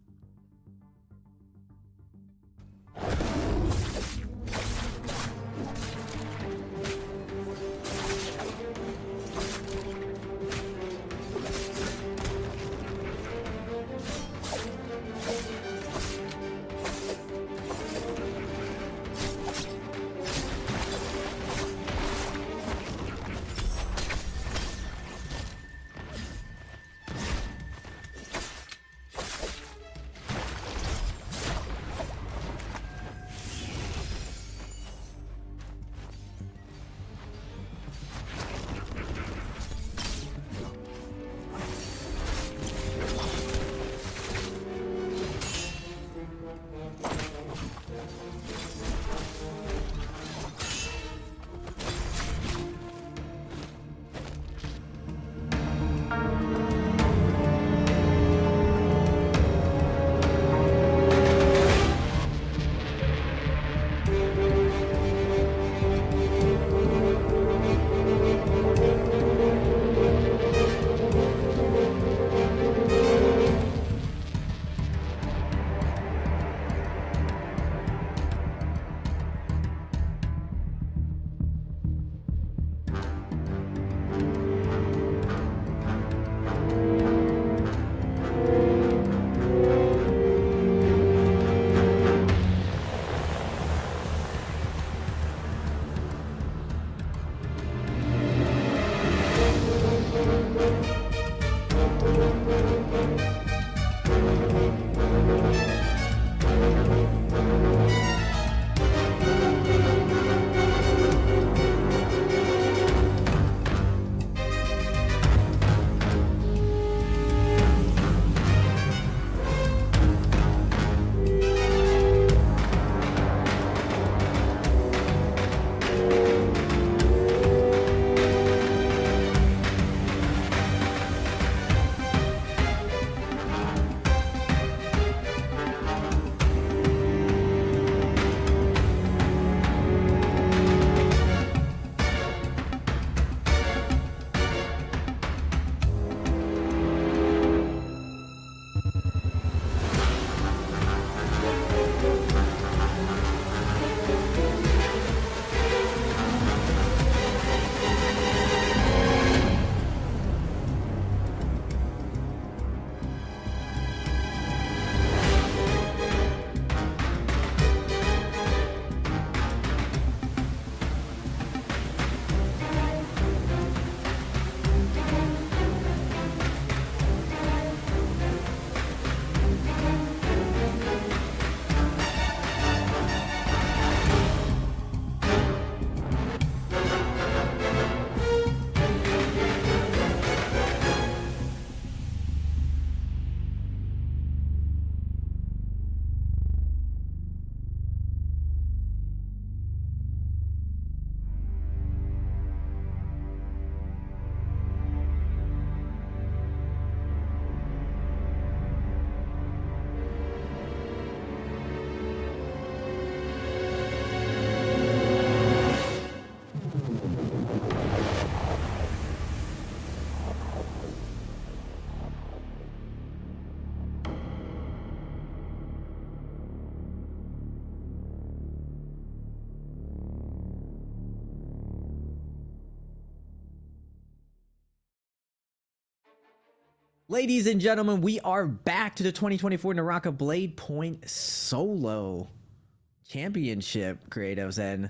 Ladies and gentlemen, we are back to the 2024 Naraka Blade Point Solo Championship, creatives, and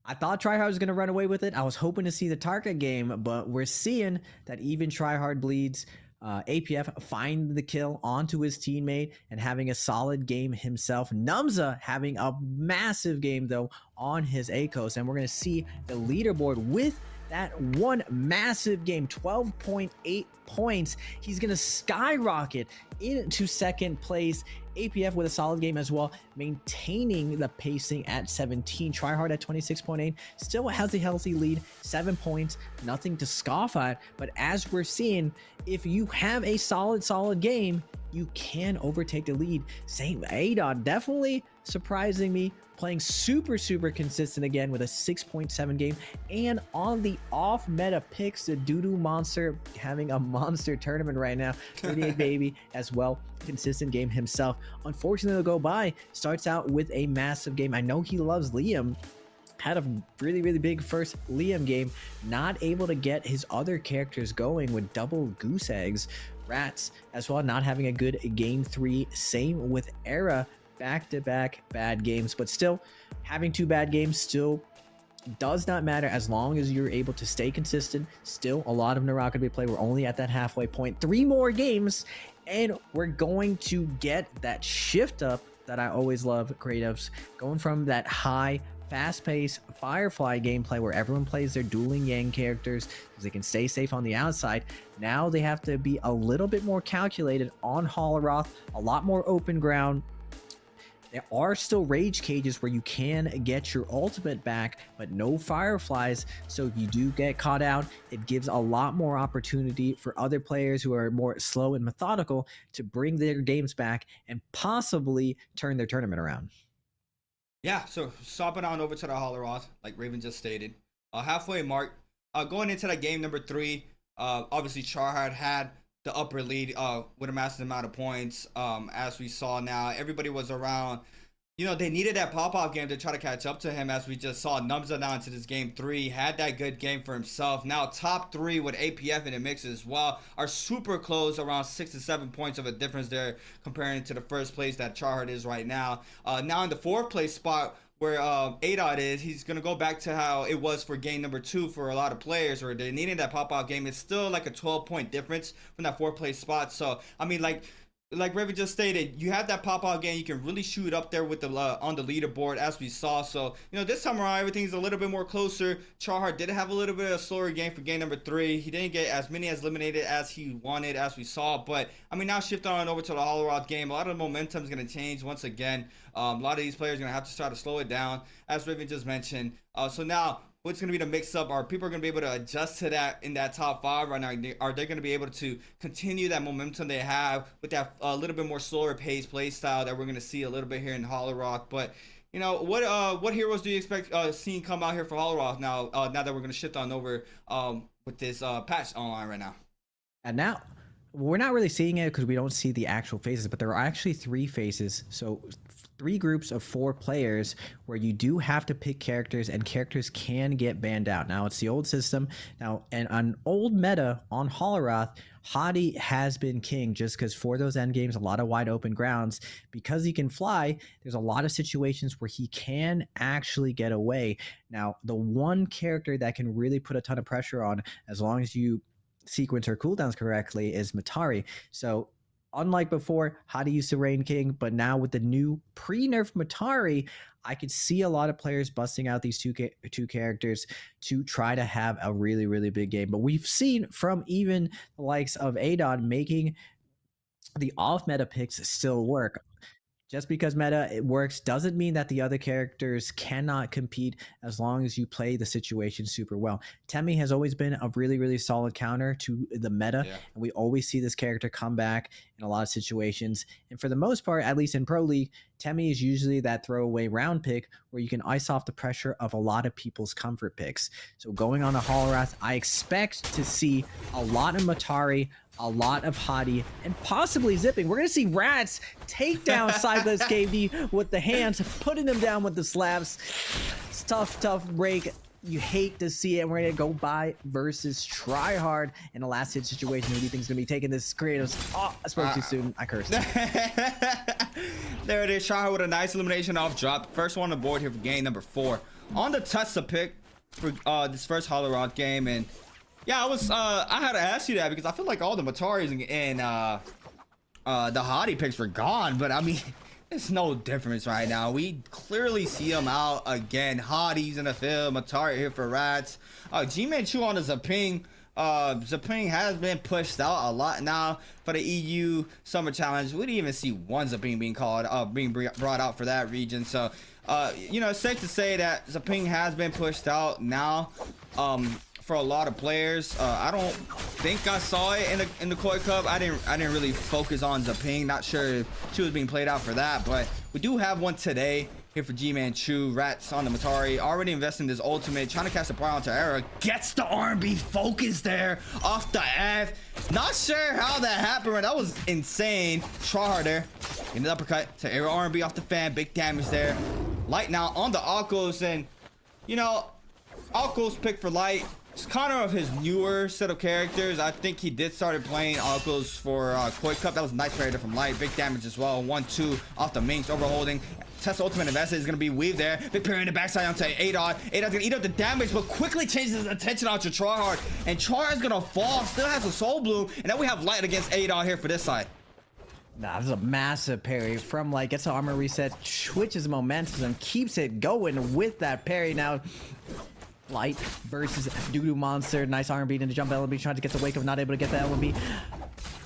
I thought Tryhard was going to run away with it. I was hoping to see the Tarka game, but we're seeing that even Tryhard bleeds. APF find the kill onto his teammate and having a solid game himself. Numza having a massive game, though, on his ACOS, and we're going to see the leaderboard with that one massive game, 12.8 points. He's going to skyrocket into second place. APF with a solid game as well, maintaining the pacing at 17. Tryhard at 26.8 still has a healthy lead, 7 points, nothing to scoff at. But as we're seeing, if you have a solid game, you can overtake the lead. Same ADOT definitely surprising me, playing super consistent again with a 6.7 game. And on the off meta picks, the doo-doo monster having a monster tournament right now. 38 baby as well, consistent game himself. Unfortunately, to go by, starts out with a massive game. I know he loves Liam, had a really big first Liam game, not able to get his other characters going with double goose eggs. Rats as well, not having a good game 3. Same with Era, back-to-back bad games, but still having 2 bad games still does not matter as long as you're able to stay consistent. Still a lot of Naraka to be played. We're only at that halfway point. 3 more games and we're going to get that shift up that I always love creatives, going from that high fast-paced Firefly gameplay where everyone plays their dueling Yang characters because they can stay safe on the outside. Now they have to be a little bit more calculated on Holoroth, a lot more open ground. There are still rage cages where you can get your ultimate back, but no fireflies. So if you do get caught out, it gives a lot more opportunity for other players who are more slow and methodical to bring their games back and possibly turn their tournament around. Yeah, so swapping on over to the Holoroth, like Raven just stated. Halfway mark. Going into that game number 3, obviously Charhard had the upper lead with a massive amount of points. As we saw now, everybody was around. You know, they needed that pop-off game to try to catch up to him, as we just saw. Numza now into this game 3, had that good game for himself. Now top 3 with APF in the mix as well are super close, around 6 to 7 points of a difference there comparing to the first place that Charhard is right now. Now in the 4th place spot where ADOT is, he's going to go back to how it was for game number 2 for a lot of players where they needed that pop-off game. It's still like a 12-point difference from that 4th place spot. So, I mean, like Raven just stated, you have that pop-out game. You can really shoot up there with the on the leaderboard, as we saw. So, you know, this time around, everything's a little bit more closer. Charhard did have a little bit of a slower game for game number 3. He didn't get as many as eliminated as he wanted, as we saw. But, I mean, now shifting on over to the Holoroth game, a lot of the momentum is going to change once again. A lot of these players are going to have to try to slow it down, as Raven just mentioned. So now, what's going to be the mix-up? Are people going to be able to adjust to that in that top 5 right now? Are they going to be able to continue that momentum they have with that little bit more slower pace play style that we're going to see a little bit here in Holoroth? But, you know, what heroes do you expect seeing come out here for Holoroth now that we're going to shift on over with this patch online right now? And now, we're not really seeing it because we don't see the actual phases, but there are actually 3 phases. So 3 groups of 4 players where you do have to pick characters and characters can get banned out. Now it's the old system. Now, and on old meta on Holoroth, Hadi has been king just because for those end games, a lot of wide open grounds, because he can fly, there's a lot of situations where he can actually get away. Now, the one character that can really put a ton of pressure on, as long as you sequence her cooldowns correctly, is Matari. So unlike before, Hadi used to reign king, but now with the new pre-nerf Matari, I could see a lot of players busting out these two characters to try to have a really big game. But we've seen from even the likes of Adon making the off-meta picks still work. Just because meta it works doesn't mean that the other characters cannot compete as long as you play the situation super well. Temmie has always been a really solid counter to the meta, and we always see this character come back in a lot of situations. And for the most part, at least in Pro League, Temmie is usually that throwaway round pick where you can ice off the pressure of a lot of people's comfort picks. So going on a Holorath, I expect to see a lot of Matari, a lot of Hadi, and possibly Zipping. We're going to see Rats take down Sideless KD with the hands, putting them down with the slabs. It's tough break. You hate to see it. We're going to go by versus Tryhard in a last hit situation. Who do you think is going to be taking this creatives? Oh, I spoke too soon. I cursed. There it is. Tryhard with a nice elimination off drop. First one on the board here for game number 4. On the Tessa pick for this first Holoroth game. And yeah, I had to ask you that because I feel like all the Mataris and the Hadi picks were gone. But I mean, it's no difference right now. We clearly see them out again. Hadi's in the field. Matari here for Rats. G-Man Chu on the Zaping. Zaping has been pushed out a lot now for the EU Summer Challenge. We didn't even see one Zaping being called, being brought out for that region. So, you know, it's safe to say that Zaping has been pushed out now. For a lot of players, I don't think I saw it in the Koi Cup. I didn't really focus on Zaping. Not sure if she was being played out for that, but we do have one today here for G-Man Chu. Rats on the Matari, already investing this ultimate, trying to cast the power onto Era. Gets the R&B focus there off the F. Not sure how that happened, right? That was insane. Try harder. In the uppercut to Era R&B off the fan. Big damage there. Light now on the Akos, and you know, Akos pick for Light. It's kind of his newer set of characters. I think he did started playing Akos for Koi Cup. That was a nice parry there from Light. Big damage as well. 1-2 off the Minx, overholding. Test ultimate invested is going to be weaved there. Big parry in the backside onto Adod. Adod's going to eat up the damage, but quickly changes his attention onto Tryhard. And Tryhard's going to fall. Still has a Soul Bloom. And now we have Light against Adod here for this side. Nah, this is a massive parry from Light. Gets the armor reset, switches momentum, keeps it going with that parry. Now, Light versus Doodoo Monster. Nice arm beat into jump LMB, trying to get the wake up, not able to get the LMB.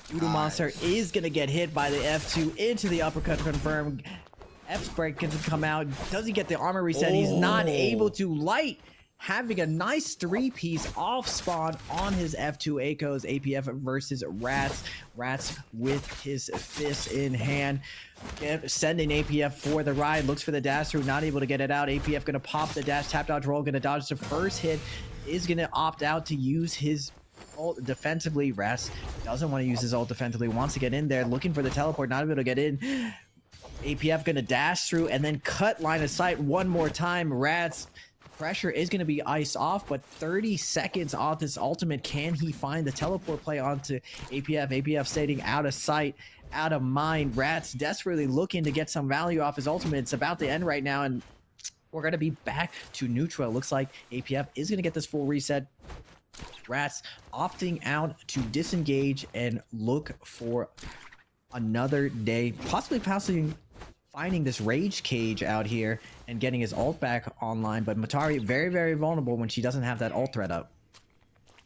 Doodoo Monster is gonna get hit by the F2 into the uppercut, confirmed. F's break can come out. Does he get the armor reset? He's not able to. Light having a nice three-piece off spawn on his F2 Akos. APF versus Rats. Rats with his fist in hand. Sending APF for the ride. Looks for the dash through, not able to get it out. APF gonna pop the dash, tap dodge roll, gonna dodge the first hit. Is gonna opt out to use his ult defensively. Rats doesn't want to use his ult defensively, wants to get in there, looking for the teleport, not able to get in. APF gonna dash through and then cut line of sight one more time. Rats pressure is going to be iced off, but 30 seconds off this ultimate. Can he find the teleport play onto APF? APF stating out of sight, out of mind. Rats desperately looking to get some value off his ultimate. It's about to end right now, and we're going to be back to neutral. Looks like APF is going to get this full reset. Rats opting out to disengage and look for another day, possibly finding this rage cage out here and getting his ult back online. But Matari very, very vulnerable when she doesn't have that ult threat up.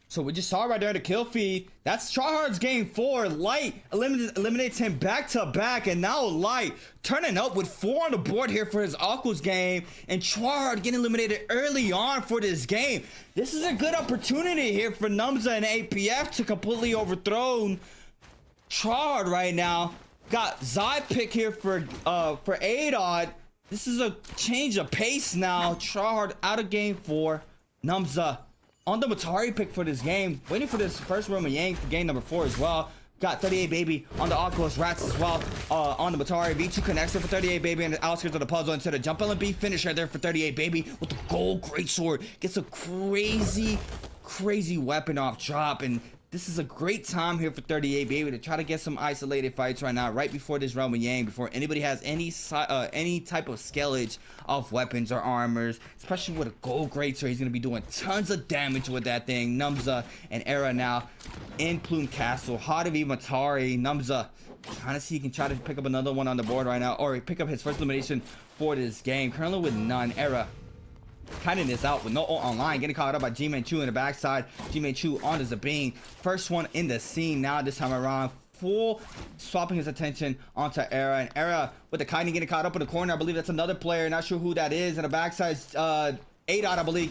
So we just saw right there the kill feed. That's Tryhard's game 4. Light eliminates him back to back, and now Light turning up with 4 on the board here for his Aqua's game, and Tryhard getting eliminated early on for this game. This is a good opportunity here for Numza and APF to completely overthrow Tryhard right now. Got Zai pick here for Adod. This is a change of pace now. Tryhard out of game 4. Numza on the Matari pick for this game. Waiting for this first Roman Yang for game number 4 as well. Got 38 Baby on the Aquos Rats as well. On the Matari. V2 connects it for 38 Baby and the outskirts of the puzzle into the jump LMB finisher there for 38 Baby with the gold greatsword. Gets a crazy weapon off drop, and this is a great time here for 38 Baby to try to get some isolated fights right now, right before this Realm of Yang, before anybody has any type of scalage of weapons or armors, especially with a gold greatsword. He's gonna be doing tons of damage with that thing. Numza and Era now in Plume Castle. Hadavi Matari. Numza trying to see he can try to pick up another one on the board right now, or pick up his first elimination for this game. Currently with none. Era counting this out with no ult online, getting caught up by G-Man Chu in the backside. G-Man Chu on the Zabine. First one in the scene now this time around. Full swapping his attention onto Era, and Era with the Kaini getting caught up in the corner. I believe that's another player, not sure who that is. In the backside, Adod, I believe,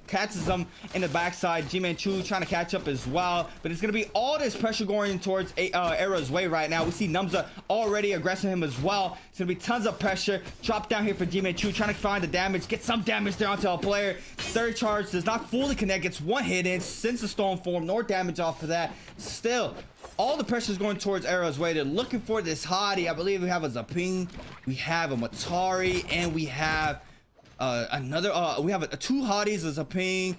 catches him in the backside. G-Man Chu trying to catch up as well, but it's gonna be all this pressure going towards Era's way right now. We see Numza already aggressing him as well. It's gonna be tons of pressure. Drop down here for G-Man Chu, trying to find the damage, get some damage there onto a player. Third charge does not fully connect, gets one hit in, sends the storm form, no damage off of that. Still, all the pressure is going towards Era's way. They're looking for this hottie. I believe we have a Zaping, we have a Matari, and we have we have two hotties, a Zaping,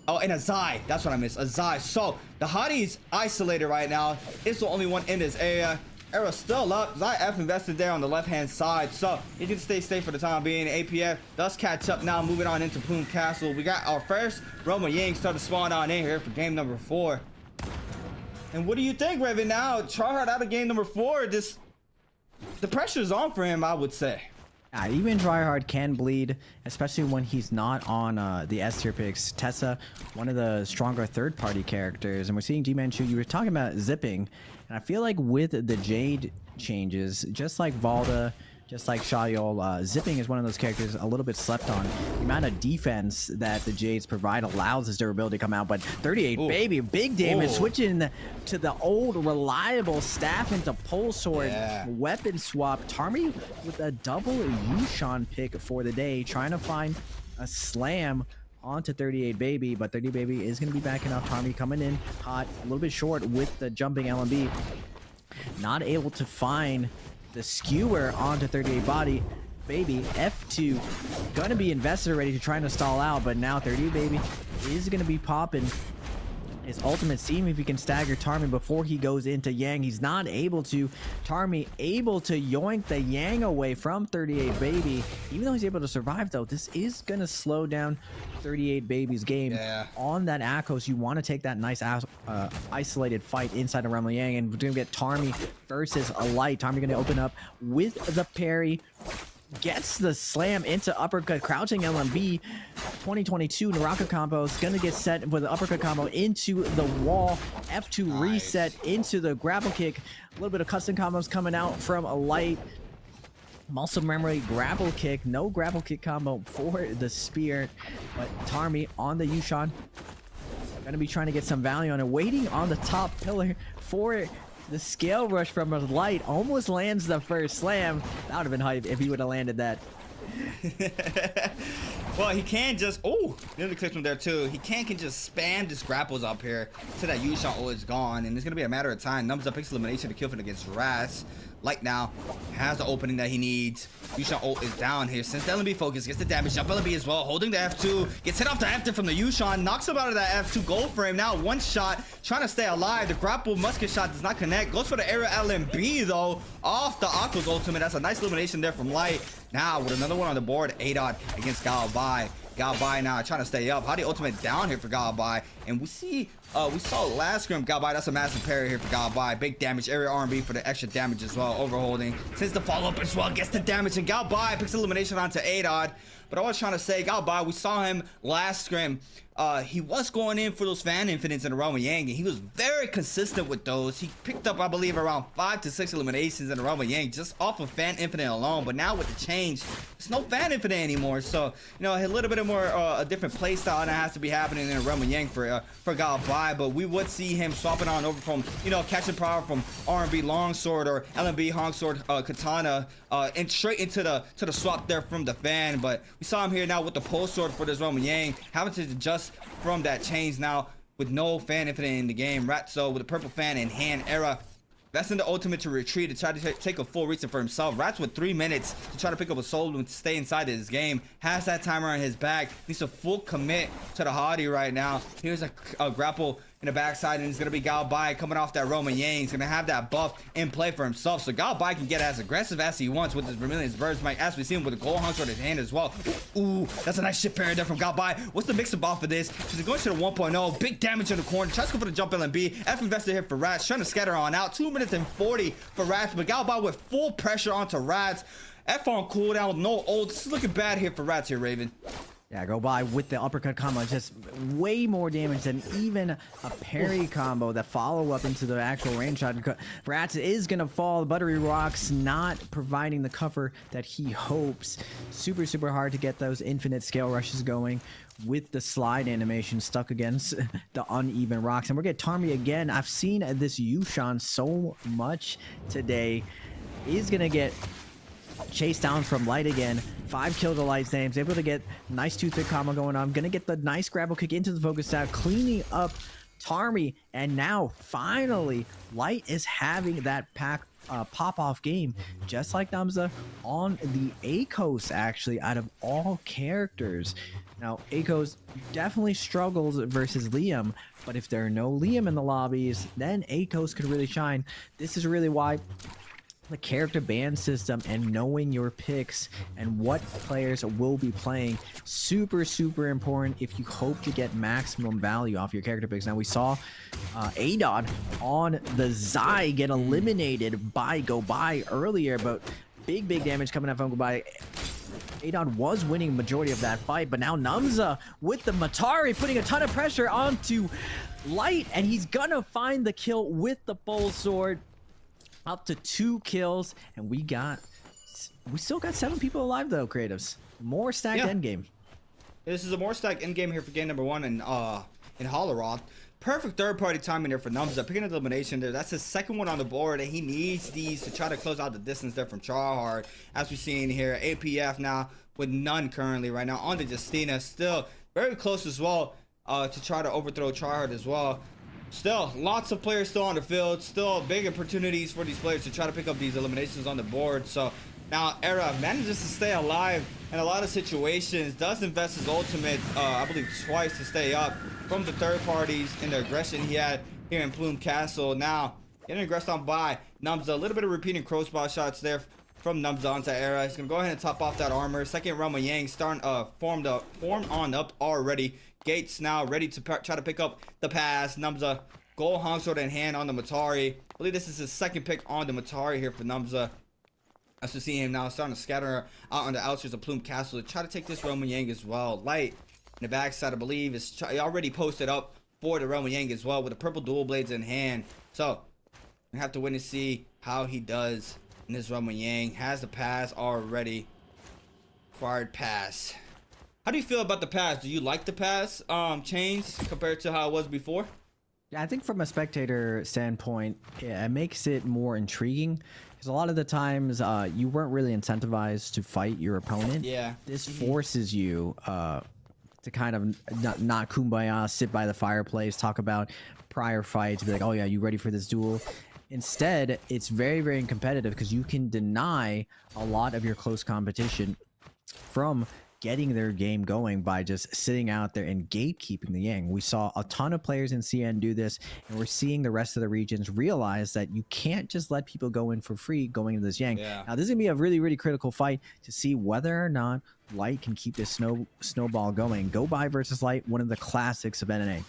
and a Zai. That's what I missed, a Zai. So the hottie's isolated right now. It's the only one in this area. Era still up. Zai F invested there on the left hand side, so he can stay safe for the time being. APF does catch up now, moving on into Plume Castle. We got our first Roman Yang start to spawn on in here for game number 4. And what do you think, Revan? Now Tryhard out of game number 4. The pressure's on for him, I would say. Even Tryhard can bleed, especially when he's not on the S tier picks. Tessa, one of the stronger third-party characters, and we're seeing G-Manchu. You were talking about zipping, and I feel like with the Jade changes, just like Valda, just like Shayol, zipping is one of those characters a little bit slept on. The amount of defense that the Jades provide allows his durability to come out, but 38, ooh, baby, big damage, switching to the old reliable staff into pole sword, weapon swap. Tarmy with a double Yushan pick for the day, trying to find a slam onto 38 baby, but 38 baby is going to be backing off. Tarmy coming in hot, a little bit short with the jumping LMB, not able to find the skewer onto 38 body. Baby, F2 gonna be invested already to trying to stall out, but now 38 baby is gonna be popping his ultimate, seeing if he can stagger Tarmy before he goes into Yang. He's not able to. Tarmy able to yoink the Yang away from 38 baby. Even though he's able to survive though, this is gonna slow down 38 baby's game. On that Akos, you want to take that nice isolated fight inside of Rumble Yang, and we're gonna get Tarmy versus a light. Tarmy gonna open up with the parry, gets the slam into uppercut, crouching LMB. 2022 Naraka combo is gonna get set with the uppercut combo into the wall. F2 reset into the grapple kick. A little bit of custom combos coming out from a light. Muscle memory, grapple kick. No grapple kick combo for the spear, but Tarmy on the Yushan. Gonna be trying to get some value on it. Waiting on the top pillar for the scale rush from a light. Almost lands the first slam. That would have been hype if he would have landed that. Well, he can just, oh, nearly clipped him there too. He can just spam his grapples up here so that Yushan ult is gone, and it's gonna be a matter of time. Numbers up picks elimination to kill for against Raz. Light now has the opening that he needs. Yushan ult is down here. Since the LMB focus gets the damage, jump LMB as well, holding the F2, gets hit off the F2 from the Yushan, knocks him out of that F2 gold frame. Now one shot, trying to stay alive. The grapple musket shot does not connect. Goes for the aerial LMB though, off the Aqua's ultimate. That's a nice elimination there from Light. Now with another one on the board, ADOT against Galbai. Galbai now trying to stay up. How the ultimate down here for Galbai, and we saw last scrim Galbai. That's a massive parry here for Galbai. Big damage, area R&B for the extra damage as well. Overholding since the follow up as well, gets the damage, and Galbai picks elimination onto ADOT. But I was trying to say, Galbai, we saw him last scrim. He was going in for those fan infinites in a row with Yang, and he was very consistent with those. He picked up, I believe, around 5 to 6 eliminations in a row with Yang just off of fan infinite alone. But now with the change, it's no fan infinite anymore. So, you know, a little bit more a different play style that has to be happening in a row with Yang for Galbai. But we would see him swapping on over from, you know, catching power from R&B longsword or LMB hongsword katana and straight into the swap there from the fan. But we saw him here now with the pole sword for this row with Yang, having to adjust from that change now with no fan infinite in the game. Ratso with the purple fan in hand era. That's in the ultimate to retreat to try to take a full reset for himself. Rats with 3 minutes to try to pick up a soul and stay inside of his game. Has that timer on his back. Needs a full commit to the Hottie right now. Here's a grapple in the backside, and it's going to be Galbai coming off that Roman Yang. He's going to have that buff in play for himself. So Galbai can get as aggressive as he wants with his Vermilion's Burst Mike, as we see him with the gold hunks on his hand as well. Ooh, that's a nice shit parry there from Galbai. What's the mix-up off of this? She's going to the 1.0. Big damage in the corner. Tries to go for the jump LMB. F invested here for Rats. Trying to scatter on out. 2 minutes and 40 for Rats, but Galbai with full pressure onto Rats. F on cooldown with no ult. This is looking bad here for Rats here, Raven. Yeah, go by with the uppercut combo, just way more damage than even a parry combo. That follow up into the actual range shot. Rats is gonna fall. Buttery Rocks not providing the cover that he hopes. Super, super hard to get those infinite scale rushes going with the slide animation stuck against the uneven rocks. And we're getting Tarmy again. I've seen this Yushan so much today. He's gonna get chased down from Light again. 5 kill to Light's names. Able to get nice 2-thick combo going on. Gonna get the nice grapple kick into the focus tab, cleaning up Tarmy. And now finally Light is having that pop-off game, just like Namza on the Akos, actually, out of all characters. Now Akos definitely struggles versus Liam, but if there are no Liam in the lobbies, then Akos could really shine. This is really why the character ban system and knowing your picks and what players will be playing, super, super important if you hope to get maximum value off your character picks. Now we saw ADOT on the Zai get eliminated by Go By earlier, but big damage coming up from Go By. Adon was winning majority of that fight, but now Numza with the Matari putting a ton of pressure onto Light, and he's gonna find the kill with the pole sword. Up to 2 kills, and we still got 7 people alive though, creatives. More stacked endgame. This is a more stacked endgame here for game number 1 in Holleroth. Perfect third-party timing there for Numza, picking an elimination there. That's his second one on the board, and he needs these to try to close out the distance there from Charhard. As we're seeing here, APF now with none currently right now on the Justina. Still very close as well to try to overthrow Charhard as well. Still, lots of players still on the field. Still big opportunities for these players to try to pick up these eliminations on the board. So now Era manages to stay alive in a lot of situations. Does invest his ultimate, I believe, twice to stay up from the third parties in the aggression he had here in Plume Castle. Now getting aggressed on by Numza. A little bit of repeating crossbar shots there from Numza onto Era. He's gonna go ahead and top off that armor. Second Realm of Yang starting formed on up already. Gates now ready to try to pick up the pass. Numza, gold Hong Sword in hand on the Matari. I believe this is his second pick on the Matari here for Numza. As we see him now starting to scatter out on the outskirts of Plume Castle to try to take this Realm of Yang as well. Light in the backside, I believe, is already posted up for the Realm of Yang as well with the purple dual blades in hand. So we have to wait and see how he does in this Realm of Yang. Has the pass already. Required pass. How do you feel about the pass? Do you like the pass change compared to how it was before? Yeah, I think from a spectator standpoint, yeah, it makes it more intriguing because a lot of the times you weren't really incentivized to fight your opponent. Yeah. This forces you to kind of not kumbaya, sit by the fireplace, talk about prior fights, be like, oh yeah, you ready for this duel? Instead, it's very, very competitive because you can deny a lot of your close competition from getting their game going by just sitting out there and gatekeeping the Yang. We saw a ton of players in CN do this, and we're seeing the rest of the regions realize that you can't just let people go in for free going into this Yang. Yeah. Now, this is going to be a really, really critical fight to see whether or not Light can keep this snowball going. Go by versus Light, one of the classics of NNA.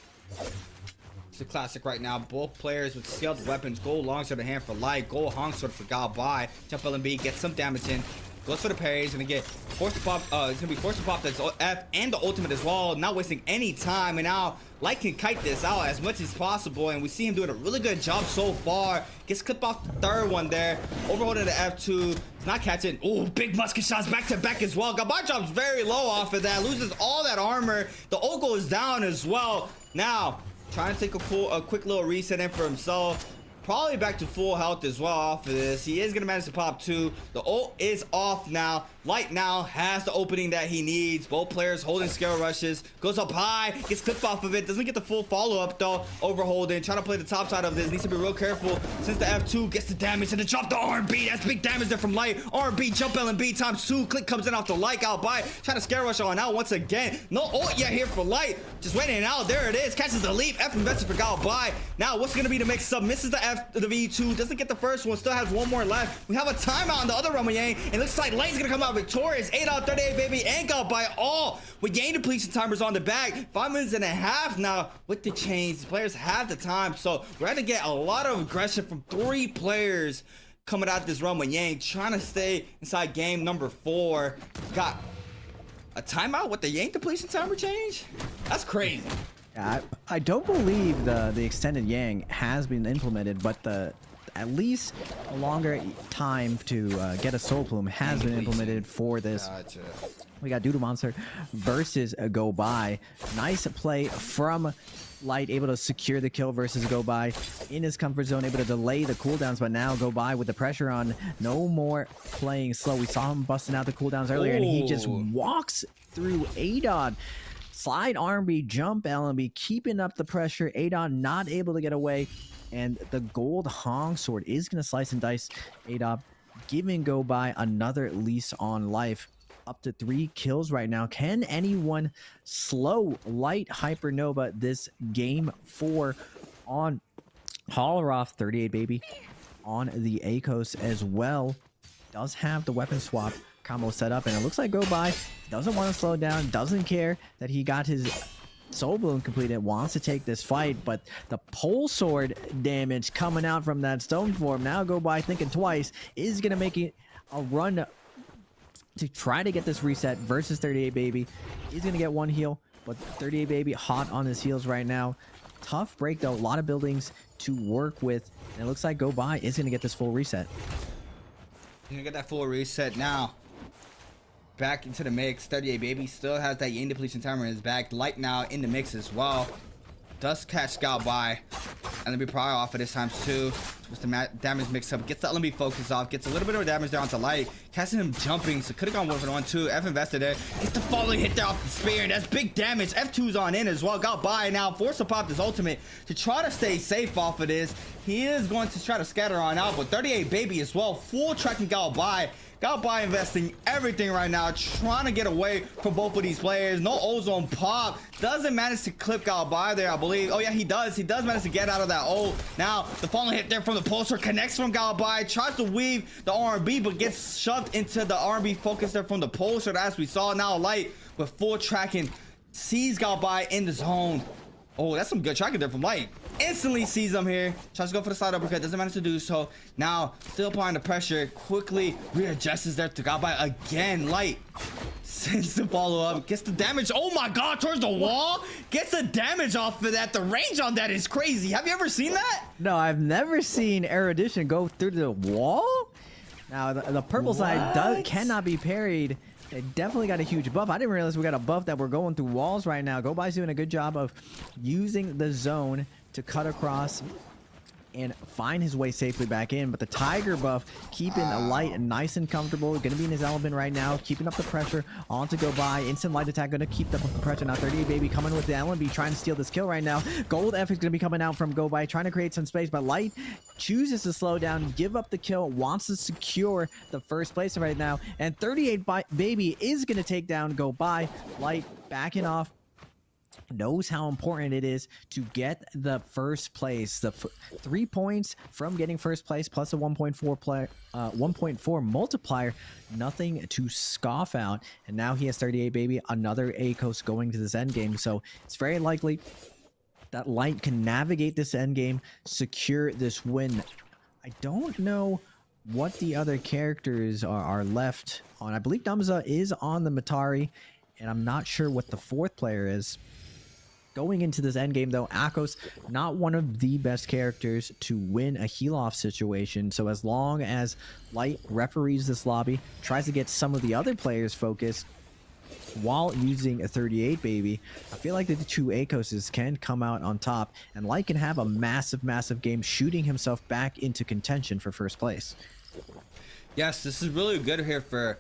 It's a classic right now. Both players with scaled weapons. Gold longsword in hand for Light. Gold Hongsword for Gao Bai. Jump LMB, get some damage in. Goes for the parries, gonna get forced to pop. It's gonna be forced to pop this F and the ultimate as well. Not wasting any time, and now Light can kite this out as much as possible, and we see him doing a really good job so far. Gets clipped off the third one there, overholding the F2. It's not catching. Oh, big musket shots back to back as well. Gabai drops very low off of that, loses all that armor. The ult goes down as well. Now trying to take a quick little reset in for himself. Probably back to full health as well off of this. He is going to manage to pop 2. The ult is off now. Light now has the opening that he needs. Both players holding scale rushes. Goes up high. Gets clipped off of it. Doesn't get the full follow-up though. Overholding. Trying to play the top side of this. Needs to be real careful since the F2 gets the damage. And to drop the R&B. That's big damage there from Light. R&B jump LMB times 2. Click comes in off the Light out by. Trying to scare rush on out once again. No ult yet here for Light. Just waiting out. There it is. Catches the leap. F invested for Gao Bai. Now what's going to be the mix up? Misses the V2. Doesn't get the first one. Still has one more left. We have a timeout on the other Realm of Yang. It looks like Light's going to come out victorious. 8 out of 38, baby. And Gao Bai all with Yang depletion timers on the back. 5 minutes and a half now with the chains. The players have the time. So we're going to get a lot of aggression from 3 players coming out this Realm of Yang. Trying to stay inside game number 4. Got a timeout with the Yang depletion timer change? That's crazy. Yeah, I don't believe the extended Yang has been implemented, but at least a longer time to get a Soul Plume has been implemented for this. Gotcha. We got Doodle Monster versus a Go By. Nice play from Light, able to secure the kill versus Go By in his comfort zone, able to delay the cooldowns, but now Go By with the pressure on. No more playing slow. We saw him busting out the cooldowns earlier, and he just walks through ADOD. Slide R&B, jump LMB, keeping up the pressure. Adon not able to get away. And the gold Hong Sword is going to slice and dice Adon, giving Go By another lease on life. Up to 3 kills right now. Can anyone slow Light Hypernova this game 4 on Holleroth 38, baby? On the ACOS as well. Does have the weapon swap combo set up, and it looks like Go By doesn't want to slow down, doesn't care that he got his Soul Bloom completed, wants to take this fight, but the pole sword damage coming out from that stone form. Now Go By thinking twice, is gonna make it a run to try to get this reset versus 38 Baby. He's going to get one heal, but 38 Baby hot on his heels right now. Tough break though, a lot of buildings to work with, and it looks like Go By is going to get this full reset. You're gonna get that full reset now. Back into the mix. 38 Baby still has that Yang depletion timer in his back. Light now in the mix as well. Does catch Scout by. And LMB probably off of this times too. With the damage mix up. Gets the LMB focus off. Gets a little bit of damage there onto Light. Catching him jumping. So could have gone 1-for-1 F invested there. Gets the falling hit there off the spear. And that's big damage. F2's on in as well. Got by now. Forced to pop his ultimate to try to stay safe off of this. He is going to try to scatter on out. But 38 Baby as well. Full tracking Gal by. Gal by investing everything right now, trying to get away from both of these players. No ozone pop. Doesn't manage to clip Gal by there, I believe. Oh yeah, he does. He does manage to get out of that ult. Now, the falling hit there from the pulsar connects from Gal by. Tries to weave the R&B, but gets shoved into the R&B focus there from the pulsar, as we saw. Now, Light with full tracking sees Gal by in the zone. Oh, that's some good tracking there from Light. Instantly sees him here. Tries to go for the side uppercut. Doesn't manage to do so. Now, still applying the pressure. Quickly readjusts there to Gal by again. Light sends the follow up. Gets the damage. Oh my god, towards the wall. Gets the damage off of that. The range on that is crazy. Have you ever seen that? No, I've never seen Erudition go through the wall. Now, the purple side cannot be parried. They definitely got a huge buff. I didn't realize we got a buff that we're going through walls right now. Go By's doing a good job of using the zone to cut across and find his way safely back in. But the Tiger buff keeping a Light nice and comfortable. Going to be in his element right now, keeping up the pressure on to Go By. Instant Light attack going to keep up the pressure. Now 38 Baby coming with the LMB, trying to steal this kill right now. Gold F is going to be coming out from Go By, trying to create some space, but Light chooses to slow down, give up the kill, wants to secure the first place right now. And 38 Baby is going to take down Go By. Light backing off, knows how important it is to get the first place. The 3 points from getting first place plus a 1.4 multiplier, nothing to scoff out. And now he has 38 Baby, another ACOS going to this end game. So it's very likely that Light can navigate this end game, secure this win. I don't know what the other characters are left on. I believe Namza is on the Matari, and I'm not sure what the fourth player is. Going into this endgame, though, Akos, not one of the best characters to win a heal-off situation. So as long as Light referees this lobby, tries to get some of the other players focused while using a 38 Baby, I feel like the two Akoses can come out on top, and Light can have a massive, massive game, shooting himself back into contention for first place. Yes, this is really good here for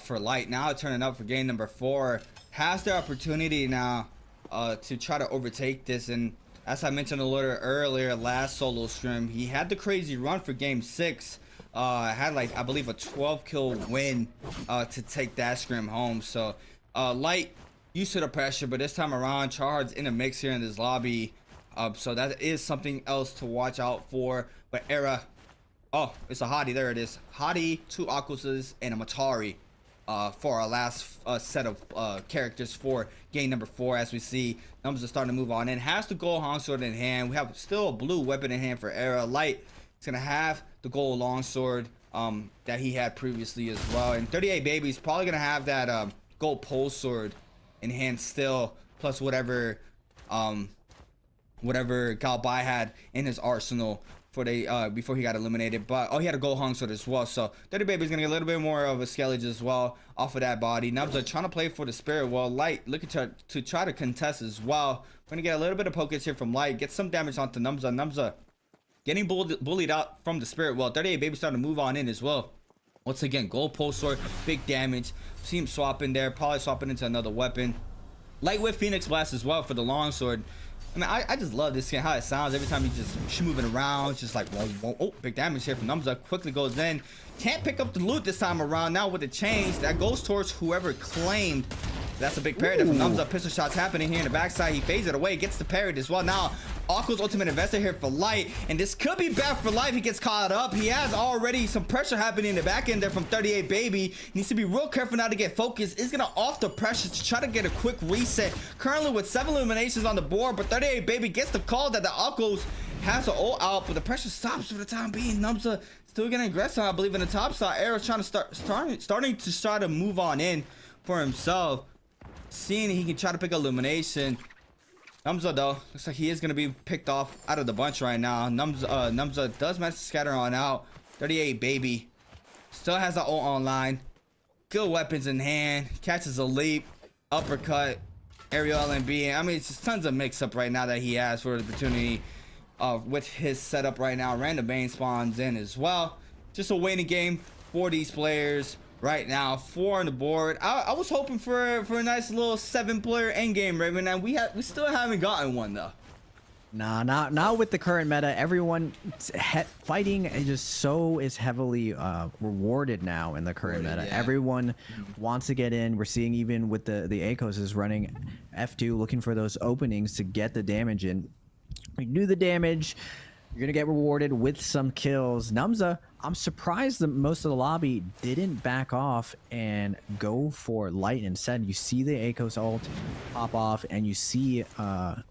Light. Now turning up for game number 4. Has the opportunity now to try to overtake this, and as I mentioned a little earlier, last solo stream, he had the crazy run for game 6. Had like, I believe, a 12 kill win to take that scrim home. So Light used to the pressure, but this time around, Charhard's in a mix here in this lobby, so that is something else to watch out for. But Era, oh, it's a Hadi, there it is. Hadi, 2 Akoses, and a Matari for our last set of characters for game number 4. As we see, numbers are starting to move on in. Has the gold longsword in hand. We have still a blue weapon in hand for Era. Light is going to have the gold longsword that he had previously as well. And 38 Baby is probably going to have that gold pole sword in hand still, plus whatever Gal Bai had in his arsenal for before he got eliminated. But oh, he had a gold hung sword as well. So 30 Baby is gonna get a little bit more of a skeleton as well off of that body. Nubs trying to play for the spirit. Well, Light looking to try to contest as well. We're gonna get a little bit of focus here from Light. Get some damage onto Numza. Numza getting bullied out from the spirit. Well, 38 Baby starting to move on in as well. Once again, gold pole sword, big damage. See him swapping there, probably swapping into another weapon. Light with Phoenix Blast as well for the longsword. I mean, I just love this skin, how it sounds every time you just moving around, just like, whoa, whoa. Oh, big damage here from Numza. Quickly goes in. Can't pick up the loot this time around. Now with the change, that goes towards whoever claimed. That's a big parry there from Numza. Pistol shots happening here in the backside. He fades it away, gets the parry as well. Now, Akko's ultimate investor here for Light, and this could be bad for Light. He gets caught up. He has already some pressure happening in the back end there from 38 Baby. Needs to be real careful now to get focused. Is gonna off the pressure to try to get a quick reset. Currently with 7 eliminations on the board, but 38 Baby gets the call that the Akko's has an ult out, but the pressure stops for the time being. Numza Still getting aggressive, I believe, in the top side. Arrow's trying to starting to try to move on in for himself. Seeing he can try to pick elimination. Numza, though, looks like he is going to be picked off out of the bunch right now. Numza does manage to scatter on out. 38 baby. Still has the ult online. Good weapons in hand. Catches a leap. Uppercut. Aerial LMB. I mean, it's just tons of mix-up right now that he has for the opportunity. With his setup right now. Random Bane spawns in as well. Just a waiting game for these players right now. 4 on the board. I was hoping for a nice little 7-player endgame, Raven, and we still haven't gotten one though. Nah, not with the current meta. Everyone fighting is heavily rewarded now in the current meta. Yeah. Everyone wants to get in. We're seeing even with the ACOS is running F2, looking for those openings to get the damage in. You do the damage, you're gonna get rewarded with some kills. Numza, I'm surprised that most of the lobby didn't back off and go for Light instead. You see the ACOS ult pop off, and you see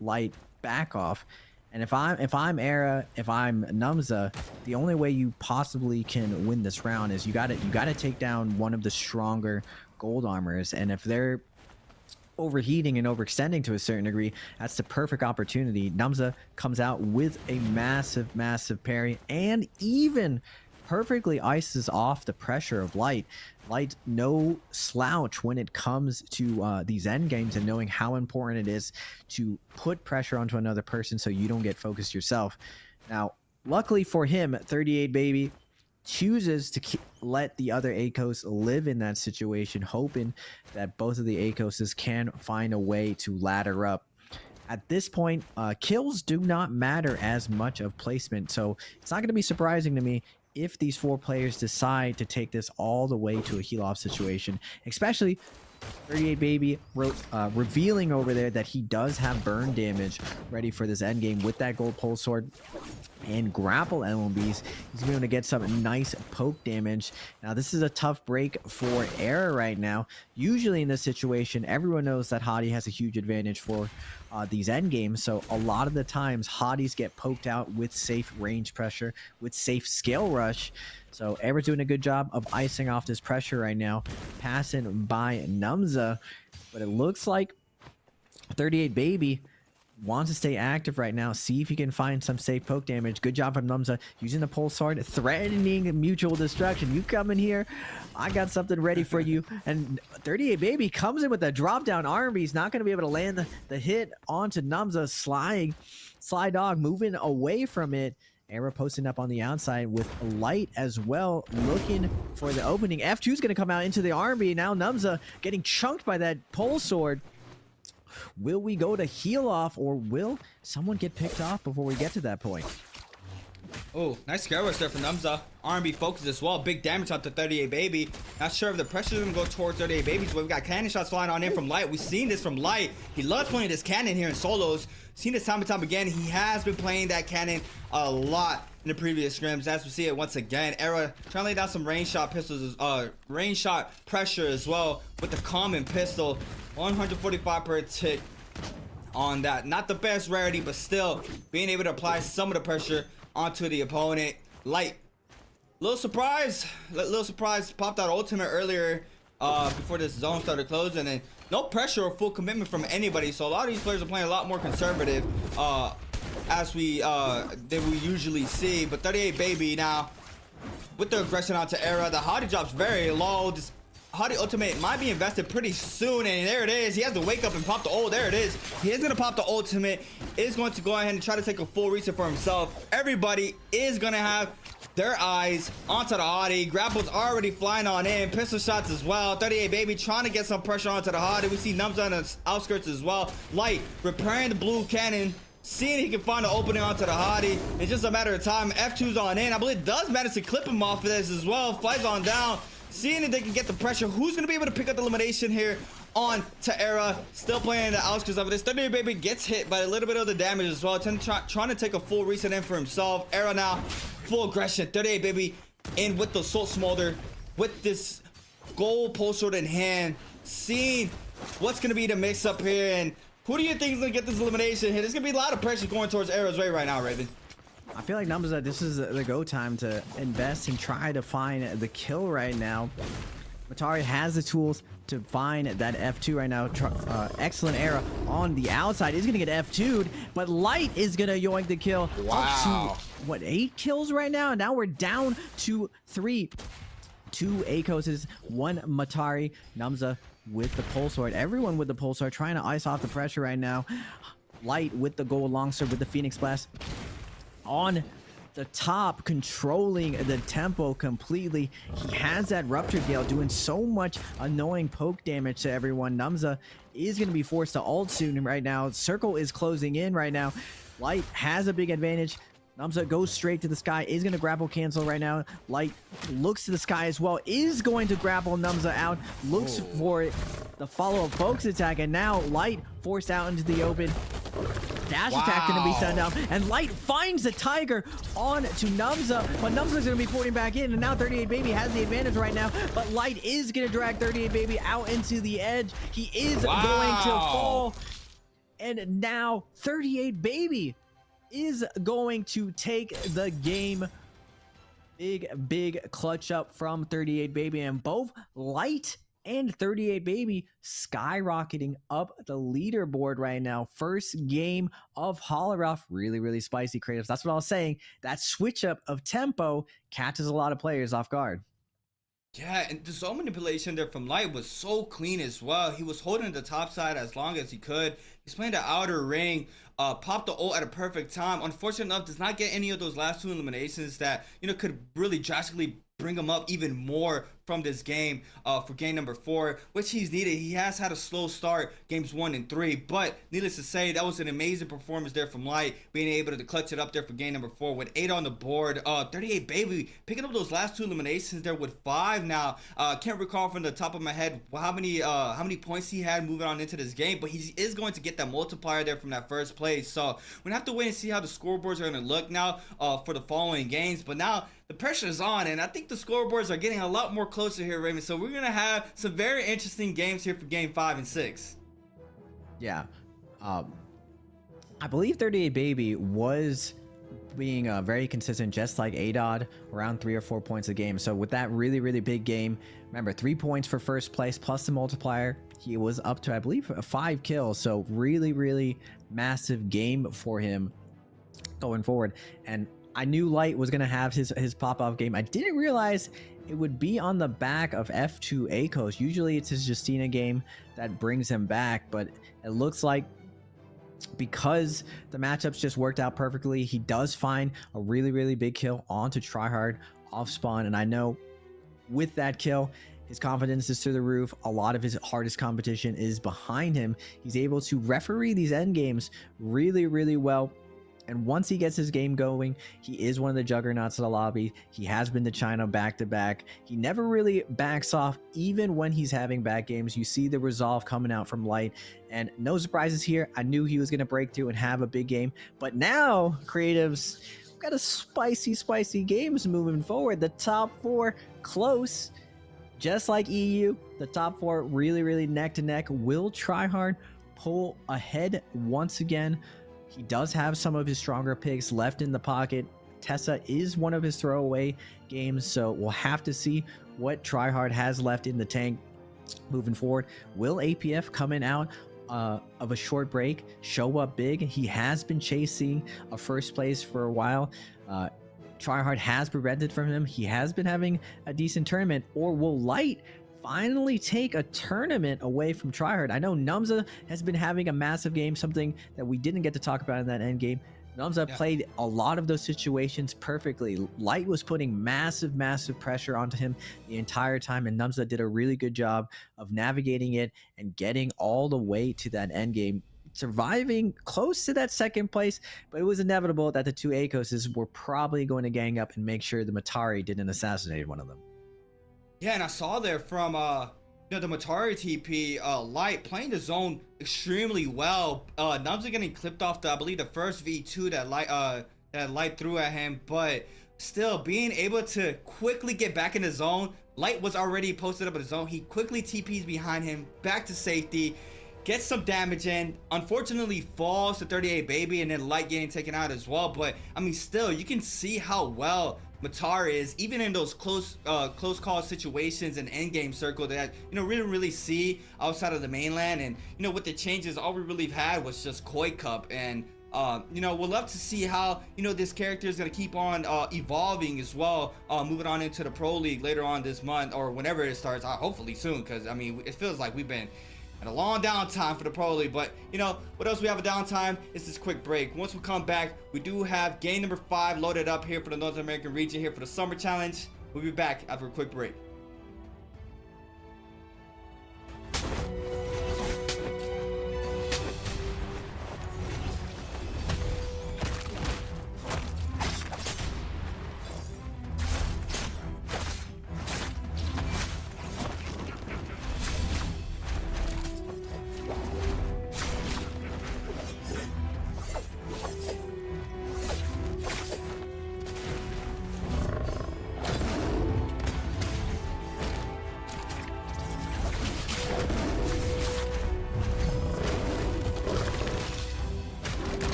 Light back off. And if I'm Era, if I'm Numza, the only way you possibly can win this round is you gotta take down one of the stronger gold armors. And if they're overheating and overextending to a certain degree, that's the perfect opportunity. Numza comes out with a massive parry and even perfectly ices off the pressure of Light. Light no slouch when it comes to these end games and knowing how important it is to put pressure onto another person so you don't get focused yourself. Now, luckily for him, 38 baby chooses to let the other ACOS live in that situation, hoping that both of the ACOSs can find a way to ladder up. At this point, kills do not matter as much of placement, so it's not going to be surprising to me if these 4 players decide to take this all the way to a heal-off situation, especially 38 baby revealing over there that he does have burn damage ready for this end game with that gold pole sword and grapple LMBs. He's going to get some nice poke damage. Now this is a tough break for Era right now. Usually in this situation, everyone knows that Hottie has a huge advantage for these end games, so a lot of the times Hotties get poked out with safe range pressure, with safe scale rush. So Era's doing a good job of icing off this pressure right now, passing by Numza, but it looks like 38 baby wants to stay active right now, see if he can find some safe poke damage. Good job from Numza using the pole sword, threatening mutual destruction. You come in here, I got something ready for you. And 38 baby comes in with a drop down arm. He's not going to be able to land the hit onto Numza. Sly Dog moving away from it. Era posting up on the outside with Light as well, looking for the opening. F2 is going to come out into the army. Now Numza getting chunked by that pole sword. Will we go to heal off, or will someone get picked off before we get to that point? Oh, nice scare rush there from Numza. R&B focus as well. Big damage onto 38 baby. Not sure if the pressure is going to go towards 38 baby, but we've got cannon shots flying on in from Light. We've seen this from Light. He loves playing this cannon here in solos. Seen this time and time again. He has been playing that cannon a lot in the previous scrims. As we see it once again, Era trying to lay down some range shot pistols, range shot pressure as well with the common pistol. 145 per tick on that. Not the best rarity, but still being able to apply some of the pressure onto the opponent. Light, little surprise, popped out ultimate earlier before this zone started closing, and no pressure or full commitment from anybody. So a lot of these players are playing a lot more conservative as we than we usually see. But 38 baby now with the aggression onto Era. The Hottie drops very low. This Hottie ultimate might be invested pretty soon, and there it is. He has to wake up and pop the ult. There it is. He is gonna pop the ultimate. Is going to go ahead and try to take a full reset for himself. Everybody is gonna have their eyes onto the Hottie. Grapples already flying on in. Pistol shots as well. 38 baby trying to get some pressure onto the Hottie. We see Numza on the outskirts as well. Light repairing the blue cannon, seeing he can find an opening onto the Hottie. It's just a matter of time. F2's on in. I believe does manage to clip him off of this as well. Flies on down. Seeing if they can get the pressure. Who's going to be able to pick up the elimination here on to Era? Still playing the outskirts of this. 38 baby gets hit by a little bit of the damage as well. Trying to take a full reset in for himself. Era now full aggression. 38 baby in with the Soul Smolder, with this gold pole sword in hand. Seeing what's going to be the mix up here, and who do you think is going to get this elimination here? There's going to be a lot of pressure going towards Era's way right now, Raven. I feel like Numza, this is the go time to invest and try to find the kill right now. Matari has the tools to find that F2 right now. Excellent arrow on the outside. Is going to get F2'd, but Light is going to yoink the kill. Wow. Up to, what, 8 kills right now? And now we're down to 3. 2 Akoses, 1 Matari. Numza with the pole sword. Everyone with the pole sword trying to ice off the pressure right now. Light with the gold longsword with the Phoenix Blast on the top, controlling the tempo completely. He has that Rupture Gale doing so much annoying poke damage to everyone. Numza is going to be forced to ult soon right now. Circle is closing in right now. Light has a big advantage. Numza goes straight to the sky, is going to grapple cancel right now. Light looks to the sky as well, is going to grapple Numza out, looks for the follow-up focus attack, and now Light forced out into the open. Dash attack going to be sent down, and Light finds the Tiger on to Numza, but Numza's going to be porting back in, and now 38 Baby has the advantage right now, but Light is going to drag 38 Baby out into the edge. He is going to fall, and now 38 Baby is going to take the game. Big clutch up from 38 Baby, and both Light and 38 Baby skyrocketing up the leaderboard right now. First game of Holleruff. Really spicy creatives. That's what I was saying. That switch up of tempo catches a lot of players off guard. Yeah, and the zone manipulation there from Light was so clean as well. He was holding the top side as long as he could. He's playing the outer ring, popped the ult at a perfect time. Unfortunately enough, does not get any of those last 2 eliminations that, you know, could really drastically bring him up even more from this game for game number 4, which he's needed. He has had a slow start games 1 and 3, but needless to say, that was an amazing performance there from Light, being able to clutch it up there for game number 4 with 8 on the board. 38 Baby picking up those last 2 eliminations there with 5 now. Can't recall from the top of my head how many points he had moving on into this game, but he is going to get that multiplier there from that first place. So we're gonna have to wait and see how the scoreboards are going to look now for the following games. But now the pressure is on, and I think the scoreboards are getting a lot more closer here, Raymond. So we're going to have some very interesting games here for game 5 and 6. Yeah. I believe 38 Baby was being very consistent, just like ADOD, around 3 or 4 points a game. So with that really big game, remember 3 points for first place plus the multiplier. He was up to, I believe, 5 kills. So really massive game for him going forward. And I knew Light was going to have his pop-off game. I didn't realize it would be on the back of F2 Akos. Usually it's his Justina game that brings him back, but it looks like because the matchups just worked out perfectly, he does find a really big kill onto Tryhard off spawn. And I know with that kill, his confidence is through the roof. A lot of his hardest competition is behind him. He's able to referee these end games really well. And once he gets his game going, he is one of the juggernauts of the lobby. He has been to China back-to-back. He never really backs off, even when he's having bad games. You see the resolve coming out from Light. And no surprises here. I knew he was going to break through and have a big game. But now, creatives, we've got a spicy games moving forward. The top 4 close. Just like EU, the top 4 really neck-to-neck. Will Tryhard pull ahead once again? He does have some of his stronger picks left in the pocket. Tessa is one of his throwaway games, so we'll have to see what Tryhard has left in the tank moving forward. Will APF coming out of a short break show up big? He has been chasing a first place for a while. Tryhard has prevented from him. He has been having a decent tournament. Or will Light finally take a tournament away from Tryhard? I know Numza has been having a massive game, something that we didn't get to talk about in that end game. Numza played a lot of those situations perfectly. Light was putting massive pressure onto him the entire time, and Numza did a really good job of navigating it and getting all the way to that end game, surviving close to that second place. But it was inevitable that the 2 Akoses were probably going to gang up and make sure the Matari didn't assassinate one of them. Yeah, and I saw there from the Matari TP, Light playing the zone extremely well. Numza getting clipped off I believe the first V2 that Light threw at him, but still being able to quickly get back in the zone. Light was already posted up in the zone. He quickly TPs behind him back to safety. gets some damage in, unfortunately falls to 38 baby, and then Light getting taken out as well. But I mean, still, you can see how well Matar is, even in those close call situations and end game circle that really see outside of the mainland. And with the changes, all we really had was just Koi Cup. And we'll love to see how this character is going to keep on evolving as well, moving on into the Pro League later on this month or whenever it starts, hopefully soon, because I mean, it feels like we've been at a long downtime for the Pro League. But what else we have a downtime is this quick break. Once we come back, we do have game number 5 loaded up here for the North American region here for the Summer Challenge. We'll be back after a quick break.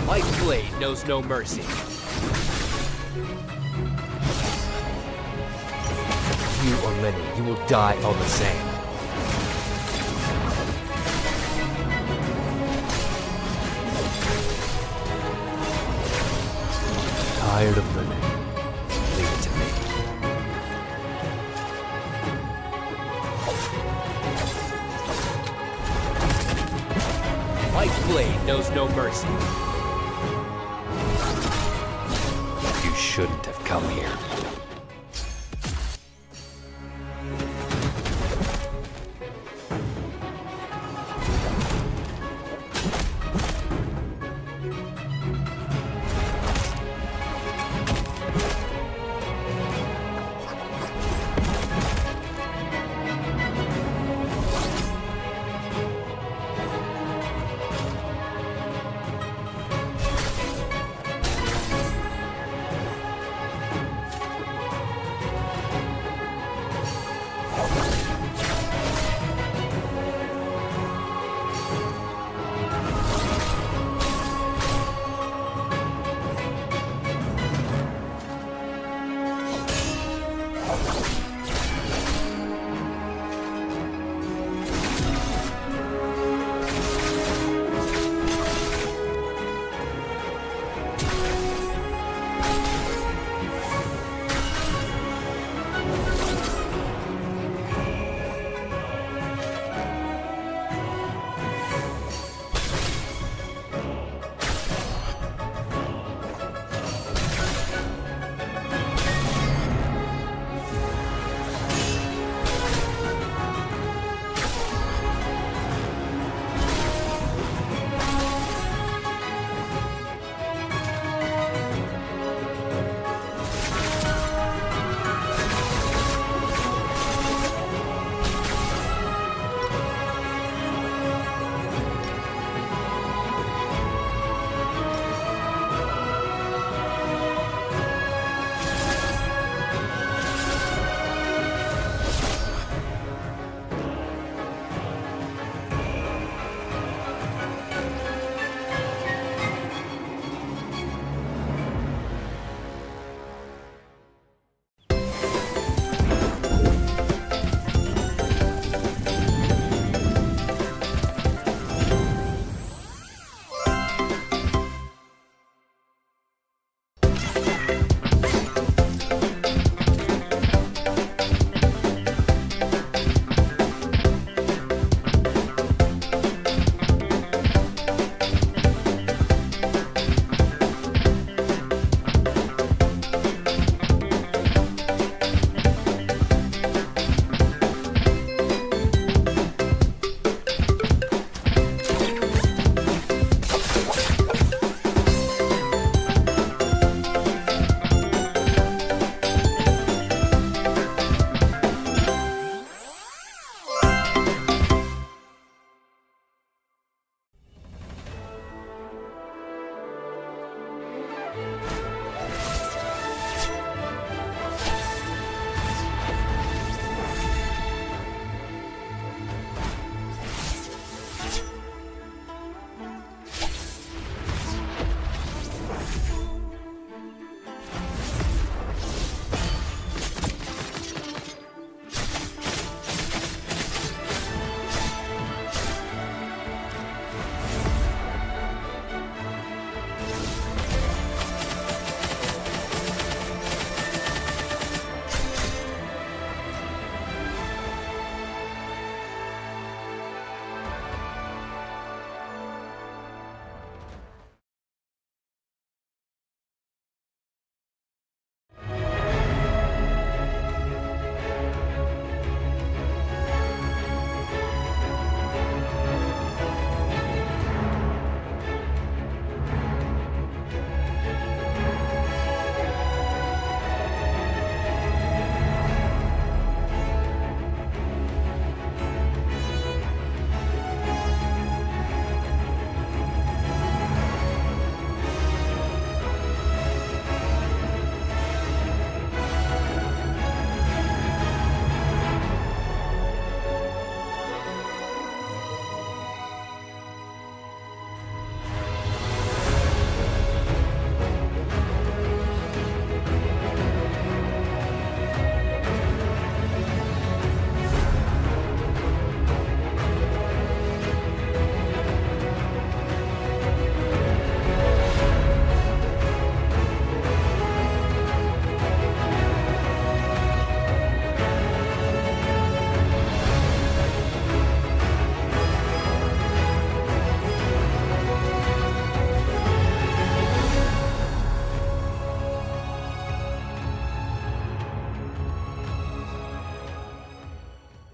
White blade knows no mercy. You or many, you will die all the same. Tired of living. Leave it to me. White blade knows no mercy. You shouldn't have come here.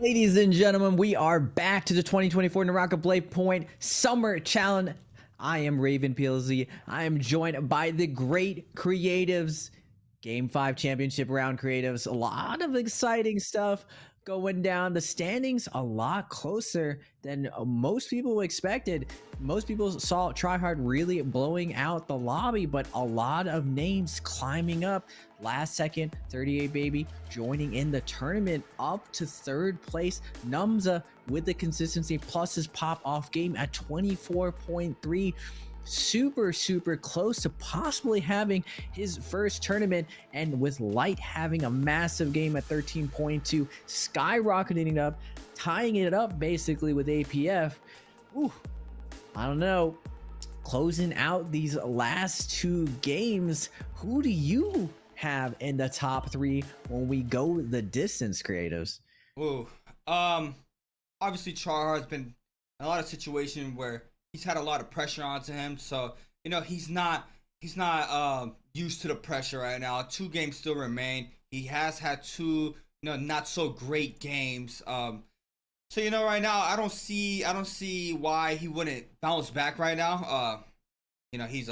Ladies and gentlemen, we are back to the 2024 Naraka Blade Point Summer Challenge. I am Raven PLZ. I am joined by the great creatives, Game 5 Championship Round creatives. A lot of exciting stuff going down. The standings a lot closer than most people expected. Most people saw Tryhard really blowing out the lobby, but a lot of names climbing up. Last second, 38 Baby joining in the tournament up to third place. Numza with the consistency plus his pop-off game at 24.3. Super close to possibly having his first tournament, and with Light having a massive game at 13.2, skyrocketing up, tying it up basically with APF. Ooh, I don't know. Closing out these last two games, who do you have in the top three when we go the distance, creatives? Ooh, obviously Charhard's been in a lot of situations where he's had a lot of pressure onto him, so he's not used to the pressure right now. 2 games still remain. He has had 2 not so great games. So right now I don't see why he wouldn't bounce back right now. He's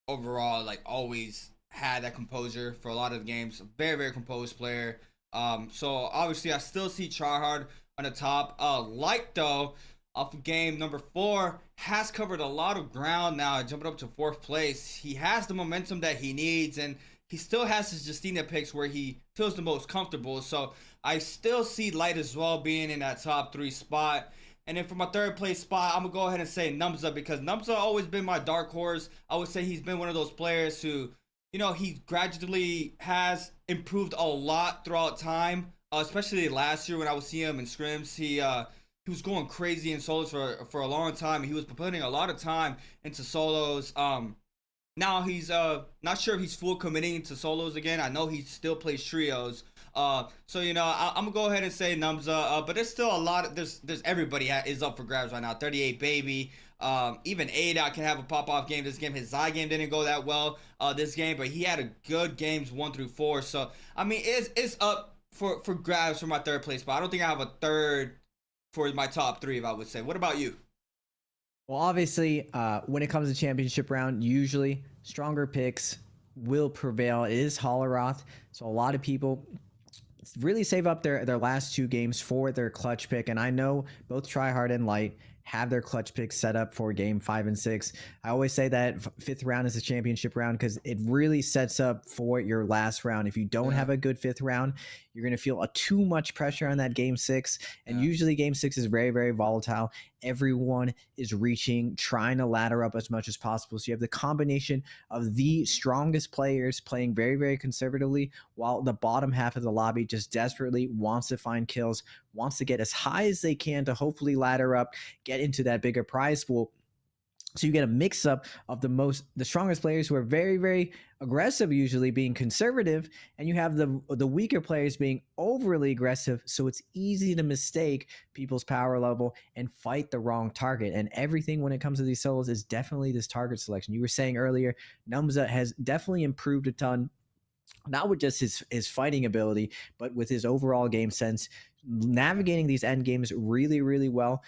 overall like always had that composure for a lot of the games. Very composed player. So obviously I still see Charhard on the top. Light though, off of game number 4, has covered a lot of ground now, jumping up to 4th place. He has the momentum that he needs, and he still has his Justina picks where he feels the most comfortable. So I still see Light as well being in that top 3 spot. And then for my 3rd place spot, I'm going to go ahead and say Numza, because Numza always been my dark horse. I would say he's been one of those players who, he gradually has improved a lot throughout time, especially last year when I was seeing him in scrims. He was going crazy in solos for a long time. He was putting a lot of time into solos. Now he's not sure if he's full committing to solos again. I know he still plays trios. So I'm gonna go ahead and say Numza. But there's still a lot of there's everybody is up for grabs right now. 38 Baby. Even Ada can have a pop-off game this game. His Zai game didn't go that well this game, but he had a good games 1 through 4. So I mean it's up for grabs for my 3rd place spot. I don't think I have a 3rd for my top 3, if I would say. What about you? Well, obviously, when it comes to championship round, usually stronger picks will prevail. It is Holleroth, so a lot of people really save up their last 2 games for their clutch pick. And I know both Tryhard and Light have their clutch picks set up for game 5 and 6. I always say that 5th round is a championship round because it really sets up for your last round. If you don't have a good 5th round, you're going to feel too much pressure on that game 6. And usually game 6 is very volatile. Everyone is reaching, trying to ladder up as much as possible. So you have the combination of the strongest players playing very conservatively, while the bottom half of the lobby just desperately wants to find kills, wants to get as high as they can to hopefully ladder up, get into that bigger prize pool. So you get a mix up of the strongest players who are very aggressive, usually being conservative, and you have the weaker players being overly aggressive. So it's easy to mistake people's power level and fight the wrong target. And everything when it comes to these solos is definitely this target selection. You were saying earlier, Numza has definitely improved a ton, not with just his fighting ability, but with his overall game sense, navigating these end games really well.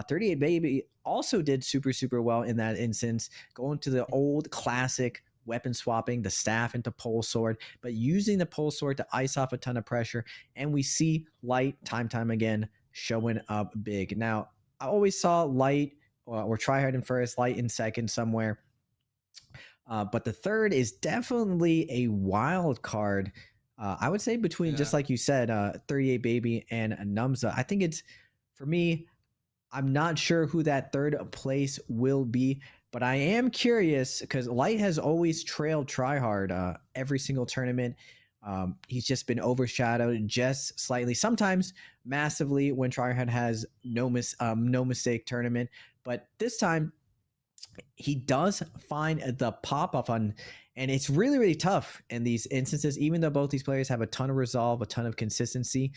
38 Baby also did super well in that instance, going to the old classic weapon swapping the staff into pole sword, but using the pole sword to ice off a ton of pressure. And we see Light time again showing up big. Now, I always saw Light or Tryhard in first, Light in second somewhere. But the 3rd is definitely a wild card. I would say between, just like you said, 38 Baby and Numza. I think it's, for me, I'm not sure who that 3rd place will be, but I am curious because Light has always trailed Tryhard every single tournament. He's just been overshadowed just slightly, sometimes massively when Tryhard has no mistake tournament. But this time, he does find the pop-up on, and it's really tough in these instances, even though both these players have a ton of resolve, a ton of consistency.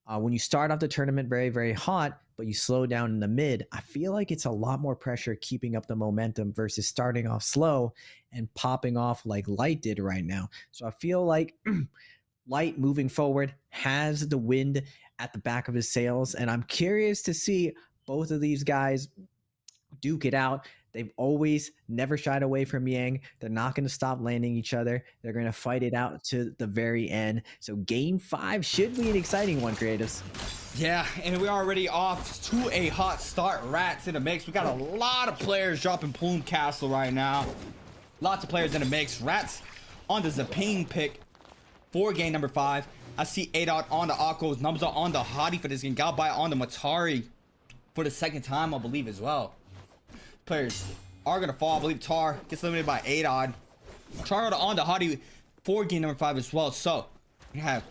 When you start off the tournament very hot, but you slow down in the mid, I feel like it's a lot more pressure keeping up the momentum versus starting off slow and popping off like Light did right now. So I feel like Light moving forward has the wind at the back of his sails, and I'm curious to see both of these guys duke it out. They've always never shied away from Yang. They're not going to stop landing each other. They're going to fight it out to the very end. So game 5 should be an exciting one, creatives. Yeah, and we're already off to a hot start. Rats in the mix. We got a lot of players dropping Plume Castle right now. Lots of players in the mix. Rats on the Zaping pick for game number 5. I see Adot on the Akos, Numza on the Hadi for this game, Galbai on the Matari for the second time, I believe, as well. Players are gonna fall. I believe Tar gets eliminated by Adod. Chard on the Hadi for game number 5 as well. So we have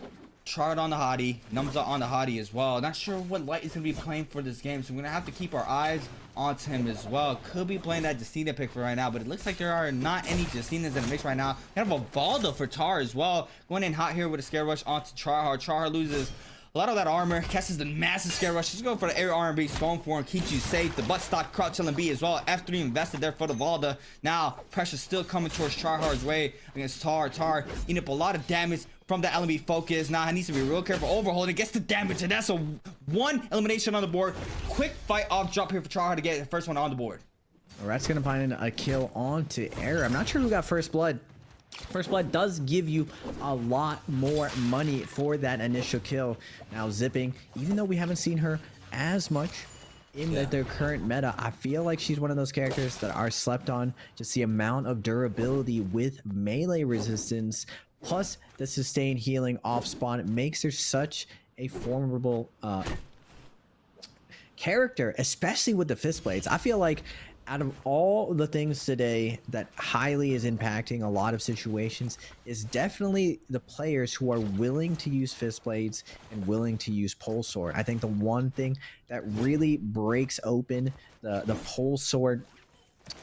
Chard on the Hadi, Numza on the Hadi as well. Not sure what Light is gonna be playing for this game, so we're gonna have to keep our eyes onto him as well. Could be playing that Justina pick for right now, but it looks like there are not any Justinas in the mix right now. We have a Valda for Tar as well. Going in hot here with a Scare Rush onto Tryhard. Tryhard loses a lot of that armor, casts the massive Scare Rush. Just going for the air R&B, going for him, keeps you safe. The butt stock crouch LMB as well. F3 invested there for the Valda. Now, pressure still coming towards Tryhard's way against Tar. Tar eating up a lot of damage from the LMB focus. Now, he needs to be real careful. Overholding, gets the damage, and that's a 1 elimination on the board. Quick fight off drop here for Tryhard to get the first one on the board. Rat's going to find a kill onto Error. I'm not sure who got first blood. First blood does give you a lot more money for that initial kill. Now Zipping, even though we haven't seen her as much in the current meta, I feel like she's one of those characters that are slept on. Just the amount of durability with melee resistance, plus the sustained healing off spawn, it makes her such a formidable character, especially with the fist blades. I feel like out of all the things today that highly is impacting a lot of situations is definitely the players who are willing to use fist blades and willing to use pole sword. I think the one thing that really breaks open the pole sword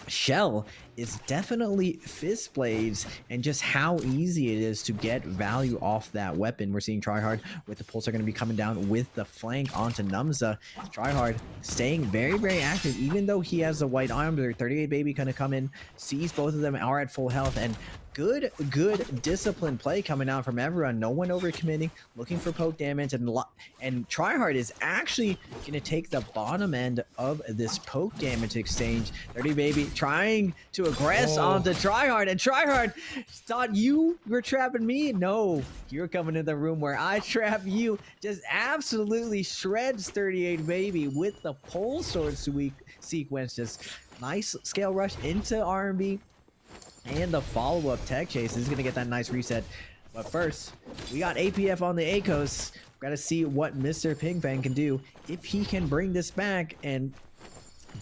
shell is definitely fist blades and just how easy it is to get value off that weapon. We're seeing Tryhard with the pulsar going to be coming down with the flank onto Numza. Tryhard staying very, very active, even though he has the white arm. Their 38 baby kind of come in, sees both of them are at full health, and good disciplined play coming out from everyone. No one overcommitting, looking for poke damage, and Tryhard is actually going to take the bottom end of this poke damage exchange. 30 baby trying to aggress onto Tryhard, and Tryhard thought you were trapping me. No, you're coming in the room where I trap you. Just absolutely shreds 38 baby with the pole sword sequence. Just nice scale rush into R&B. And the follow-up tech chase is going to get that nice reset. But first, we got APF on the Akos. Got to see what Mr. Pingfang can do if he can bring this back and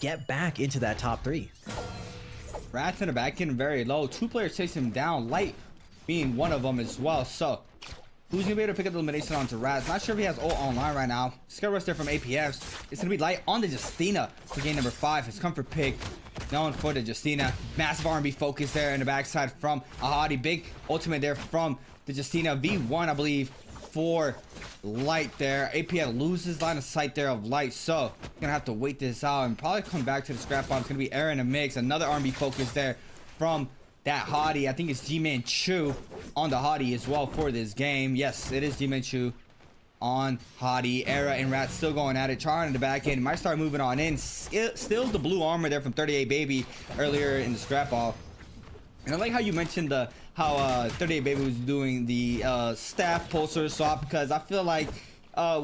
get back into that top 3. Rats in the back getting very low. 2 players chasing him down. Light being one of them as well. So, who's going to be able to pick up the elimination onto Rats? Not sure if he has ult online right now. Scare Rush there from APFs. It's going to be Light on the Justina for game number 5. His comfort pick. Known for the Justina. Massive R&B focus there in the backside from Ahadi. Big ultimate there from the Justina. V1, I believe, for Light there. APL loses line of sight there of Light. So, gonna have to wait this out and probably come back to the scrap bomb. It's gonna be Air in the mix. Another R&B focus there from that Hadi. I think it's G-Man Chu on the Hadi as well for this game. Yes, it is G-Man Chu on Hadi. Era and Rat still going at it. Char in the back end might start moving on in. Still the blue armor there from 38 baby earlier in the scrap off. And I like how you mentioned how 38 baby was doing the staff pulsar swap, because I feel like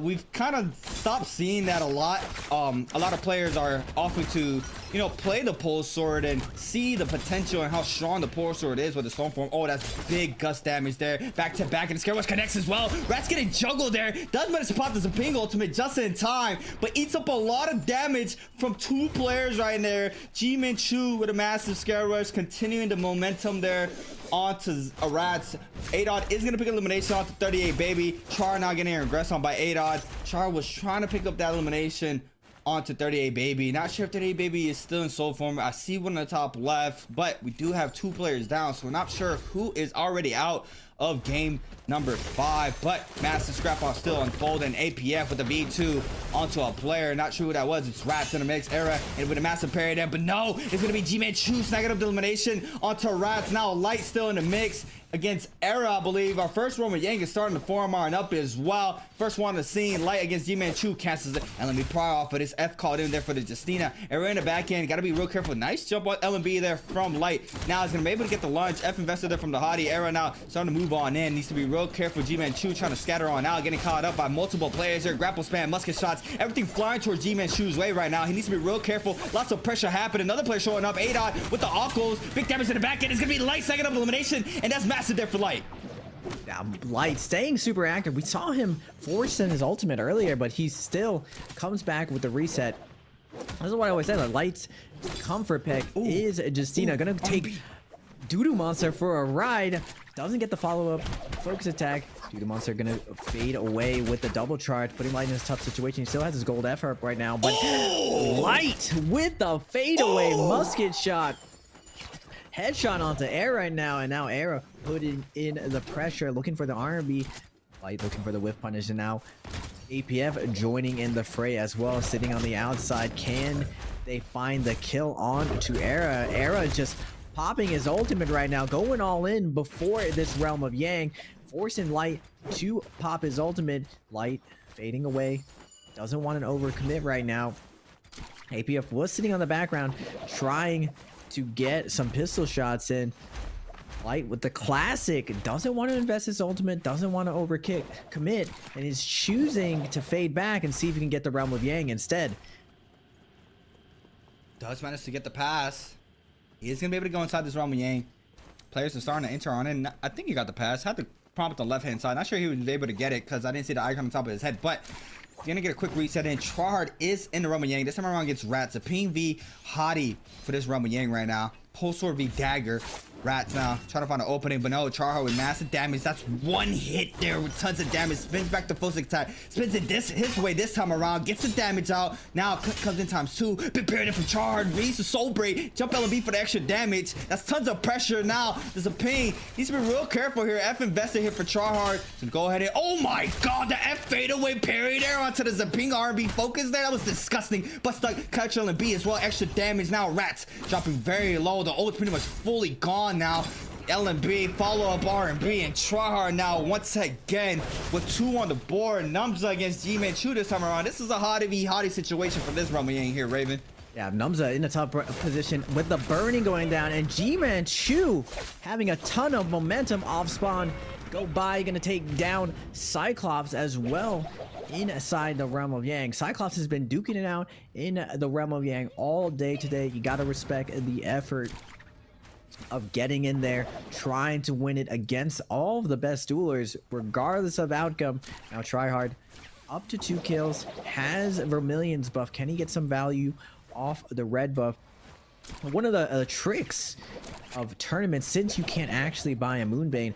we've kind of stopped seeing that a lot. A lot of players are offering to, you know, play the pole sword and see the potential and how strong the pole sword is with the storm form. Oh, that's big gust damage there. Back to back, and the Scare Rush connects as well. Rat's getting juggled there. Does manage to pop the Zaping ultimate just in time, but eats up a lot of damage from 2 players right there. G-Man Chu with a massive Scare Rush, continuing the momentum there onto Rats. Adod is going to pick elimination onto 38 baby. Char now getting regressed on by Adod. Char was trying to pick up that elimination onto 38 baby. Not sure if 38 baby is still in soul form. I see one on the top left, but we do have 2 players down, so we're not sure who is already out of game number 5. But massive scrap off still unfolding. APF with the V2 onto a player. Not sure who that was. It's Rats in the mix. Era and with a massive parry there, but no, it's gonna be G-Man Chu snagging up the elimination onto Rats. Now Light still in the mix. against Era, I believe. Our first Roman Yang is starting to form on up as well. First one on the scene, Light against G-Man-Chu cancels it. LMB prior off of this F called in there for the Justina. Era in the back end, gotta be real careful. Nice jump on LMB there from Light. Now he's gonna be able to get the launch. F invested there from the Hottie. Era now starting to move on in. Needs to be real careful. G-Man-Chu trying to scatter on out, getting caught up by multiple players here. Grapple spam, musket shots, everything flying towards G-Man-Chu's way right now. He needs to be real careful. Lots of pressure happening. Another player showing up. A-Dot with the Ockles. Big damage in the back end. It's gonna be Light second up elimination, and that's massive there for Light. Now, Light staying super active. We saw him forcing his ultimate earlier, but he still comes back with the reset. This is what I always say, that Light's comfort pick is Justina. Gonna take Doodoo Monster for a ride. Doesn't get the follow-up focus attack. Doodoo Monster gonna fade away with the double charge, putting Light in a tough situation. He still has his gold F up right now, but Light with the fadeaway musket shot. Headshot onto Air right now, and now Era putting in the pressure, looking for the R&B. Light looking for the whiff punish, and now APF joining in the fray as well, sitting on the outside. Can they find the kill on to Era? Era just popping his ultimate right now, going all in before this Realm of Yang, forcing Light to pop his ultimate. Light fading away, doesn't want an overcommit right now. APF was sitting on the background, trying to get some pistol shots in. Light with the classic, doesn't want to invest his ultimate, doesn't want to commit, and is choosing to fade back and see if he can get the Realm of Yang instead. Does manage to get the pass. He is gonna be able to go inside this Realm of Yang. Players are starting to enter on in. I think he got the pass. Had the prompt on the left hand side. Not sure he was able to get it because I didn't see the icon on top of his head, but he's gonna get a quick reset in. Tryhard is in the Realm of Yang. This time around against Rats. A Ping v Hottie for this Realm of Yang right now. Pole Sword v Dagger. Rats now trying to find an opening, but no, Tryhard with massive damage. That's one hit there with tons of damage. Spins back to full attack. Spins it his way this time around. Gets the damage out. Now comes in times two. Prepared it from Tryhard. Reads the soul break. Jump LB for the extra damage. That's tons of pressure now. There's a ping. Needs to be real careful here. F invested here for Tryhard. So go ahead and oh my god, the F fadeaway parry there onto the Zaping R&B focus there. That was disgusting. But stuck catch LB as well. Extra damage now. Rats dropping very low. The ult's pretty much fully gone now. LMB follow up R&B and Tryhard now once again with two on the board. Numza against G-Man-Chu this time around. This is a Hottie v Hottie situation for this Realm of Yang here, Raven. Yeah, Numza in a tough position with the burning going down, and G-Man-Chu having a ton of momentum off spawn. Go by, gonna take down Cyclops as well inside the Realm of Yang. Cyclops has been duking it out in the Realm of Yang all day today. You gotta respect the effort of getting in there, trying to win it against all of the best duelers, regardless of outcome. Now Tryhard up to 2 kills, has Vermilion's buff. Can he get some value off the red buff? One of the tricks of tournaments, since you can't actually buy a Moonbane,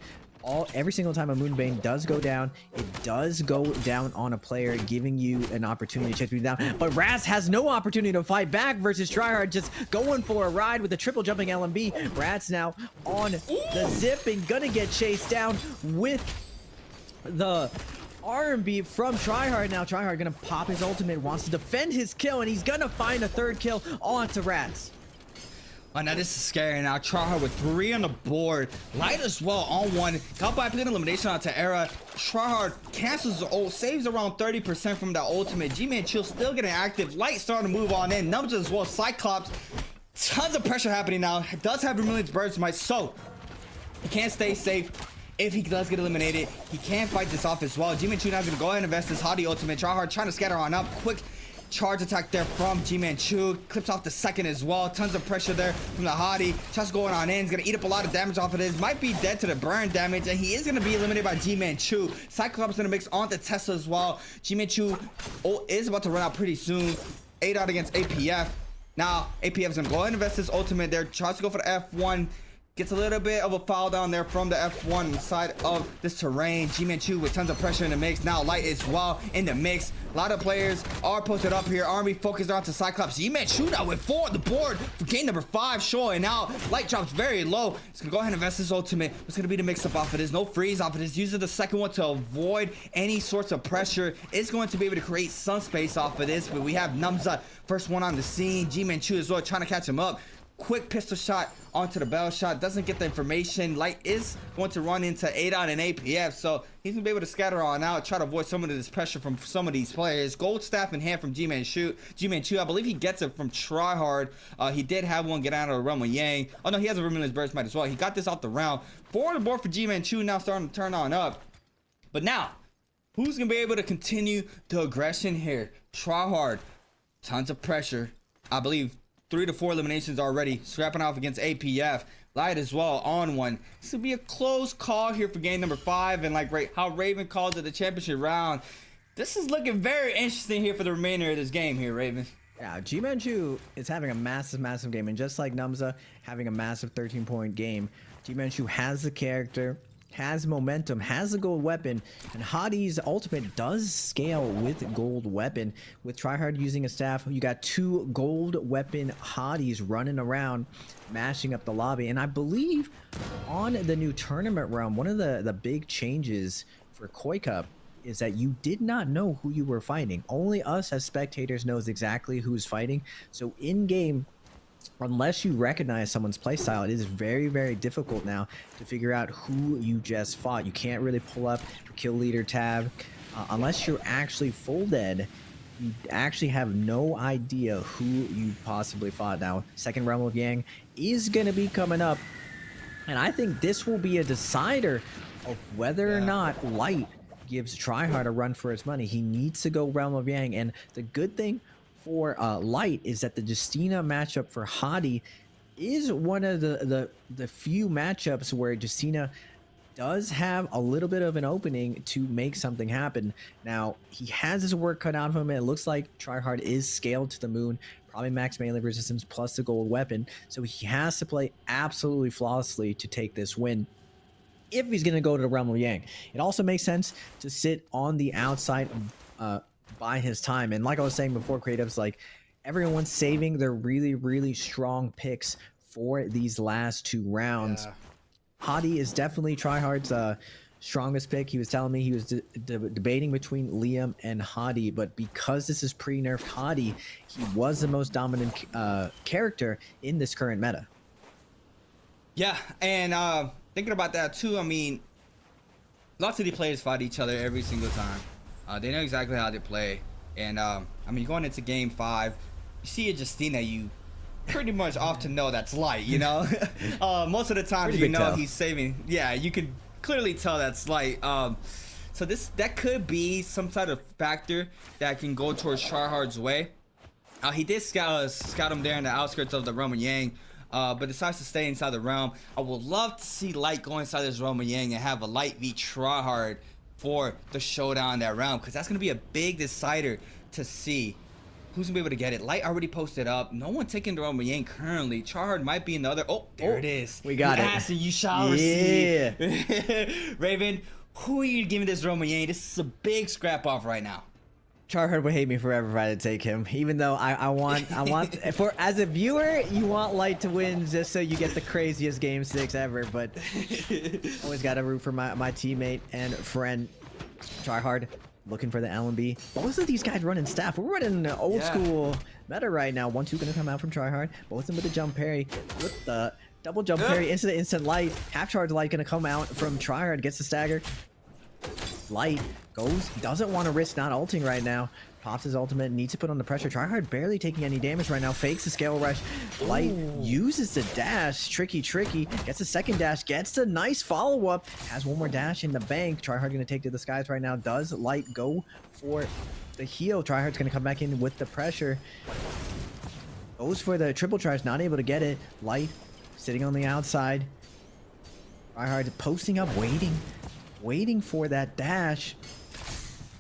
every single time a Moonbane does go down, it does go down on a player, giving you an opportunity to chase people down. But Raz has no opportunity to fight back versus Tryhard, just going for a ride with the triple jumping LMB. Raz now on the zip and gonna get chased down with the R&B from Tryhard. Now Tryhard gonna pop his ultimate, wants to defend his kill, and he's gonna find a third kill onto Raz. Oh, now this is scary. Now Tryhard with 3 on the board. Light as well on 1. Got by putting elimination onto Era. Tryhard cancels the ult, saves around 30% from that ultimate. G-Man-Chu still getting active. Light starting to move on in. Numbers as well. Cyclops. Tons of pressure happening now. Does have Vermilion's Bird Smite, so he can't stay safe. If he does get eliminated, he can fight this off as well. G-Man-Chu now is going to go ahead and invest his Hottie ultimate. Tryhard trying to scatter on up. Quick charge attack there from G-Man-Chu. Clips off the second as well. Tons of pressure there from the Hottie. Just going on in. He's going to eat up a lot of damage off of this. Might be dead to the burn damage. And he is going to be eliminated by G-Man-Chu. Cyclops going to mix onto Tesla as well. G-Man-Chu is about to run out pretty soon. 8 out against APF. Now, APF is going to go ahead and invest his ultimate there. Tries to go for the F1. Gets a little bit of a foul down there from the F1 side of this terrain. G-Man-Chu with tons of pressure in the mix. Now Light as well in the mix. A lot of players are posted up here. Army focused on to Cyclops. G-Man-Chu now with 4 on the board for game number 5 showing. Now Light drops very low. He's gonna go ahead and invest his ultimate. What's gonna be the mix up off of this? No freeze off of this. Using the second one to avoid any sorts of pressure. It's going to be able to create some space off of this. But we have Numza, first one on the scene. G-Man-Chu as well trying to catch him up. quick pistol shot onto the bell shot, doesn't get the information. Light is going to run into ADOT and APF, so he's gonna be able to scatter on out, try to avoid some of this pressure from some of these players. Gold staff in hand from G-Man Chu, I believe he gets it from Tryhard. He did have one get out of the run with Yang. Oh no, he has a Vermilion Burst Might as well. He got this off the round. 4 on the board for G-Man Chu, now starting to turn on up. But now, who's gonna be able to continue the aggression here? Tryhard, tons of pressure. I believe 3 to 4 eliminations already, scrapping off against APF. Light as well on one. This will be a close call here for game number 5, and like how Raven called it the championship round. This is looking very interesting here for the remainder of this game here, Raven. Yeah, G-Man Chu is having a massive game, and just like Numza having a massive 13-point game, G-Man Chu has the character, has momentum, has a gold weapon, and Hadi's ultimate does scale with gold weapon. With Tryhard using a staff, you got 2 gold weapon Hadis running around, mashing up the lobby. And I believe on the new tournament realm, one of the big changes for Koi Cup is that you did not know who you were fighting. Only us as spectators knows exactly who's fighting. So in game, unless you recognize someone's playstyle, it is very difficult now to figure out who you just fought. You can't really pull up the kill leader tab unless you're actually full dead. You actually have no idea who you possibly fought. Now, second Realm of Yang is going to be coming up, and I think this will be a decider of whether or not Light gives Tryhard a run for his money. He needs to go Realm of Yang, and the good thing for Light is that the Justina matchup for Hadi is one of the few matchups where Justina does have a little bit of an opening to make something happen. Now, he has his work cut out of him, and it looks like Tryhard is scaled to the moon, probably max melee resistance plus the gold weapon, so he has to play absolutely flawlessly to take this win if he's going to go to the Realm of Yang. It also makes sense to sit on the outside by his time. And like I was saying before, creatives, like everyone's saving their really strong picks for these last 2 rounds. Yeah. Hadi is definitely Tryhard's strongest pick. He was telling me he was debating between Liam and Hadi, but because this is pre-nerfed Hadi, he was the most dominant character in this current meta. Yeah, and thinking about that too, I mean, lots of the players fight each other every single time. They know exactly how they play, and I mean, going into game 5, you see a Justina, you pretty much often know that's Light, you know. Most of the time, you know he's saving. Yeah, you can clearly tell that's Light. So that could be some sort of factor that can go towards Tryhard's way. He did scout him there in the outskirts of the Realm of Yang, but decides to stay inside the realm. I would love to see Light go inside this Realm of Yang and have a Light v Tryhard for the showdown in that round, because that's going to be a big decider to see who's going to be able to get it. Light already posted up. No one taking the Realm of Yang currently. Tryhard might be another. Oh, there it is. We got it. Asked and you shall receive. Raven, who are you giving this Realm of Yang? This is a big scrap off right now. Tryhard would hate me forever if I had to take him. Even though I want for as a viewer, you want Light to win just so you get the craziest game 6 ever. But always gotta root for my teammate and friend Tryhard, looking for the LMB. Both of these guys running staff. We're running an old school meta right now. 1-2 gonna come out from Tryhard. Both of them with the jump parry. With the double jump parry into the instant Light. Half charge Light gonna come out from Tryhard. Gets the stagger. Light goes, doesn't want to risk not ulting right now. Pops his ultimate, needs to put on the pressure. Tryhard barely taking any damage right now. Fakes the scale rush. Light uses the dash. Tricky. Gets the second dash. Gets the nice follow-up. Has one more dash in the bank. Tryhard going to take to the skies right now. Does Light go for the heal? Tryhard's going to come back in with the pressure. Goes for the triple charge. Not able to get it. Light sitting on the outside. Tryhard posting up, waiting for that dash.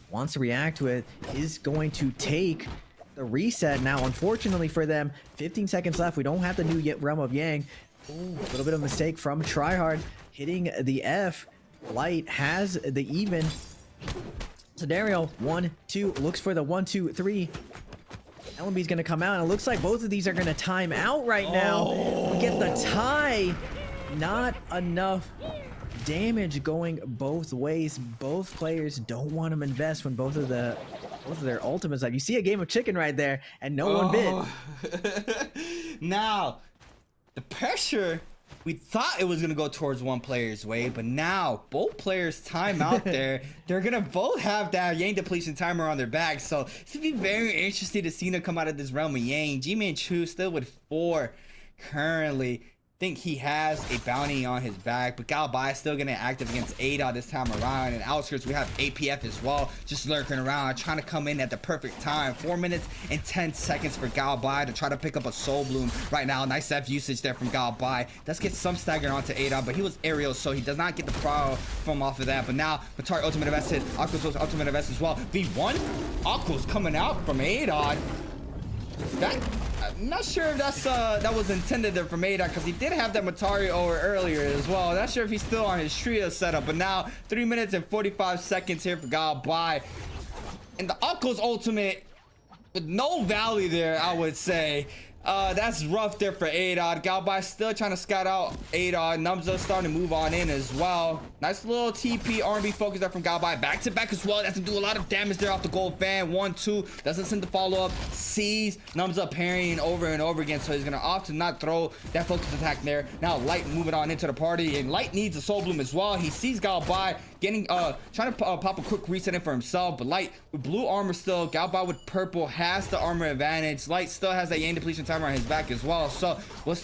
Wants to react to it. Is going to take the reset now. Unfortunately for them, 15 seconds left. We don't have the new Realm of Yang. A little bit of mistake from Tryhard hitting the F. Light has the even scenario. 1-2 looks for the 1-2-3. LMB's gonna come out, and it looks like both of these are gonna time out right now. We get the tie. Not enough damage going both ways. Both players don't want to invest when both of their ultimates up. You see a game of chicken right there, and no one bit. Now, the pressure, we thought it was going to go towards one player's way, but now both players time out there. They're going to both have that Yang depletion timer on their back. So it's going to be very interesting to see them come out of this realm of Yang. G-Man Chu still with 4 currently. Think he has a bounty on his back, but Gao Bai is still getting active against Ada this time around. And outskirts, we have APF as well, just lurking around, trying to come in at the perfect time. 4 minutes and 10 seconds for Gao Bai to try to pick up a Soul Bloom right now. Nice F usage there from Gao Bai. Does get some stagger onto Ada, but he was aerial, so he does not get the pro from off of that. But now, Matari ultimate invested, Aqua's ultimate invest as well. V1, Aqua's coming out from Ada. That, I'm not sure if that was intended there from Ada, because he did have that Matari over earlier as well. Not sure if he's still on his trio setup, but now 3 minutes and 45 seconds here for Gao Bai. And the Aqua's ultimate with no value there, I would say. That's rough there for Adod. Gao Bai still trying to scout out Adod. Numza starting to move on in as well. Nice little TP R&B focus there from Gao Bai. Back to back as well. Doesn't do a lot of damage there off the gold fan. 1-2. Doesn't send the follow up. Sees Numza parrying over and over again. So he's going to opt to not throw that focus attack there. Now Light moving on into the party. And Light needs a Soul Bloom as well. He sees Gao Bai getting trying to pop a quick reset in for himself, but Light with blue armor still. Gao Bai with purple has the armor advantage. Light still has that Yang depletion timer on his back as well. So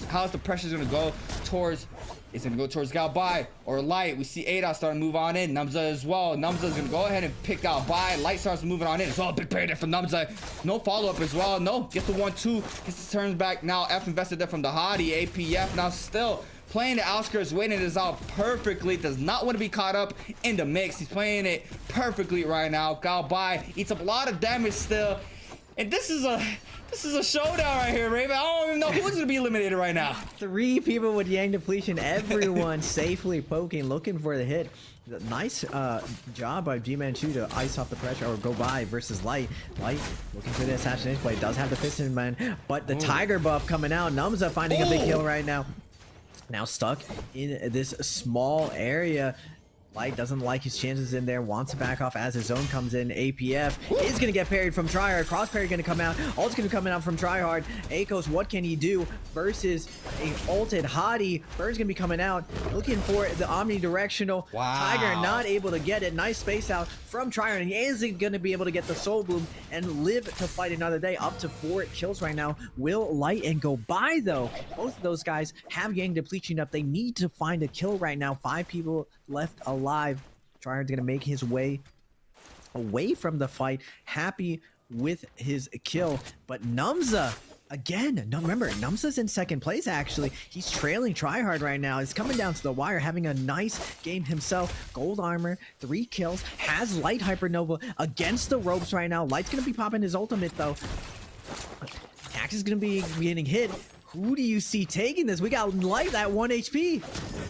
how's the pressure gonna go towards? It's gonna go towards Gao Bai or Light. We see Ada starting to move on in. Numza as well. Numza's gonna go ahead and pick Gao Bai. Light starts moving on in. It's all a big parry there from Numza. No follow-up as well. No, gets the 1-2. Gets the turns back. Now F invested there from the Hadi. APF now still playing the outskirts, waiting this out perfectly. Does not want to be caught up in the mix. He's playing it perfectly right now. Gao Bai eats up a lot of damage still. And this is a showdown right here, Raven. I don't even know who's gonna be eliminated right now. 3 people with Yang depletion. Everyone safely poking, looking for the hit. Nice job by G-Man Chu to ice off the pressure, or Go By versus Light. Light looking for the assassination play. Does have the Fisting Man, but the Tiger buff coming out. Numza finding a big kill right now. Now stuck in this small area. Light doesn't like his chances in there, wants to back off as his zone comes in. APF is going to get parried from Tryhard. Cross parry going to come out. Ult's going to come out from Tryhard. Akos, what can he do versus a ulted Hadi? Bird's going to be coming out, looking for the omnidirectional. Wow. Tiger not able to get it. Nice space out from Tryhard, and he isn't going to be able to get the Soul Bloom and live to fight another day. Up to 4 kills right now. Will Light and Go By, though. Both of those guys have Yang depletion up. They need to find a kill right now. 5 people left alive. Tryhard's gonna make his way away from the fight, happy with his kill. But Numza, again, remember, Numza's in second place actually. He's trailing Tryhard right now. He's coming down to the wire, having a nice game himself. Gold armor, 3 kills, has Light Hypernova against the ropes right now. Light's gonna be popping his ultimate though. Axe is gonna be getting hit. Who do you see taking this? We got Light at 1 HP.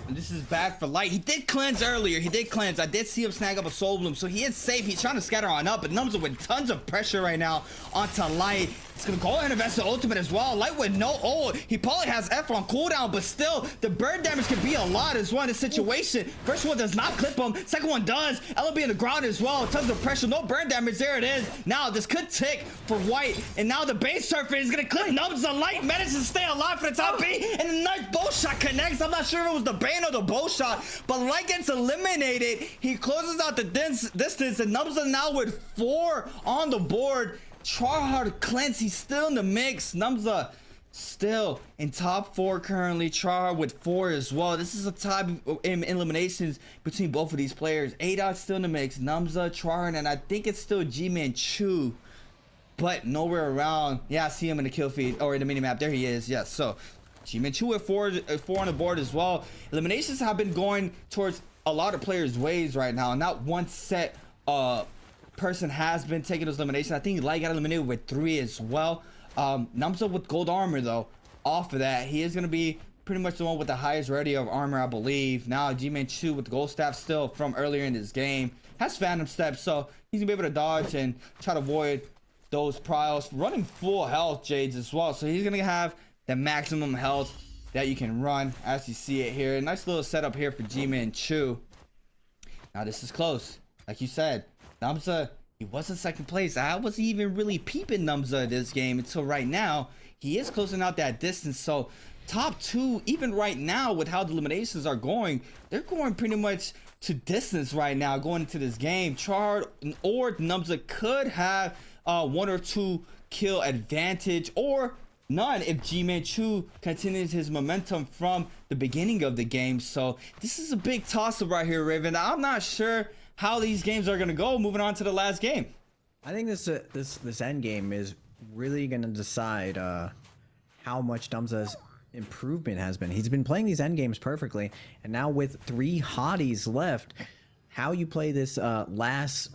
This is bad for Light. He did cleanse earlier. He did cleanse. I did see him snag up a Soul Bloom, so he is safe. He's trying to scatter on up, but Numza with tons of pressure right now onto Light. It's gonna go ahead and invest the ultimate as well. Light with no ult. He probably has F on cooldown, but still, the bird damage can be a lot as well in this situation. First one does not clip him. Second one does. LB in the ground as well. Tons of pressure. No burn damage. There it is. Now, this could tick for White. And now the base surfer is gonna clip Numza. Light manages to stay alive for the top B. And the nice bow shot connects. I'm not sure if it was the bane or the bow shot, but Light gets eliminated. He closes out the distance, and Numza now with 4 on the board. Tryhard cleanse, he's still in the mix. Numza still in top 4 currently. Tryhard with 4 as well. This is a tie in eliminations between both of these players. Adot still in the mix. Numza, Tryhard, and I think it's still G-Man Chu, but nowhere around. Yeah, I see him in the kill feed or in the mini map. There he is. Yes, so G-Man Chu with 4 on the board as well. Eliminations have been going towards a lot of players' ways right now. Not one set person has been taking those eliminations. I think Light got eliminated with 3 as well. Numza with gold armor though. Off of that, he is going to be pretty much the one with the highest rarity of armor, I believe. Now G-Man Chu with the gold staff still from earlier in this game. Has Phantom Steps, so he's going to be able to dodge and try to avoid those pryos. Running full health Jades as well, so he's going to have the maximum health that you can run, as you see it here. Nice little setup here for G-Man Chu. Now this is close. Like you said, Numza, he was in second place. I wasn't even really peeping Numza this game until right now. He is closing out that distance, so top 2, even right now with how the eliminations are going, they're going pretty much to distance right now going into this game. Chard or Numza could have 1 or 2 kill advantage, or none if G-Man Chu continues his momentum from the beginning of the game. So this is a big toss-up right here, Raven. I'm not sure how these games are going to go moving on to the last game. I think this end game is really going to decide how much Dumza's improvement has been. He's been playing these end games perfectly, and now with 3 hotties left, how you play this last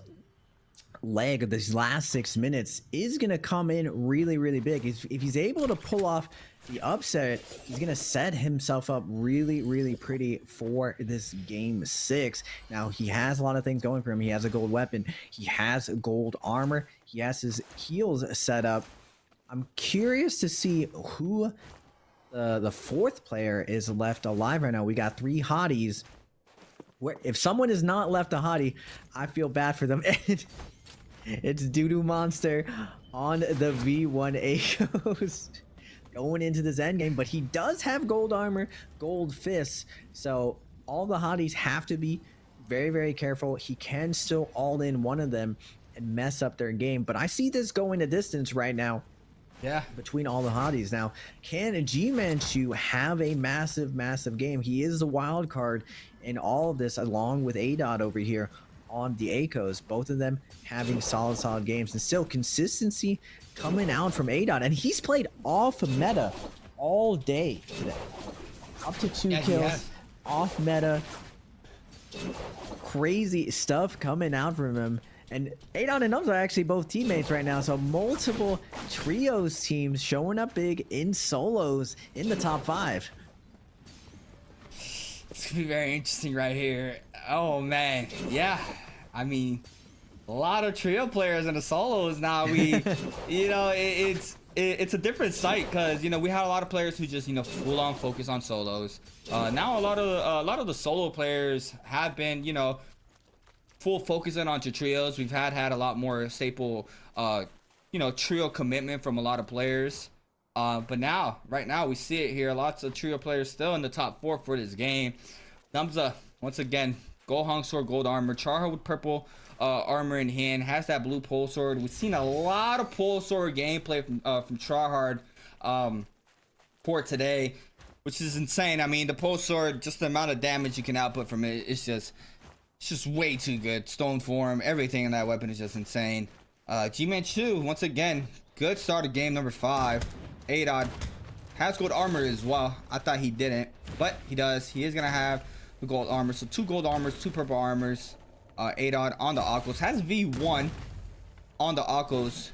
leg of these last 6 minutes is going to come in really big. If he's able to pull off the upset, he's going to set himself up really pretty for this game 6. Now, he has a lot of things going for him. He has a gold weapon, he has gold armor, he has his heals set up. I'm curious to see who the 4th player is left alive right now. We got 3 hotties. If someone is not left a hottie, I feel bad for them. It's Doodoo Monster on the V1 Akos going into this end game, but he does have gold armor, gold fists, so all the hotties have to be very careful. He can still all in one of them and mess up their game, but I see this going a distance right now. Yeah, between all the hotties. Now, can G-Man Chu have a massive game? He is the wild card in all of this, along with A-Dot over here on the Akos. Both of them having solid games, and still consistency coming out from A-Dot. And he's played off meta all day today. Up to 2 kills, off meta. Crazy stuff coming out from him. And A-Dot and Nums are actually both teammates right now, so multiple trios teams showing up big in solos in the top 5. It's gonna be very interesting right here. Oh man, yeah. I mean, a lot of trio players in the solos now. We, you know, it's a different sight because we had a lot of players who just full on focus on solos. Now a lot of the solo players have been full focusing onto trios. We've had a lot more staple trio commitment from a lot of players. But right now we see it here. Lots of trio players still in the top 4 for this game. Numza, once again, gold hung sword, gold armor. Charha with purple armor in hand, has that blue pole sword. We've seen a lot of pole sword gameplay from Tryhard for today, which is insane. I mean, the pole sword, just the amount of damage you can output from it, it's just way too good. Stone form, everything in that weapon is just insane. G-Man Chu, once again, good start of game number 5. A-Dot has gold armor as well. I thought he didn't, but he does. He is gonna have the gold armor. So 2 gold armors, 2 purple armors. A-Dot on the Akos has V1 on the Akos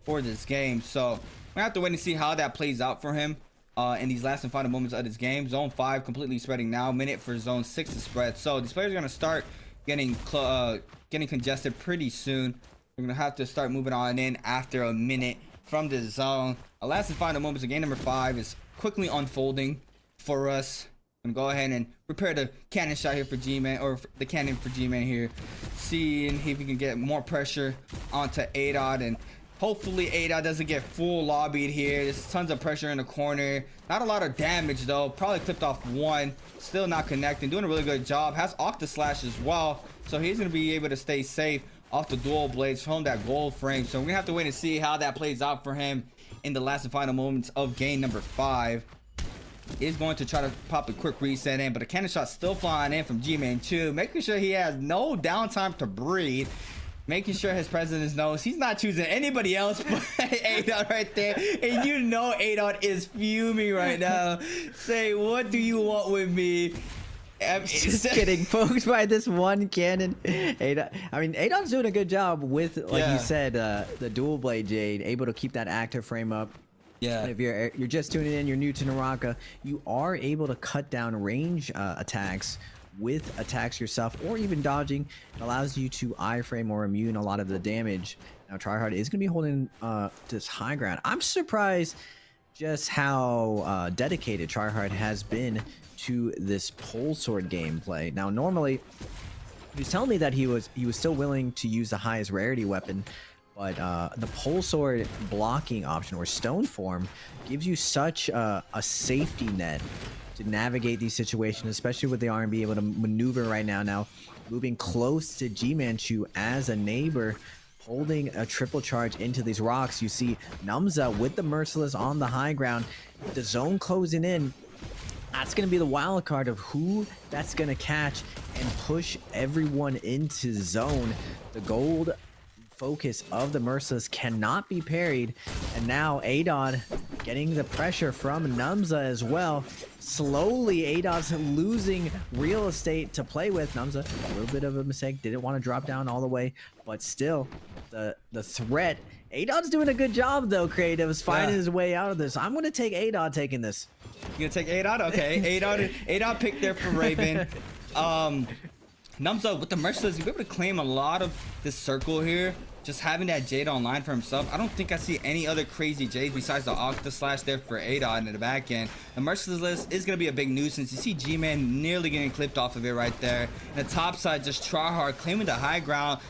for this game. So we have to wait and see how that plays out for him in these last and final moments of this game. Zone 5 completely spreading now. Minute for Zone 6 to spread. So these players are gonna start getting congested pretty soon. We're gonna have to start moving on in after a minute from this zone. Our last and final moments of game number 5 is quickly unfolding for us. I'm gonna go ahead and prepare the cannon shot here for G-Man, or the cannon for G-Man here. Seeing if we can get more pressure onto A-Dot, and hopefully A-Dot doesn't get full lobbied here. There's tons of pressure in the corner. Not a lot of damage though. Probably clipped off 1. Still not connecting. Doing a really good job. Has Octa Slash as well. So he's gonna be able to stay safe off the dual blades from that gold frame. So we're gonna have to wait and see how that plays out for him in the last and final moments of game number 5. Is going to try to pop a quick reset in, but a cannon shot still flying in from G-Man Chu, making sure he has no downtime to breathe, making sure his president knows he's not choosing anybody else but A-Dot right there. And A-Dot is fuming right now. Say, what do you want with me? Just kidding, folks. By this one cannon, A-Dot, I mean, A-Dot's doing a good job with, like you said, the dual blade Jade, able to keep that active frame up. Yeah. And if you're just tuning in, you're new to Naraka, you are able to cut down range attacks with attacks yourself, or even dodging. It allows you to iframe or immune a lot of the damage. Now Tryhard is going to be holding this high ground. I'm surprised just how dedicated Tryhard has been to this pole sword gameplay. Now normally he was telling me that he was still willing to use the highest rarity weapon, But the pole sword blocking option or stone form gives you such a safety net to navigate these situations, especially with the R&B able to maneuver right now. Now, moving close to G-Manchu as a neighbor, holding a triple charge into these rocks. You see Numza with the Merciless on the high ground, the zone closing in. That's going to be the wild card of who that's going to catch and push everyone into zone. The gold focus of the Merciless cannot be parried, and now Adod getting the pressure from Numza as well. Slowly, Adod's losing real estate to play with. Numza, a little bit of a mistake, didn't want to drop down all the way, but still, the threat. Adod's doing a good job though, Creatives, finding his way out of this. I'm going to take Adod taking this. You gonna take Adod? Okay, Adod picked there for Raven. Numza with the Merciless, you'll be able to claim a lot of this circle here. Just having that Jade online for himself. I don't think I see any other crazy Jades besides the Octa Slash there for Adod in the back end. The Merciless is going to be a big nuisance. You see G-Man nearly getting clipped off of it right there. And the top side, just try hard, claiming the high ground.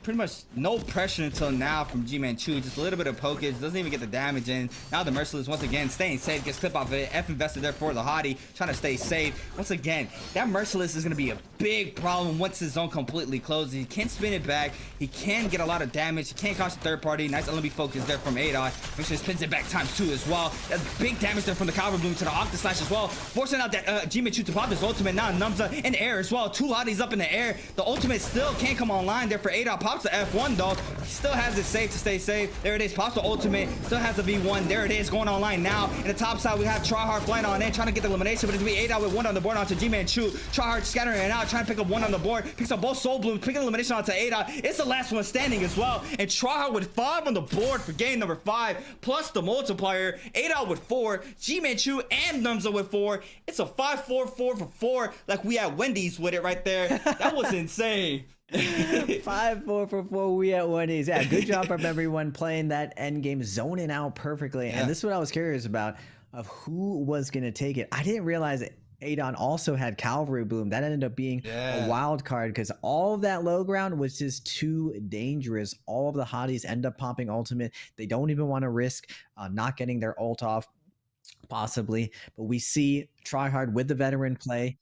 Pretty much no pressure until now from G-Manchu. Just a little bit of pokage, doesn't even get the damage in. Now the Merciless once again staying safe, gets clipped off of it. F invested there for the Hottie, trying to stay safe. Once again, that Merciless is going to be a big problem once his zone completely closes. He can't spin it back. He can get a lot of damage. He can't cost the third party. Nice LB focus there from Adod. Make sure he spins it back ×2 as well. That's big damage there from the Cobra Bloom to the Octa Slash as well. Forcing out that G-Manchu to pop his ultimate. Now Numza in the air as well. Two Hotties up in the air. The ultimate still can't come online there for Adod. Pops the F1 though. He still has it safe to stay safe. There it is. Pops the ultimate. Still has the V1. There it is. Going online now. In the top side, we have Tryhard flying on in, trying to get the elimination, but it's going to be Adod with one on the board onto G-Manchu. Tryhard scattering it out, trying to pick up one on the board. Picks up both Soul Blooms, picking elimination onto Adod. It's the last one standing as well. And Tryhard with 5 on the board for game number 5, plus the multiplier. Adod with 4, G-Manchu and Numza with 4. It's a 5-4-4 for 4, like we at Wendy's with it right there. That was insane. 5-4 for 4. We at Wendy's. Yeah, good job from everyone playing that end game, zoning out perfectly. And this is what I was curious about, of who was going to take it. I didn't realize Adon also had Cavalry Bloom. That ended up being a wild card because all of that low ground was just too dangerous. All of the hotties end up popping ultimate. They don't even want to risk not getting their ult off, possibly. But we see Tryhard with the veteran play,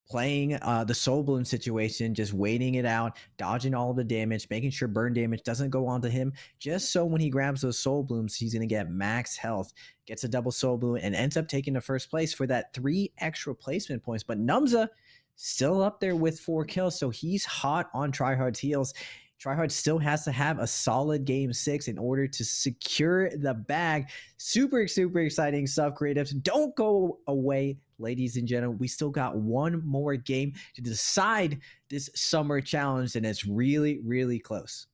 playing the Soul Bloom situation, just waiting it out, dodging all of the damage, making sure burn damage doesn't go onto him, just so when he grabs those Soul Blooms, he's going to get max health, gets a double Soul Bloom, and ends up taking the first place for that 3 extra placement points. But Numza still up there with 4 kills, so he's hot on Tryhard's heels. Tryhard still has to have a solid game 6 in order to secure the bag. Super, super exciting stuff, Creatives. Don't go away, ladies and gentlemen. We still got one more game to decide this summer challenge, and it's really, really close.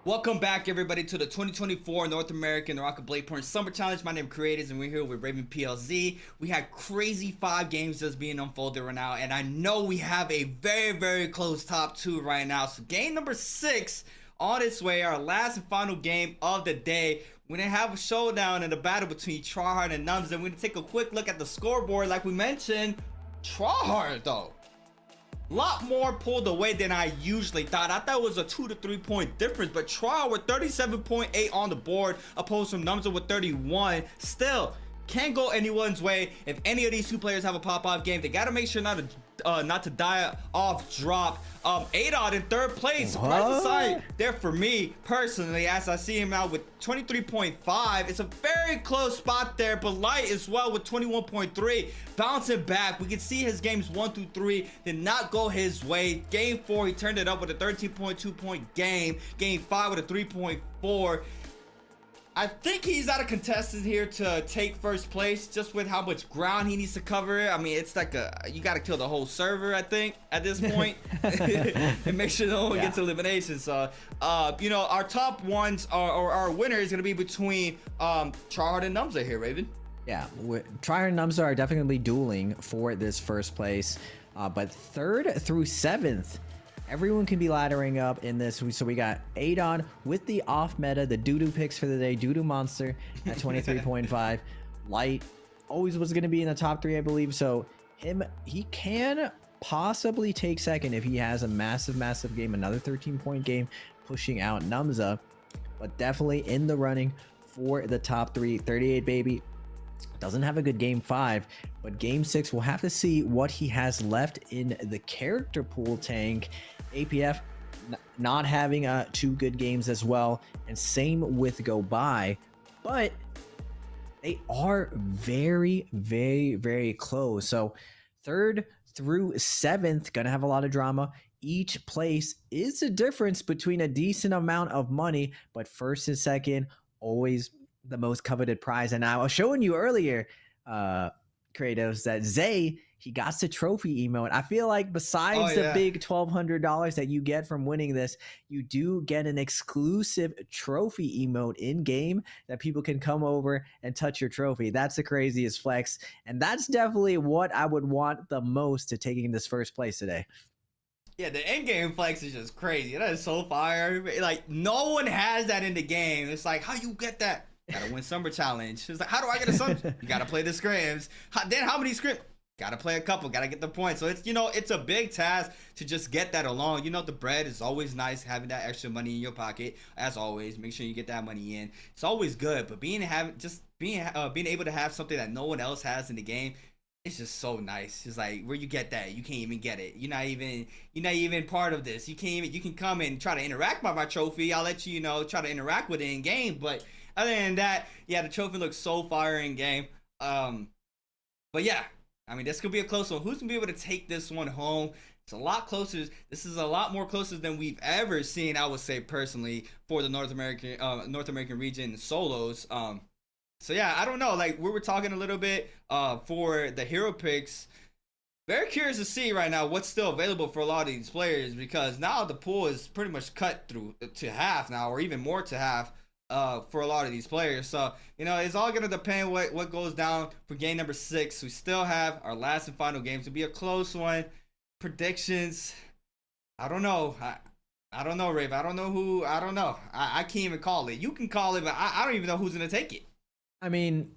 Welcome back, everybody, to the 2024 North American Naraka Blade Point Summer Challenge. My name is Creators, and we're here with Raven PLZ. We had crazy 5 games just being unfolded right now, and I know we have a very, very close top 2 right now. So game number 6 on its way, our last and final game of the day. We're going to have a showdown in the battle between Tryhard and Nums, and we're going to take a quick look at the scoreboard. Like we mentioned, Tryhard, though, a lot more pulled away than I usually thought. I thought it was a 2 to 3 point difference, but Trial with 37.8 on the board, opposed to Numza with 31. Still, can't go anyone's way. If any of these 2 players have a pop-off game, they got to make sure not to die off drop. Adod in 3rd place, right side there for me personally, as I see him out with 23.5. It's a very close spot there, but Light as well with 21.3, bouncing back. We can see his games 1 through 3 did not go his way. Game 4, he turned it up with a 13.2 point game. Game 5 with a 3.4. I think he's out of contested here to take 1st place, just with how much ground he needs to cover. I mean, it's like you got to kill the whole server, I think, at this point, and make sure no one gets elimination. So, you know, our top ones or our winner is going to be between Tryhard and Numza here, Raven. Yeah, Tryhard and Numza are definitely dueling for this 1st place, but 3rd through 7th. Everyone can be laddering up in this. So we got Adon with the off meta, the doo-doo picks for the day, doo-doo monster at 23.5. Light always was going to be in the top 3, I believe. So he can possibly take 2nd if he has a massive game, another 13-point game, pushing out Numza, but definitely in the running for the top 3. 38 baby. Doesn't have a good game 5, but game 6 we'll have to see what he has left in the character pool tank. APF not having 2 good games as well, and same with Go By, but they are very, very, very close. So 3rd through 7th gonna have a lot of drama. Each place is a difference between a decent amount of money, but 1st and 2nd always the most coveted prize. And I was showing you earlier, Kratos, that Zay, he got the trophy emote. I feel like besides the big $1,200 that you get from winning this, you do get an exclusive trophy emote in game that people can come over and touch your trophy. That's the craziest flex, and that's definitely what I would want the most to taking this 1st place today. Yeah, the in-game flex is just crazy. That is so fire. Like, no one has that in the game. It's like, how you get that? Gotta win Summer Challenge. It's like, how do I get a Summer? You gotta play the scrims. Then how many scrims? Gotta play a couple. Gotta get the points. So it's, you know, it's a big task to just get that along. You know, the bread is always nice, having that extra money in your pocket. As always, make sure you get that money in. It's always good. But being able to have something that no one else has in the game, it's just so nice. It's like, where you get that, you can't even get it. You're not even part of this. You can come and try to interact with my trophy. I'll let you, try to interact with it in game. But other than that, yeah, the trophy looks so fire in game. But yeah, I mean, this could be a close one. Who's gonna be able to take this one home? It's a lot closer. This is a lot more closer than we've ever seen, I would say personally, for the North American region solos. So yeah, I don't know. Like, we were talking a little bit for the hero picks. Very curious to see right now what's still available for a lot of these players, because now the pool is pretty much cut through to half now, or even more to half for a lot of these players. So, it's all going to depend what goes down for game number 6. We still have our last and final game to be a close one. Predictions, I don't know. I don't know, Raven. I don't know who. I don't know. I can't even call it. You can call it, but I don't even know who's going to take it. I mean,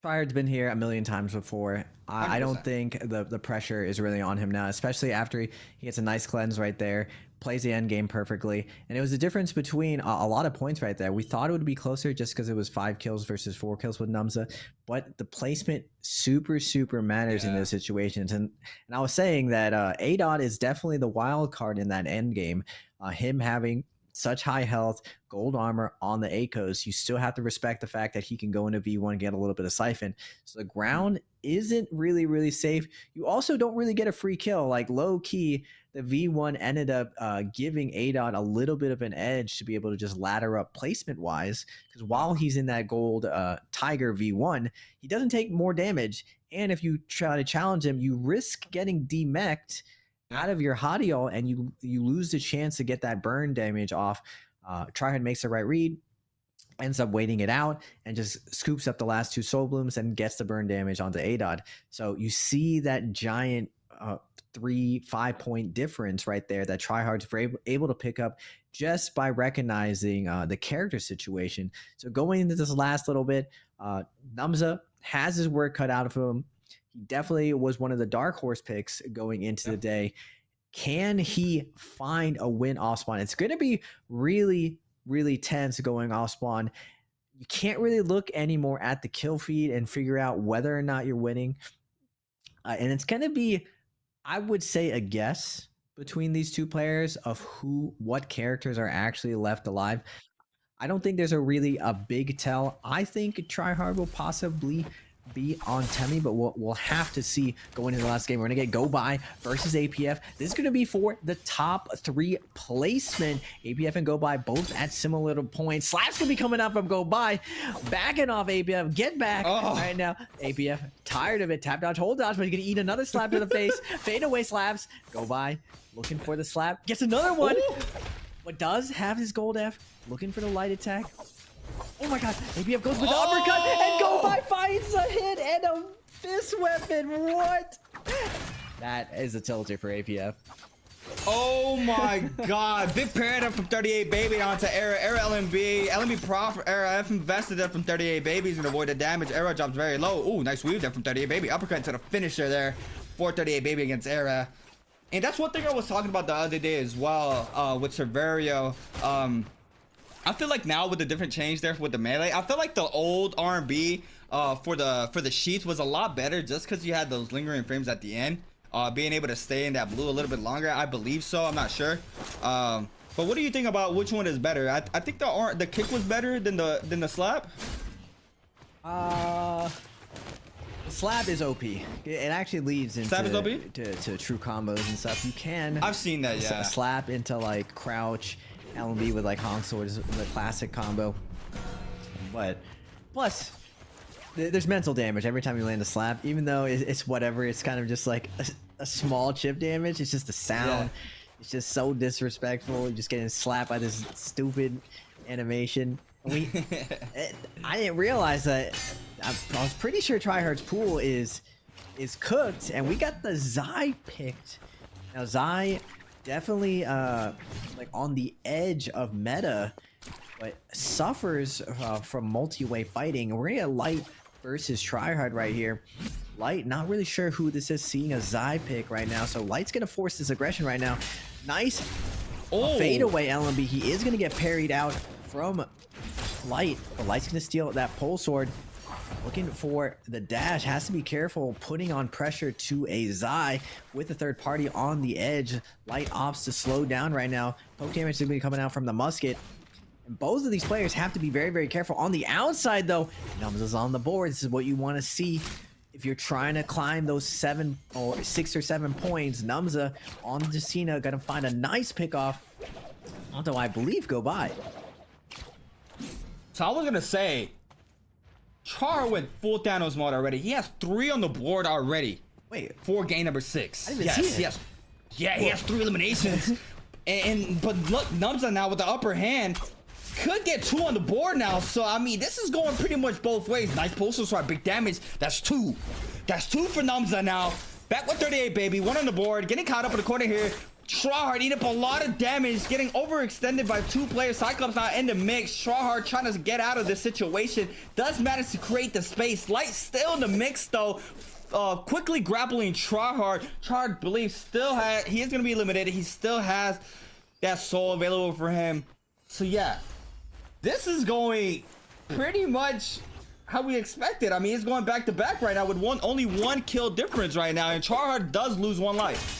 Tryhard's been here a million times before. I don't think the pressure is really on him now, especially after he gets a nice cleanse right there, plays the end game perfectly. And it was a difference between a lot of points right there. We thought it would be closer just because it was 5 kills versus 4 kills with Numza, but the placement super matters in those situations. And I was saying that Adod is definitely the wild card in that end game. Him having such high health, gold armor on the ACOs, you still have to respect the fact that he can go into V1, get a little bit of siphon. So the ground isn't really safe. You also don't really get a free kill. Like, low key, the V1 ended up giving Adon a little bit of an edge to be able to just ladder up placement wise, because while he's in that gold Tiger V1, he doesn't take more damage. And if you try to challenge him, you risk getting demeched out of your Hadiel, and you lose the chance to get that burn damage off Tryhard makes the right read, ends up waiting it out, and just scoops up the last 2 soul blooms and gets the burn damage onto Adod. So you see that giant 3-5 point difference right there that Tryhard's able to pick up just by recognizing the character situation. So going into this last little bit, Numza has his work cut out of him. He definitely was one of the dark horse picks going into the day. Can he find a win off spawn? It's going to be really, really tense going off spawn. You can't really look anymore at the kill feed and figure out whether or not you're winning. And it's going to be, I would say, a guess between these 2 players of what characters are actually left alive. I don't think there's a big tell. I think Tryhard will possibly be on Temmie, but we'll have to see going into the last game. We're gonna get Go By versus APF. This is gonna be for the top 3 placement. APF and Go By both at similar points. Slaps gonna be coming up from Go By, backing off APF. Get back right now. APF tired of it. Tap dodge, hold dodge, but he's gonna eat another slap to the face. Fade away slaps. Go By looking for the slap. Gets another one. Ooh. But does have his gold F. Looking for the light attack. Oh my god, APF goes with the uppercut, and Go By finds a hit and a fist weapon. What? That is a tilter for APF. Oh my god. Big paradigm from 38 Baby onto Era. Era LMB. LMB Prof. Era F invested there from 38 Baby. He's gonna avoid the damage. Era drops very low. Ooh, nice weave there from 38 Baby. Uppercut to the finisher there for 38 Baby against Era. And that's one thing I was talking about the other day as well with Severio. I feel like now with the different change there with the melee, I feel like the old R&B for the sheets was a lot better just because you had those lingering frames at the end. Being able to stay in that blue a little bit longer, I believe so. I'm not sure. But what do you think about which one is better? I think the kick was better than the slap. The slap is OP. It actually leads into to true combos and stuff. You can. I've seen that. Yeah. Slap into like crouch. LMB with like Hong Sword is the classic combo. But plus, there's mental damage every time you land a slap. Even though it's whatever, it's kind of just like a small chip damage. It's just the sound. Yeah. It's just so disrespectful. You're just getting slapped by this stupid animation. I didn't realize that. I was pretty sure Tryhard's pool is cooked, and we got the Zai picked. Now Zai definitely like on the edge of meta, but suffers from multi-way fighting. And we're gonna get Light versus Tryhard right here. Light not really sure who this is, seeing a Zai pick right now, so Light's gonna force this aggression right now. Nice fade away LMB. He is gonna get parried out from Light, but Light's gonna steal that pole sword. Looking for the dash, has to be careful putting on pressure to a Zai with the third party on the edge. Light opts to slow down right now. Poke damage is going to be coming out from the musket. And both of these players have to be very, very careful. On the outside though, Numza's on the board. This is what you want to see if you're trying to climb those 6 or 7 points. Numza on the Justina, gonna find a nice pick off onto, I believe, Go By. So I was gonna say, Char went full Thanos mode already. He has 3 on the board already. Wait, for game number 6. I didn't even see it. Yes. Yeah, he has 3 eliminations. But look, Numza now with the upper hand could get 2 on the board now. So I mean, this is going pretty much both ways. Nice postal sword, big damage. That's 2. That's 2 for Numza now. Back with 38 Baby, 1 on the board, getting caught up in the corner here. Tryhard eating up a lot of damage, getting overextended by 2 players. Cyclops now in the mix. Tryhard trying to get out of this situation. Does manage to create the space. Light still in the mix though. Quickly grappling Tryhard. Tryhard believes he is going to be eliminated. He still has that soul available for him. So yeah, this is going pretty much how we expected. I mean, it's going back to back right now with only 1 kill difference right now, and Tryhard does lose 1 life.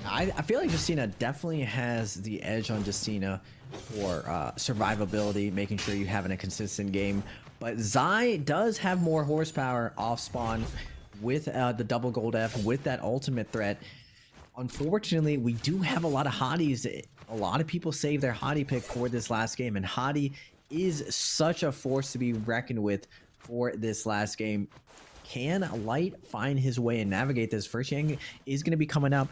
I feel like Justina definitely has the edge on Justina for survivability, making sure you have a consistent game. But Zai does have more horsepower off spawn with the double gold F, with that ultimate threat. Unfortunately, we do have a lot of hotties. A lot of people save their hottie pick for this last game, and hottie is such a force to be reckoned with for this last game. Can Light find his way and navigate this? First Yang is going to be coming up.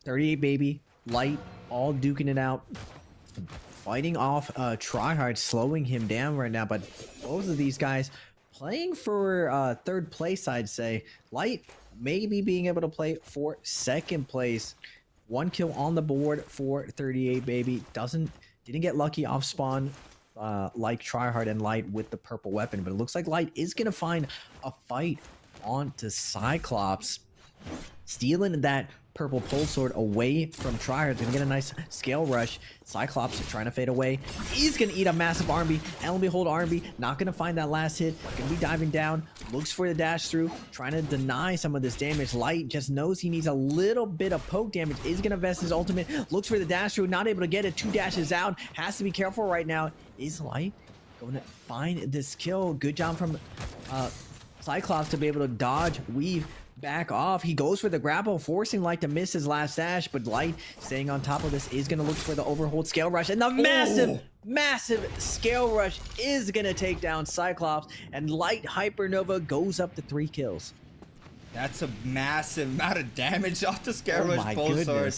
38 Baby, Light, all duking it out. fighting off Tryhard, slowing him down right now. But both of these guys playing for third place, I'd say. Light maybe being able to play for second place. 1 kill on the board for 38 baby. Didn't get lucky off spawn like Tryhard and Light with the purple weapon, but it looks like Light is gonna find a fight onto Cyclops, stealing that purple pole sword away from Tryhard. Gonna get a nice scale rush. Cyclops trying to fade away. He's gonna eat a massive R&B. LB hold R&B. Not gonna find that last hit. Gonna be diving down. Looks for the dash through. Trying to deny some of this damage. Light just knows he needs a little bit of poke damage. Is gonna vest his ultimate. Looks for the dash through. Not able to get it. 2 dashes out. Has to be careful right now. Is Light going to find this kill? Good job from Cyclops to be able to dodge, weave, back off. He goes for the grapple, forcing Light to miss his last dash, but Light staying on top of this is going to look for the overhold scale rush, and the massive scale rush is going to take down Cyclops, and Light Hypernova goes up to 3 kills. That's a massive amount of damage off the scale rush pole sword.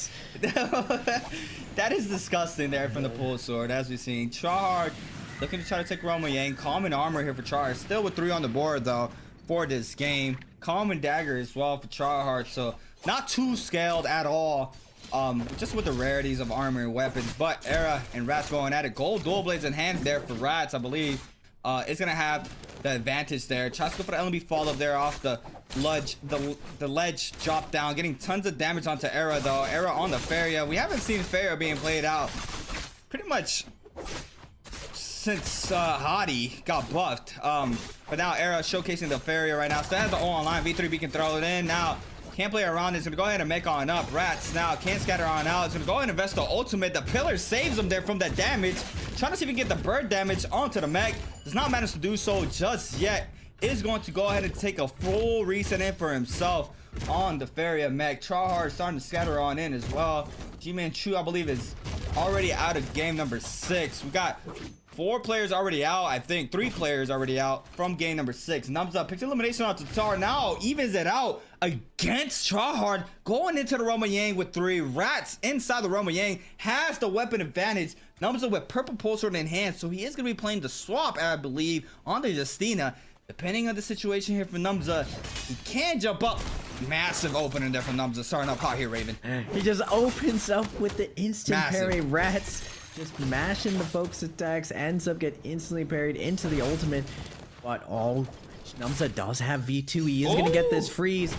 That is disgusting there from the pole sword, as we've seen. Char looking to try to take Roma Yang. Common armor here for Char. Still with 3 on the board though for this game. Common dagger as well for Tryhard, so not too scaled at all. Just with the rarities of armor and weapons, but Era and Rats going at it. Gold dual blades in hand there for Rats, I believe. Is gonna have the advantage there. Tries to go for the LB follow there off the ledge drop down, getting tons of damage onto Era though. Era on the Faria. We haven't seen Faria being played out pretty much since Hadi got buffed. But now Era showcasing the Faria right now. Still has the O online. V3B can throw it in. Now can't play around. It's gonna go ahead and make on up. Rats now can't scatter on out. It's gonna go ahead and invest the ultimate. The pillar saves him there from that damage. Trying to see if he can get the bird damage onto the mech. Does not manage to do so just yet. Is going to go ahead and take a full reset in for himself on the Faria mech. Tryhard starting to scatter on in as well. G-Man Chu, I believe, is already out of game number 6. We got 4 players already out. I think 3 players already out from game number 6. Numbs up, picks elimination on Tatar. Now evens it out against Tryhard, going into the Roma Yang with 3. Rats inside the Roma Yang has the weapon advantage. Numbs up with purple pole sword in hand, so he is going to be playing the swap, I believe, on the Justina. Depending on the situation here for Numza, he can jump up. Massive opening there for Numza. Starting up hot here, Raven. He just opens up with the instant parry. Rats just mashing the focus attacks, ends up get instantly parried into the ultimate. But Numza does have V2. He is going to get this freeze.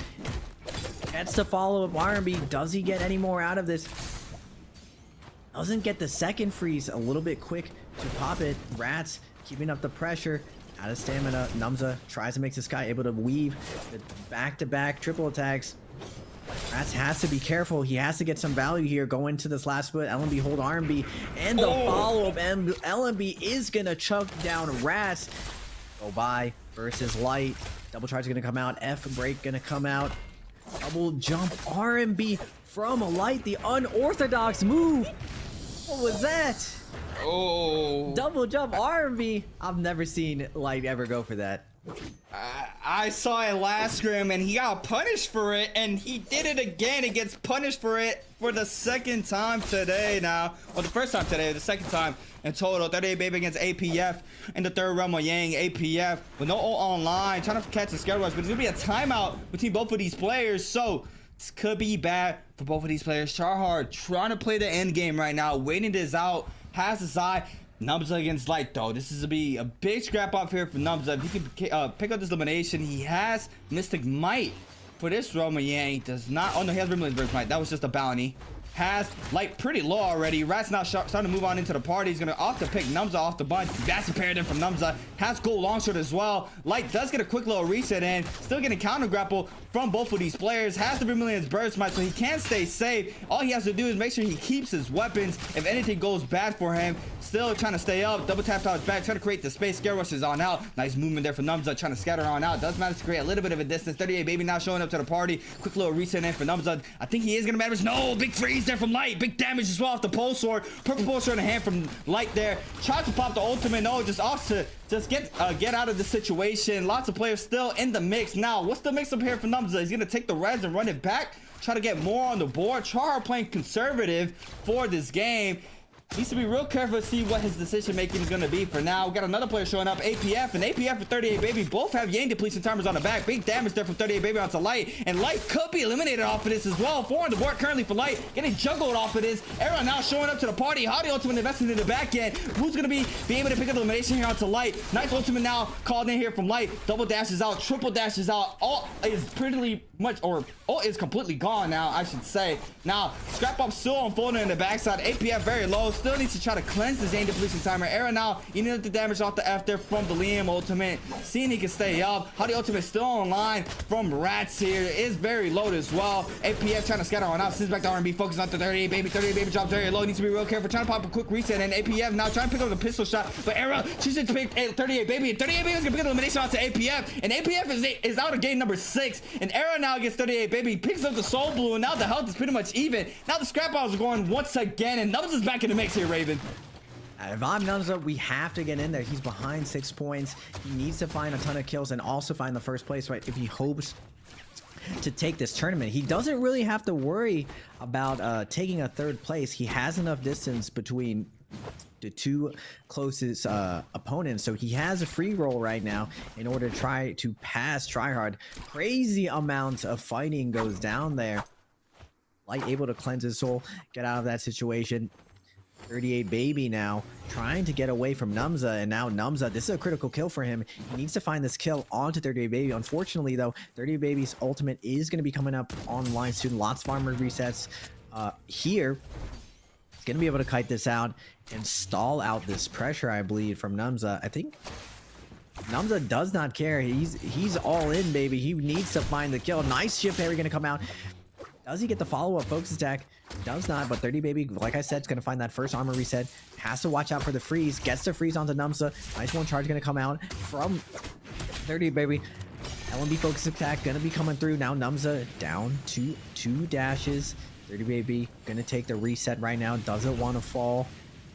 Gets to follow up R&B. Does he get any more out of this? Doesn't get the second freeze. A little bit quick to pop it. Rats keeping up the pressure. Out of stamina. Numza tries to make this guy able to weave the back-to-back triple attacks. Rats has to be careful. He has to get some value here going into this last split. LMB hold R&B, and the follow-up. LMB is gonna chuck down Rats. Go by versus Light. Double charge gonna come out. F break gonna come out. Double jump R&B from Light. The unorthodox move. What was that? Oh, double jump R&B. I've never seen Light ever go for that. I saw it last scrim and he got punished for it, and he did it again. He gets punished for it for the second time today now. Well, the first time today, the second time in total. 38 baby against APF in the third Roma Yang. APF with no ult online, trying to catch the scare rush, but there's gonna be a timeout between both of these players, so this could be bad for both of these players. Tryhard trying to play the end game right now, waiting this out. Has his eye. Numza against Light though. This is to be a big scrap off here for Numza. If he can pick up this elimination, he has Mystic Might for this Roma Yang. Does not. Oh no, he has Rimland's Burst Might. That was just a bounty. Has Light pretty low already. Rat's now starting to move on into the party. He's gonna off to pick Numza off the bunch. That's a paradigm from Numza. Has gold longsword as well. Light does get a quick little reset in. Still getting counter grapple from both of these players. Has the Vermilion's burst might, so he can stay safe. All he has to do is make sure he keeps his weapons. If anything goes bad for him, still trying to stay up. Double tap out his back, trying to create the space. Scare rushes on out. Nice movement there for Numza, trying to scatter on out. Does manage to create a little bit of a distance. 38 baby now showing up to the party. Quick little reset in for Numza. I think he is gonna manage. No, big freeze there from Light. Big damage as well off the pole sword. Purple pole sword in the hand from Light there. Tries to pop the ultimate. No, just off to just get out of the situation. Lots of players still in the mix. Now, what's the mix up here for Numza? He's gonna take the res and run it back. Try to get more on the board. Char playing conservative for this game. Needs to be real careful to see what his decision making is going to be. For now, we got another player showing up, APF, and APF and 38 Baby both have Yang depletion timers on the back. Big damage there from 38 Baby onto Light, and Light could be eliminated off of this as well. 4 on the board currently for Light, getting juggled off of this. Era now showing up to the party. How the ultimate investing in the back end. Who's going to be able to pick up the elimination here onto Light? Nice ultimate now called in here from Light. Double dashes out, triple dashes out. All is pretty much, or all is completely gone now, I should say. Now, Scrap Up still unfolding in the backside. APF very low. Still needs to try to cleanse this Yang depletion timer. Era now eating the damage off the F there from the Liam ultimate. Seeing he can stay up. How the ultimate still online from Rats here. Is very low as well. APF trying to scatter on out. Sends back to R&B. Focus on the 38 Baby. 38 Baby drops very low. Needs to be real careful. Trying to pop a quick reset. And APF now trying to pick up the pistol shot. But Era, she's going to pick 38 Baby. And 38 Baby is going to pick up the elimination onto APF. And APF is out of game number 6. And Era now gets 38 Baby. Picks up the Soul Blue. And now the health is pretty much even. Now the scrap balls are going once again. And Nubs is back in the mix here, Raven. If I'm Numza, we have to get in there. He's behind 6 points. He needs to find a ton of kills and also find the first place, right? If he hopes to take this tournament, he doesn't really have to worry about taking a 3rd place. He has enough distance between the 2 closest opponents, so he has a free roll right now in order to try to pass Tryhard. Crazy amounts of fighting goes down there. Light able to cleanse his soul, get out of that situation. 38 Baby now trying to get away from Numza, and now Numza, this is a critical kill for him. He needs to find this kill onto 38 Baby. Unfortunately though, 38 Baby's ultimate is going to be coming up online soon. Lots of armor resets here. He's going to be able to kite this out and stall out this pressure, I believe, from Numza. I think Numza does not care. He's all in, baby. He needs to find the kill. Nice shift parry going to come out. Does he get the follow-up focus attack? Does not, but 30 Baby, like I said, is going to find that first armor reset. Has to watch out for the freeze. Gets the freeze onto Numza. Nice one charge going to come out from 30 Baby. LMB focus attack going to be coming through. Now Numza down to 2 dashes. 30 Baby going to take the reset right now. Doesn't want to fall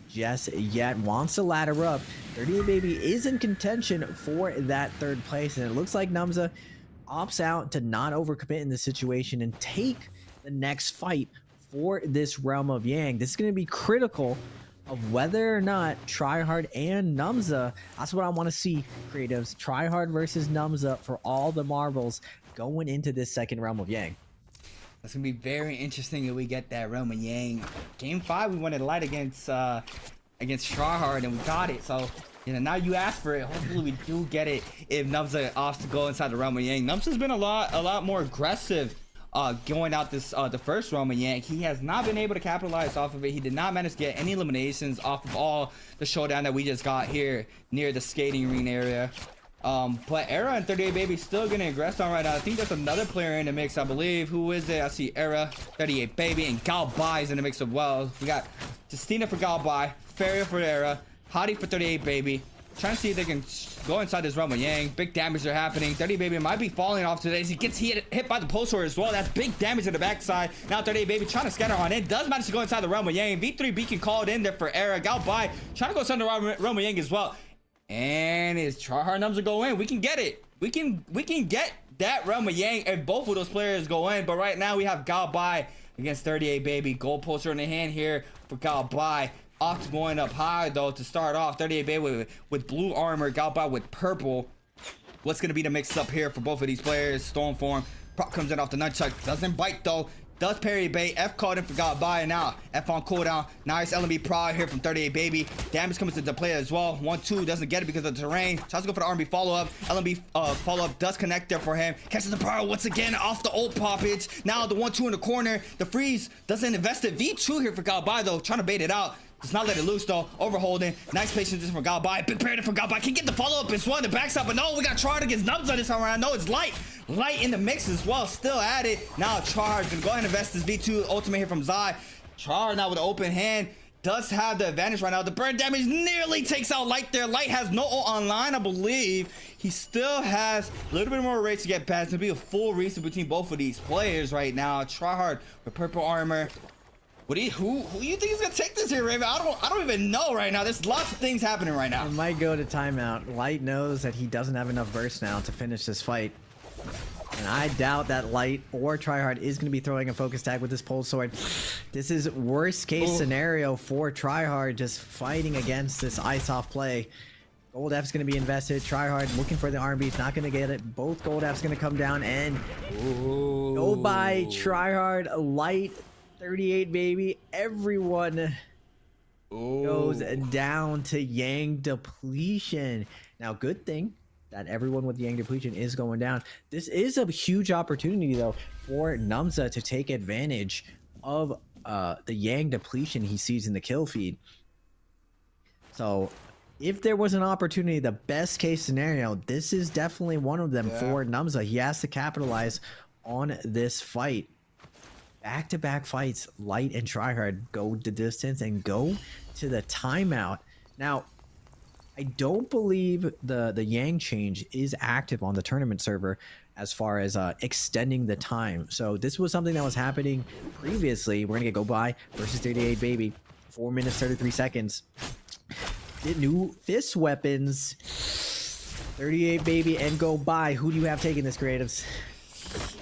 just yet. Wants to ladder up. 38 Baby is in contention for that 3rd place, and it looks like Numza opts out to not overcommit in this situation and take the next fight for this Realm of Yang. This is going to be critical of whether or not Tryhard and Numza, that's what I want to see, creatives. Tryhard versus Numza for all the marbles going into this 2nd Realm of Yang. That's gonna be very interesting if we get that Realm of Yang. Game 5, we wanted Light against Tryhard, and we got it. So, you know, now you ask for it. Hopefully, we do get it if Numza opts to go inside the Realm of Yang. Numza's been a lot more aggressive going out this the first Realm of Yang. He has not been able to capitalize off of it. He did not manage to get any eliminations off of all the showdown that we just got here near the skating arena area. But Era and 38 Baby still getting aggressed on right now. I think there's another player in the mix, I believe. Who is it? I see Era, 38 Baby, and Galbai is in the mix as well. We got Justina for Galbai, Feria for Era, Hadi for 38 Baby. Trying to see if they can go inside this Realm of Yang. Big damage are happening. 30 Baby might be falling off today. He gets hit by the post sword as well. That's big damage in the backside. Now 38 Baby trying to scatter on in. Does manage to go inside the Realm of Yang. V3 Beacon called in there for Era. Galbai trying to go inside the Realm of Yang as well. And his Tryhard Numza go in. We can get it. We can get that Realm of Yang if both of those players go in. But right now we have Galbai against 38 Baby. Gold poster in the hand here for Galbai. Opt going up high though to start off. 38 Baby with blue armor. Galbai with purple. What's going to be the mix up here for both of these players? Stormform. Proc comes in off the nunchuck. Doesn't bite though. Does parry bait. F called in for Galbai. Now F on cooldown. Nice LMB prod here from 38 Baby. Damage comes into play as well. 1-2 doesn't get it because of the terrain. Tries to go for the RB follow up. LMB follow up does connect there for him. Catches the prod once again off the old poppage. Now the 1-2 in the corner. The freeze doesn't invest it. V2 here for Galbai though. Trying to bait it out. Does not let it loose though. Overholding. Nice patience from Galbai. Big parry from Galbai. Can get the follow up as well in the backside. But no, we got Tryhard against Numza this time around. No, it's Light. Light in the mix as well. Still at it. Now Tryhard gonna go ahead and invest this V2 ultimate here from Zai. Tryhard now with an open hand. Does have the advantage right now. The burn damage nearly takes out Light there. Light has no ult online, I believe. He still has a little bit more race to get past. It'll be a full race between both of these players right now. Tryhard with purple armor. Who do you think is gonna take this here, Raven? I don't even know right now. There's lots of things happening right now. It might go to timeout. Light knows that he doesn't have enough burst now to finish this fight. And I doubt that Light or Tryhard is going to be throwing a focus tag with this pole sword. This is worst case scenario for Tryhard, just fighting against this ice off play. Gold F's going to be invested. Tryhard looking for the R&B. It's not going to get it. Both Gold F's going to come down and go by Tryhard. Light 38, baby. Everyone goes down to Yang depletion. Now, good thing that everyone with Yang depletion is going down. This is a huge opportunity, though, for Numza to take advantage of the Yang depletion he sees in the kill feed. So if there was an opportunity, the best case scenario, this is definitely one of them for Numza. He has to capitalize on this fight. Back-to-back fights, Light and Tryhard go the distance and go to the timeout. Now, I don't believe the Yang change is active on the tournament server as far as extending the time. So this was something that was happening previously. We're going to get Go By versus 38 Baby. 4 minutes, 33 seconds. The new fist weapons. 38 Baby and Go By. Who do you have taking this, creatives?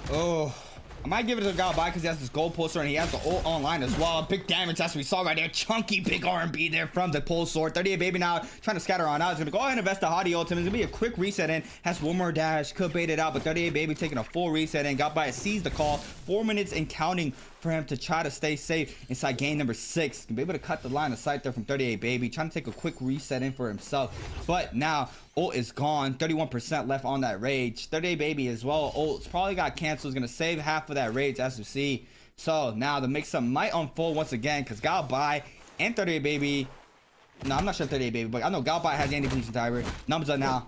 Oh, I might give it to Go By because he has this gold pulsar and he has the ult online as well. Big damage as we saw right there. Chunky big R&B there from the pulsar. 38 Baby now trying to scatter on out. He's going to go ahead and invest the Hottie ultimate. It's going to be a quick reset in. Has one more dash. Could bait it out, but 38 Baby taking a full reset in. Go By sees the call. 4 minutes and counting for him to try to stay safe inside game number 6. Can be able to cut the line of sight there from 38 Baby. Trying to take a quick reset in for himself. But now ult is gone. 31% left on that rage. 38 Baby as well. Ult's probably got canceled. Is going to save half of that rage as we see. So now the mix-up might unfold once again because Go By and 38 Baby. No, I'm not sure 38 Baby, but I know Go By has Yang depletion timer. Numza now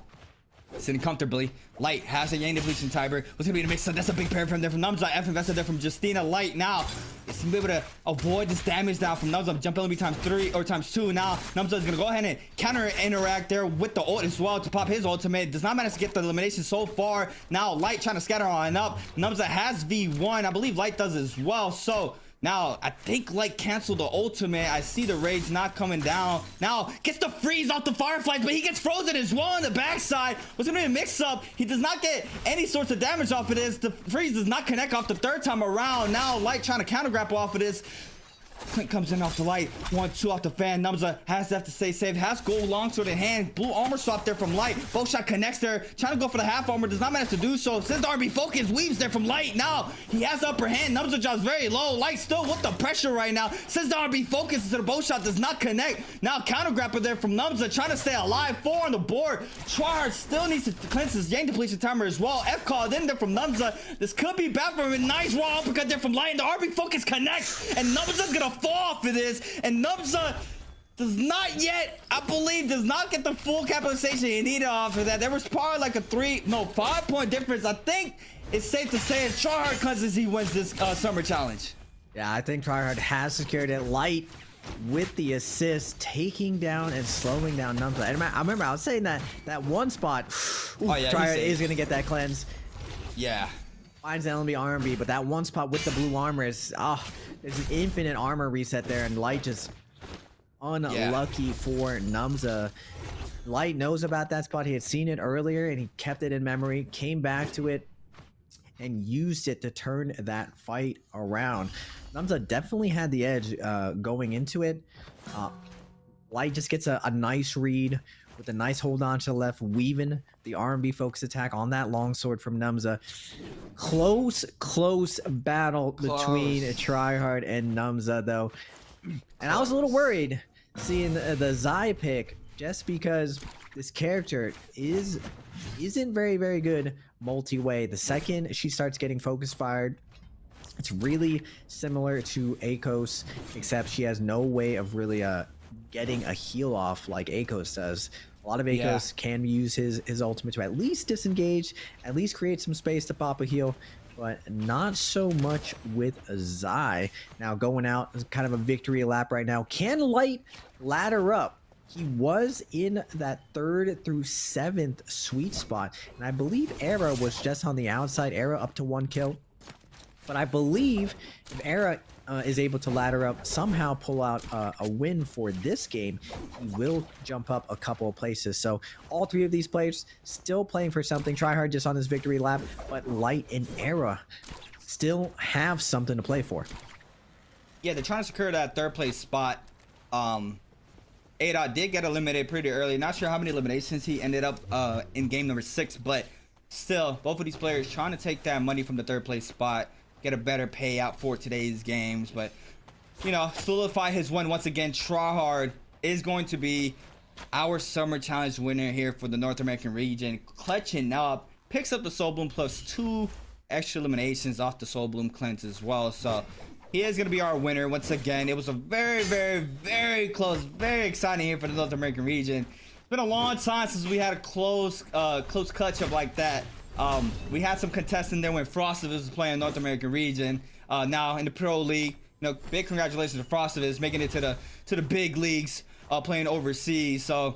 sitting comfortably. Light has a Yang depletion timer. What's gonna be the mix-up? That's a big pair from there from Numza. F invested there from Justina. Light now is gonna be able to avoid this damage now from Numza. Jump LB times 3 or times 2. Now Numza is gonna go ahead and counter interact there with the ult as well to pop his ultimate. Does not manage to get the elimination so far. Now Light trying to scatter on up. Numza has V1. I believe Light does as well. So now, I think Light canceled the ultimate. I see the rage not coming down. Now, gets the freeze off the Fireflies, but he gets frozen as well on the backside. What's going to be a mix-up? He does not get any sorts of damage off of this. The freeze does not connect off the third time around. Now, Light trying to counter-grapple off of this. Clint comes in off the Light. 1-2 off the fan. Numza has to stay safe. Has gold longsword in hand. Blue armor swap there from Light. Both shot connects there. Trying to go for the half armor. Does not manage to do so. Since the RB focus weaves there from Light. Now he has the upper hand. Numza drops very low. Light still with the pressure right now. Since the RB focus to the bow shot does not connect. Now counter grapple there from Numza. Trying to stay alive. 4 on the board. Tryhard still needs to cleanse his Yang depletion timer as well. F called in there from Numza. This could be bad for him. Nice raw uppercut there from Light. And the RB focus connects. And Numza's gonna fall for this. And Numza does not yet, I believe, does not get the full capitalization he needed off of that. There was probably like a 5-point difference. I think it's safe to say it's Tryhard causes he wins this summer challenge. Yeah, I think Tryhard has secured it. Light with the assist, taking down and slowing down Numza. And I remember I was saying that one spot, Tryhard is going to get that cleanse. Yeah. Finds the LMB R&B, but that one spot with the blue armor is, there's an infinite armor reset there, and Light just unlucky for Numza. Light knows about that spot. He had seen it earlier, and he kept it in memory, came back to it, and used it to turn that fight around. Numza definitely had the edge going into it. Light just gets a nice read with a nice hold on to the left, weaving the R&B focus attack on that longsword from Numza. Close battle between Tryhard and Numza, though. And I was a little worried seeing the Zai pick, just because this character isn't very good multi-way. The second she starts getting focus fired, it's really similar to Akos, except she has no way of really getting a heal off like Akos does. A lot of Akos can use his ultimate to at least disengage, at least create some space to pop a heal, but not so much with Zai. Now going out is kind of a victory lap right now. Can Light ladder up? He was in that 3rd through 7th sweet spot, and I believe Era was just on the outside. Era up to 1 kill. But I believe if Era is able to ladder up, somehow pull out a win for this game, he will jump up a couple of places. So all three of these players still playing for something. Tryhard just on his victory lap, but Light and Era still have something to play for. Yeah, they're trying to secure that third place spot. A-Dot did get eliminated pretty early. Not sure how many eliminations he ended up in game number 6, but still, both of these players trying to take that money from the third place spot, get a better payout for today's games. But, you know, solidify his win once again. Tryhard is going to be our Summer Challenge winner here for the North American region. Clutching up, picks up the Soul Bloom plus 2 extra eliminations off the Soul Bloom cleanse as well. So he is going to be our winner once again. It was a very, very, very close, very exciting here for the North American region. It's been a long time since we had a close clutch up like that. We had some contestants there when Frosted was playing North American region. Now in the Pro League, you know, big congratulations to Frosted making it to the big leagues, playing overseas. So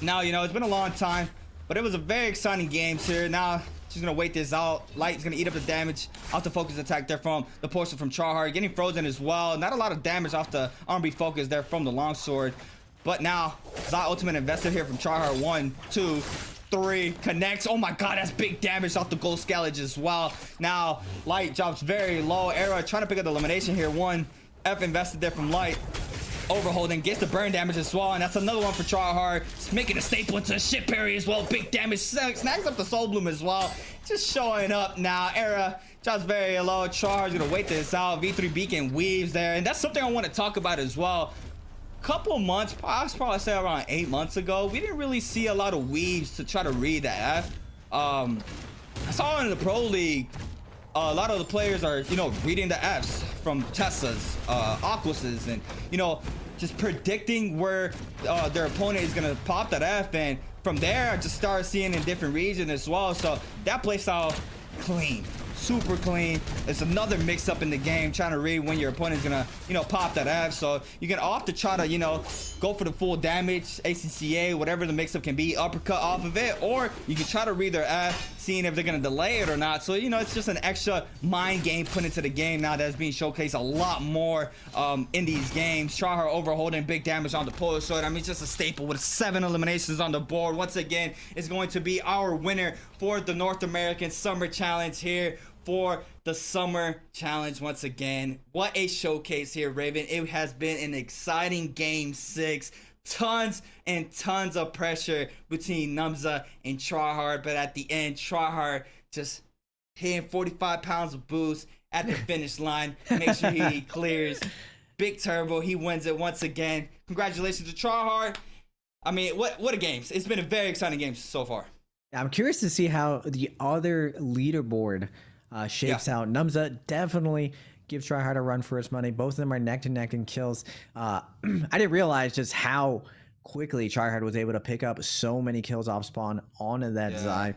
now, you know, it's been a long time, but it was a very exciting game here. Now she's gonna wait this out. Light's gonna eat up the damage off the focus attack there from the portion from Tryhard, getting frozen as well. Not a lot of damage off the R&B focus there from the longsword. But now Zai ultimate invested here from Tryhard. 1, 2, 3 connects. Oh my god, that's big damage off the gold scalage as well. Now Light drops very low. Era trying to pick up the elimination here. 1 F invested there from Light. Overholding gets the burn damage as well, and that's another one for Tryhard. It's making a staple into a ship parry as well. Big damage, snags up the Soul Bloom as well. Just showing up now. Era drops very low. Tryhard's gonna wait this out. V3 beacon weaves there, and that's something I want to talk about as well. Couple months, I was probably say around 8 months ago, we didn't really see a lot of weaves to try to read that F. I saw in the Pro League, a lot of the players are, you know, reading the Fs from Tessas, Aquases, and, you know, just predicting where their opponent is gonna pop that F, and from there I just started seeing in different regions as well. So that playstyle, clean, super clean. It's another mix up in the game, trying to read when your opponent's gonna, you know, pop that F. So you can opt to try to, you know, go for the full damage, ACCA, whatever the mix up can be, uppercut off of it, or you can try to read their F, seeing if they're gonna delay it or not. So, you know, it's just an extra mind game put into the game now that's being showcased a lot more in these games. Tryhard overholding big damage on the polar sword. I mean, just a staple with 7 eliminations on the board. Once again, is going to be our winner for the North American Summer Challenge here for the Summer Challenge once again. What a showcase here, Raven. It has been an exciting game 6. Tons and tons of pressure between Numza and Tryhard, but at the end, Tryhard just hitting 45 pounds of boost at the finish line. Make sure he clears. Big turbo. He wins it once again. Congratulations to Tryhard. I mean, what a game. It's been a very exciting game so far. I'm curious to see how the other leaderboard shapes out. Numza definitely gives Tryhard a run for his money. Both of them are neck to neck in kills. I didn't realize just how quickly Tryhard was able to pick up so many kills off spawn onto that Zai.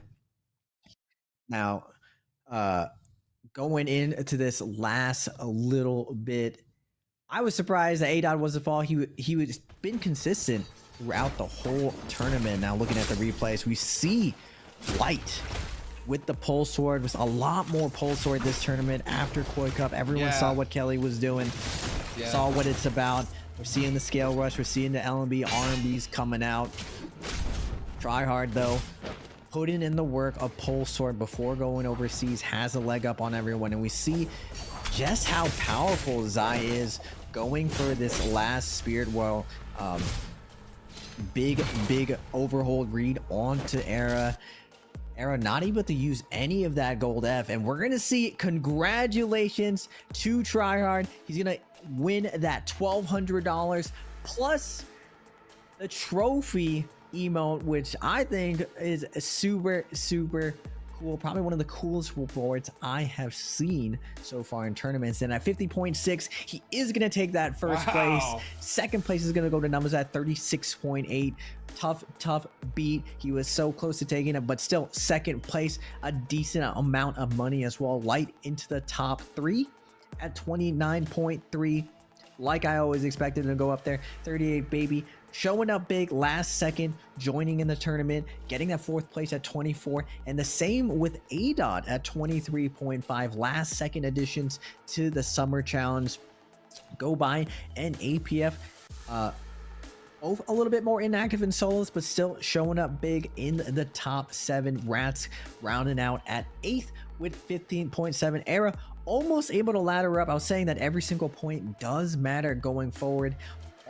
Now, going into this last little bit, I was surprised that A-Dot was the fall. He was been consistent throughout the whole tournament. Now looking at the replays, we see Light with the pole sword. Was a lot more pole sword this tournament after Koi Cup. Everyone saw what Kelly was doing, saw what it's about. We're seeing the scale rush, we're seeing the LMB R&Bs coming out. Tryhard though, putting in the work of pole sword before going overseas, has a leg up on everyone, and we see just how powerful Zai is going for this last Spirit Well. Big overhold read onto Era. Era not able to use any of that gold F, and we're gonna see congratulations to Tryhard. He's gonna win that $1,200 plus the trophy emote, which I think is super cool. Probably one of the coolest rewards I have seen so far in tournaments. And at 50.6, he is going to take that first place. Second place is going to go to Numbers at 36.8. Tough beat. He was so close to taking it, but still second place, a decent amount of money as well. Light into the top 3 at 29.3. Like I always expected to go up there. 38 baby, showing up big last second, joining in the tournament, getting that 4th place at 24, and the same with A-Dot at 23.5. Last second additions to the Summer Challenge. go by, and APF. Both a little bit more inactive in solos, but still showing up big in the top 7. Rats rounding out at 8th with 15.7. Era almost able to ladder up. I was saying that every single point does matter going forward.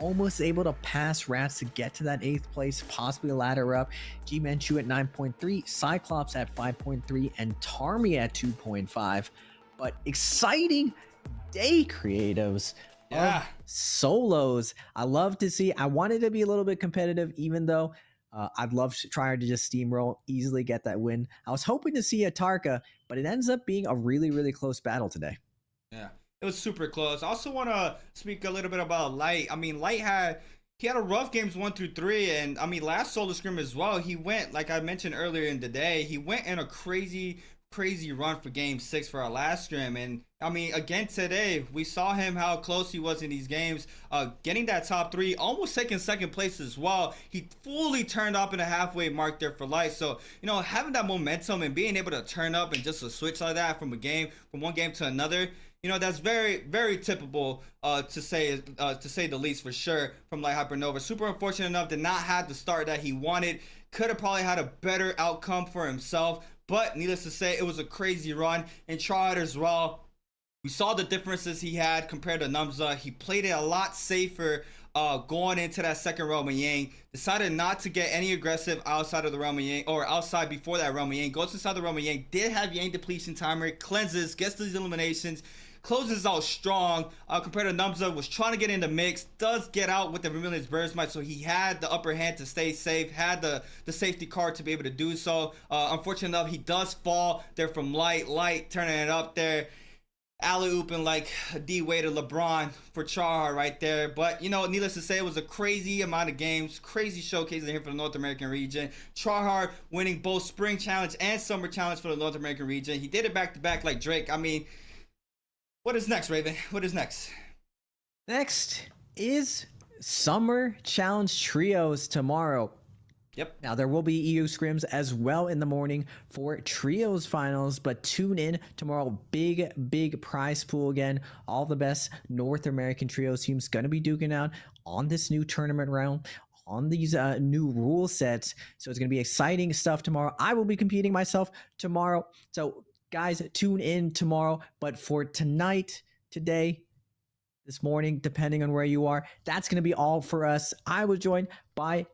Almost able to pass Rats to get to that 8th place, possibly ladder up. G Manchu at 9.3, Cyclops at 5.3, and Tarmy at 2.5. But exciting day, creatives. Yeah. Solos. I love to see. I wanted to be a little bit competitive, even though I'd love to try to just steamroll, easily get that win. I was hoping to see a Tarka, but it ends up being a really, really close battle today. Yeah, it was super close. I also want to speak a little bit about Light. I mean, Light had a rough games 1 through 3, and I mean last solo scrim as well. He went, like I mentioned earlier in the day, he went in a crazy run for game 6 for our last scrim. And I mean, again today we saw him how close he was in these games, getting that top 3, almost taking second place as well. He fully turned up in the halfway mark there for Light. So you know, having that momentum and being able to turn up and just a switch like that from one game to another, you know, that's very typical, to say the least, for sure, from Light Hypernova. Super unfortunate enough to not have the start that he wanted. Could have probably had a better outcome for himself, but needless to say, it was a crazy run. And Triad as well, we saw the differences he had compared to Numza. He played it a lot safer going into that second Realm of Yang. Decided not to get any aggressive outside of the Realm of Yang, or outside before that Realm of Yang. Goes inside the Realm of Yang. Did have Yang depletion timer. Cleanses. Gets these eliminations. Closes out strong compared to Numza. Was trying to get in the mix. Does get out with the Vermilion's Burst Might. So he had the upper hand to stay safe. Had the safety card to be able to do so. Unfortunately enough, he does fall there from Light. Light turning it up there. Alley-ooping like a D-Wade or LeBron for Char right there. But, you know, needless to say, it was a crazy amount of games. Crazy showcases here for the North American region. Charhard winning both Spring Challenge and Summer Challenge for the North American region. He did it back-to-back like Drake. I mean, what is next, Raven? What is next? Next is Summer Challenge Trios tomorrow. Yep. Now, there will be EU scrims as well in the morning for Trios finals, but tune in tomorrow. Big prize pool again. All the best North American Trios teams going to be duking out on this new tournament round, on these new rule sets. So it's going to be exciting stuff tomorrow. I will be competing myself tomorrow. So guys, tune in tomorrow. But for tonight, today, this morning, depending on where you are, that's going to be all for us. I was joined by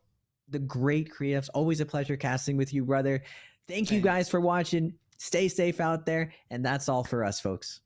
the great creatives. Always a pleasure casting with you, brother. Thank you guys for watching. Stay safe out there. And that's all for us, folks.